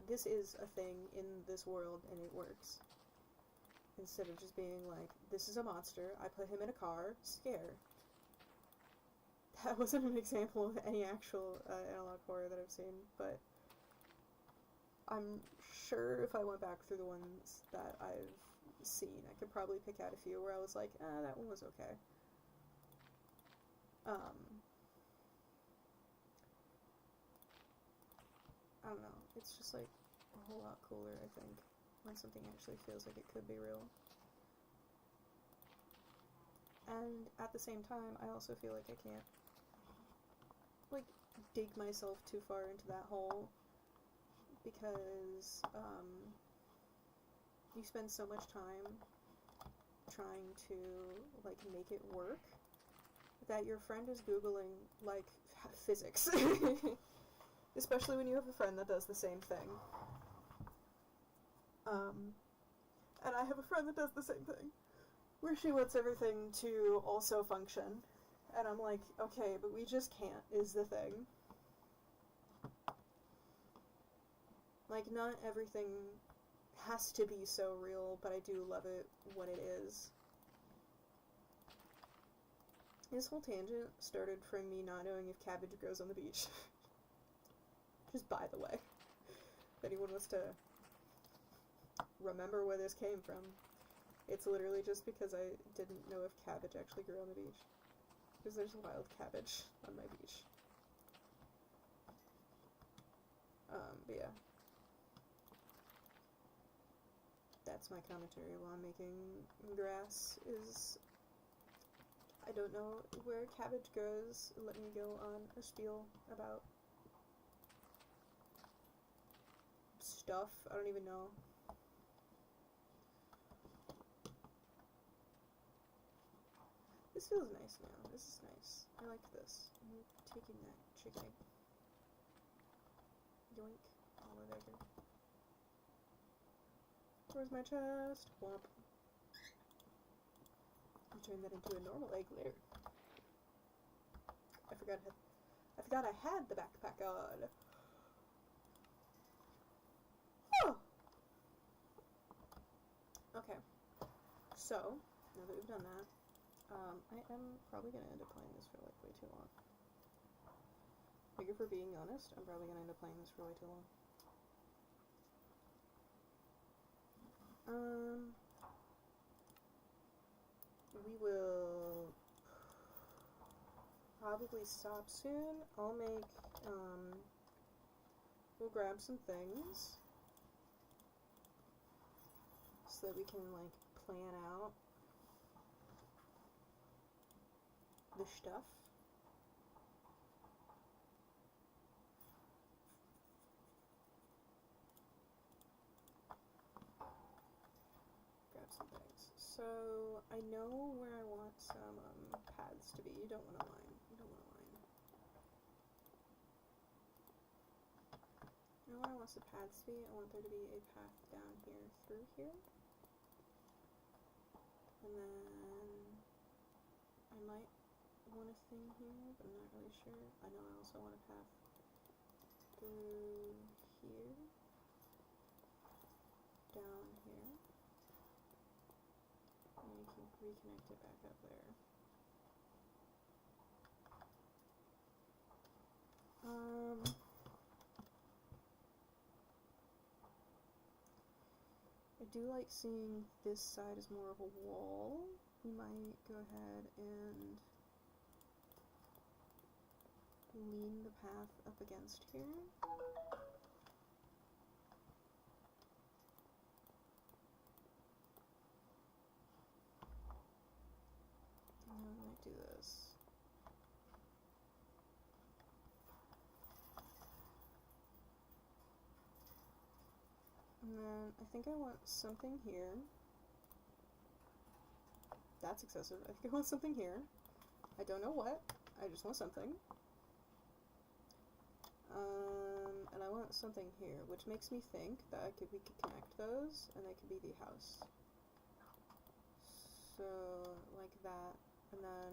this is a thing in this world, and it works. instead of just being like, this is a monster, I put him in a car, scare. That wasn't an example of any actual analog horror that I've seen, but I'm sure if I went back through the ones that I've seen, I could probably pick out a few where I was like, that one was okay. I don't know, it's just like a whole lot cooler, I think, when something actually feels like it could be real. And at the same time, I also feel like I can't, like, dig myself too far into that hole, because, you spend so much time trying to, like, make it work, that your friend is Googling, like, physics. Especially when you have a friend that does the same thing. And I have a friend that does the same thing, where she wants everything to also function. And I'm like, okay, but we just can't, is the thing. Like, not everything has to be so real, but I do love it when it is. This whole tangent started from me not knowing if cabbage grows on the beach. Just by the way. If anyone wants to remember where this came from, it's literally just because I didn't know if cabbage actually grew on the beach. Because there's wild cabbage on my beach. But yeah. That's my commentary while I'm making grass, is I don't know where cabbage grows. Let me go on a spiel about stuff. I don't even know. This feels nice now. This is nice. I like this. I'm taking that chicken egg. Yoink. All the egg. Where's my chest? Womp. I'll turn that into a normal egg later. I forgot I had the backpack on. Oh. Okay. So, now that we've done that, I am probably going to end up playing this for like way too long. Like, if we're being honest, I'm probably going to end up playing this for way too long. We will probably stop soon. I'll make, we'll grab some things so that we can, like, plan out the stuff. Grab some things. So, I know where I want some, paths to be. You don't want a line. You don't want a line. You know where I want the paths to be? I want there to be a path down here through here. And then I might want a thing here, but I'm not really sure. I know I also want a path through here, down here, and you can reconnect it back up there. I do like seeing this side as more of a wall. We might go ahead and lean the path up against here. And then we might do this. And then I think I want something here. That's excessive. I think I want something here. I don't know what. I just want something. And I want something here, which makes me think that we could connect those, and they could be the house. So, like that. And then,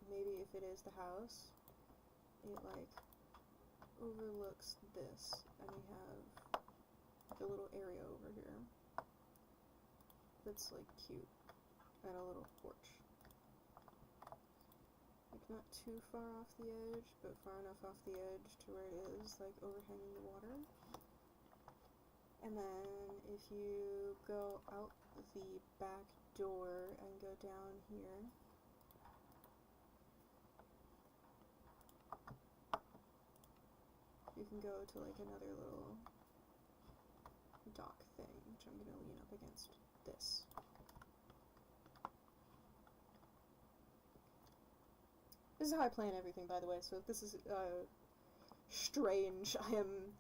maybe if it is the house, it, like, overlooks this, and we have the little area over here. that's like cute at a little porch. Like not too far off the edge, but far enough off the edge to where it is like overhanging the water. And then if you go out the back door and go down here, you can go to like another little dock thing, which I'm gonna lean up against this. This is how I plan everything, by the way, so if this is strange, I am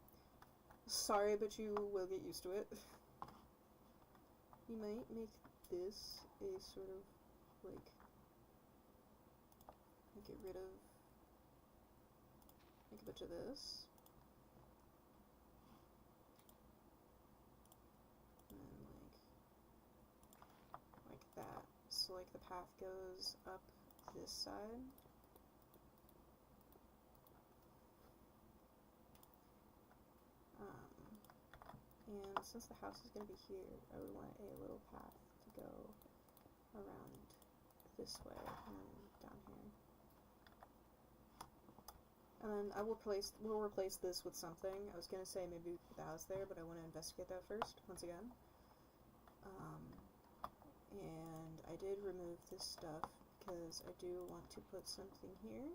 sorry, but you will get used to it. You might make this a sort of, like, get rid of, make a bunch of this. And then, like that. So, like, the path goes up this side. And since the house is going to be here, I would want a little path to go around this way and then down here. And then we'll replace this with something. I was going to say maybe put the house there, but I want to investigate that first, once again. And I did remove this stuff because I do want to put something here.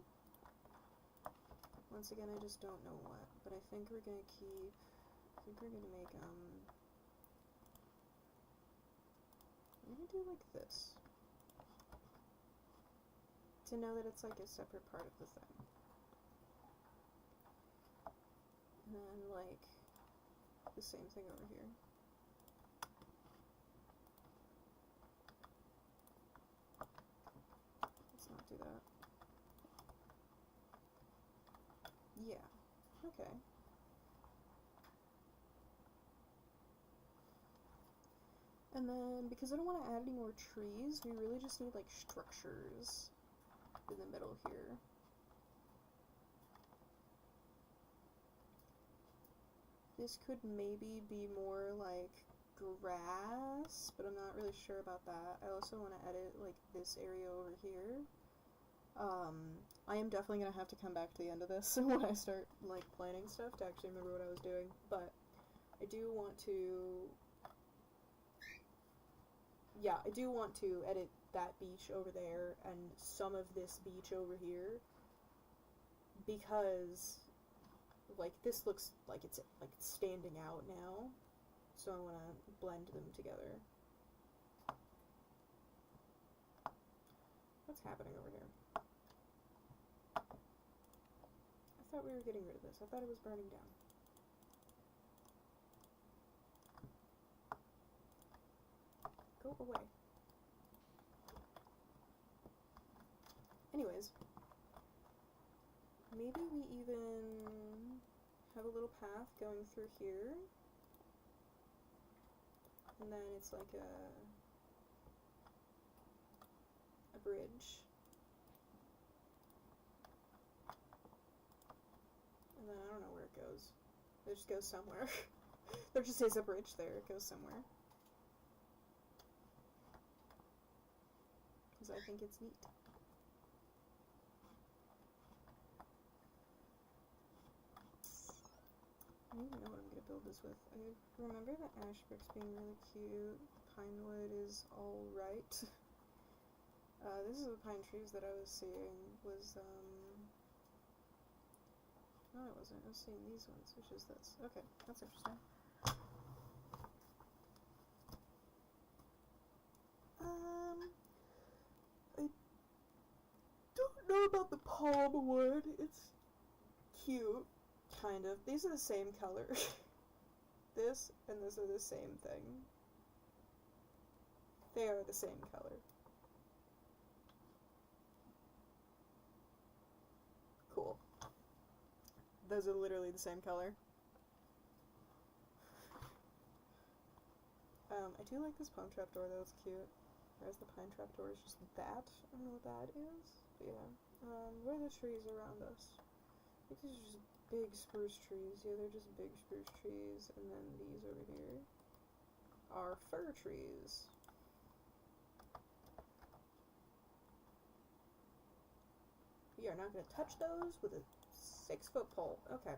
Once again, I just don't know what, but I think we're going to keep... I think we're gonna make, I'm gonna do like this. To know that it's like a separate part of the thing. And then like, the same thing over here. Let's not do that. Yeah, okay. And then, because I don't want to add any more trees, we really just need, like, structures in the middle here. This could maybe be more, like, grass, but I'm not really sure about that. I also want to edit, like, this area over here. I am definitely going to have to come back to the end of this when I start, like, planning stuff to actually remember what I was doing, but I do want to... Yeah, I do want to edit that beach over there and some of this beach over here, because, like, this looks like it's standing out now, so I want to blend them together. What's happening over here? I thought we were getting rid of this. I thought it was burning down. Go away. Anyways, maybe we even have a little path going through here, and then it's like a bridge, and then I don't know where it goes. It just goes somewhere. There just is a bridge there, it goes somewhere. Because I think it's neat. I don't even know what I'm going to build this with. I remember the ash bricks being really cute. Pine wood is alright. This is the pine trees that I was seeing was, no it wasn't. I was seeing these ones, which is this. Okay, that's interesting. I don't know about the palm wood. It's cute. Kind of. These are the same color. This and this are the same thing. They are the same color. Cool. Those are literally the same color. I do like this pine trapdoor though, it's cute. Whereas the pine trapdoor is just that. I don't know what that is. But yeah. What are the trees around us? I think these are just big spruce trees. Yeah, they're just big spruce trees. And then these over here are fir trees. We are not going to touch those with a 6-foot pole. Okay.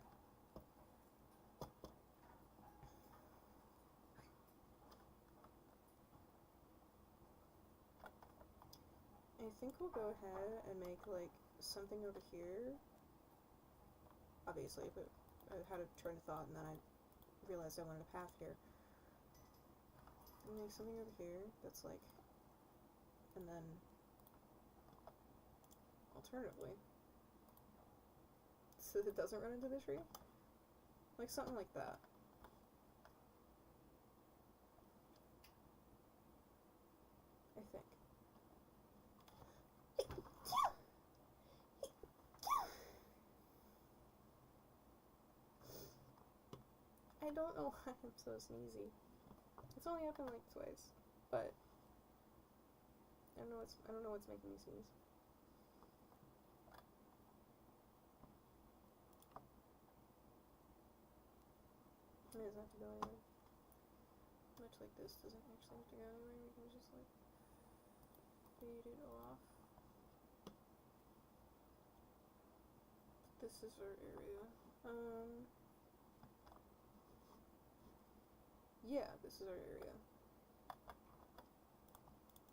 I think we'll go ahead and make, like, something over here. Obviously, but I had a train of thought, and then I realized I wanted a path here. And make something over here that's, like, and then, alternatively, so that it doesn't run into the tree. Like, something like that. I think. I don't know why I'm so sneezy. It's only happened like twice, but I don't know what's making me sneeze. It doesn't have to go anywhere. Much like this doesn't actually have to go anywhere. We can just like fade it off. This is our area. Yeah, this is our area.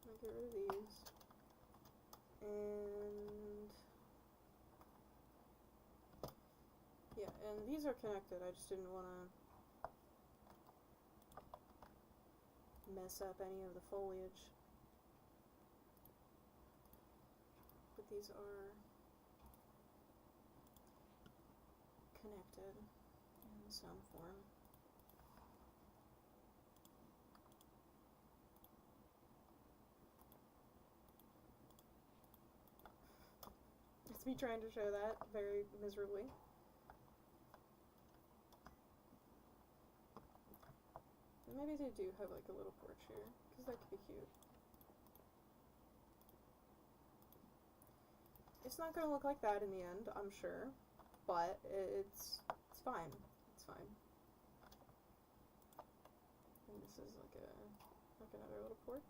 I'll get rid of these. And yeah, and these are connected. I just didn't want to mess up any of the foliage. But these are connected in some form. It's me trying to show that very miserably. Maybe they do have like a little porch here, because that could be cute. It's not going to look like that in the end, I'm sure, but it's fine. It's fine. And this is like another little porch,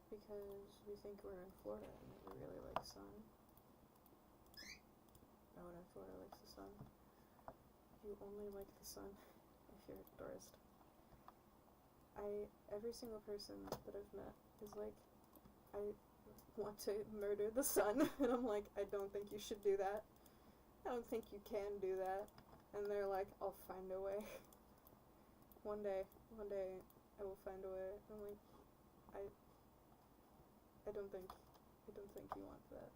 because we think we're in Florida and we really like sun. No one in Florida likes the sun. You only like the sun if you're a tourist. Every single person that I've met is like, I want to murder the sun, and I'm like, I don't think you should do that. I don't think you can do that. And they're like, I'll find a way. One day I will find a way. I'm like, I don't think you want that.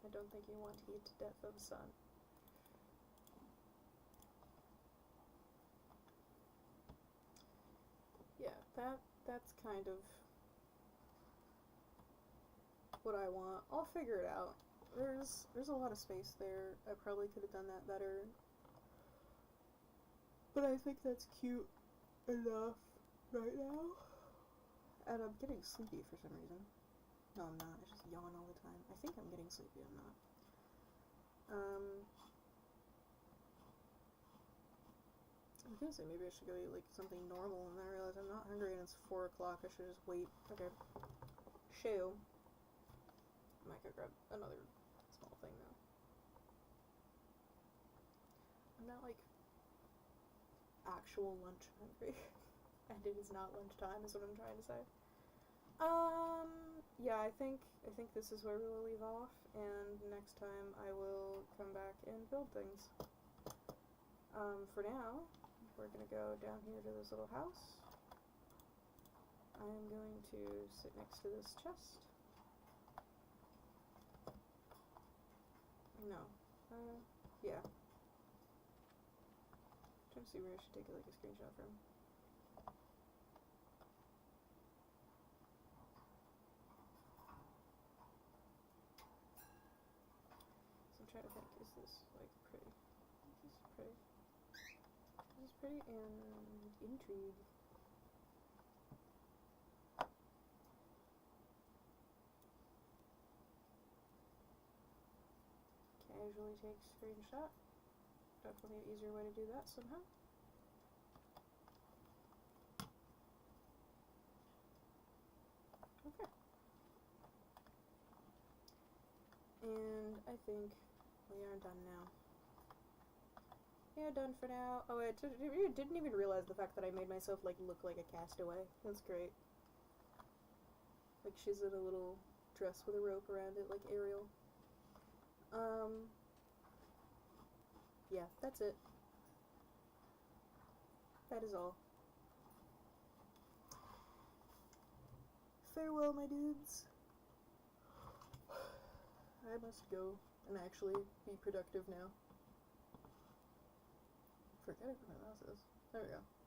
I don't think you want heat to death of the sun. Yeah, that's kind of what I want. I'll figure it out. There's a lot of space there. I probably could have done that better. But I think that's cute enough right now. And I'm getting sleepy for some reason. No, I'm not. I just yawn all the time. I think I'm getting sleepy. I'm not. I was gonna say maybe I should go eat like something normal, and then I realized I'm not hungry and it's 4 o'clock. I should just wait. Okay. Shoe. I might go grab another small thing though. I'm not like actual lunch hungry. And it is not lunchtime is what I'm trying to say. Yeah, I think this is where we will leave off, and next time I will come back and build things. For now, we're gonna go down here to this little house. I'm going to sit next to this chest. No. Yeah. Trying to see where I should take like a screenshot from. So I'm trying to think, is this like pretty? This is pretty. This is pretty and intrigue. Casually take screenshot. Definitely an easier way to do that somehow. Okay. I think we are done now. Yeah, done for now. Oh, I didn't even realize the fact that I made myself, like, look like a castaway. That's great. Like, she's in a little dress with a rope around it, like Ariel. Yeah, that's it. That is all. Farewell, my dudes. I must go and actually be productive now. Forgetting where my mouse is. There we go.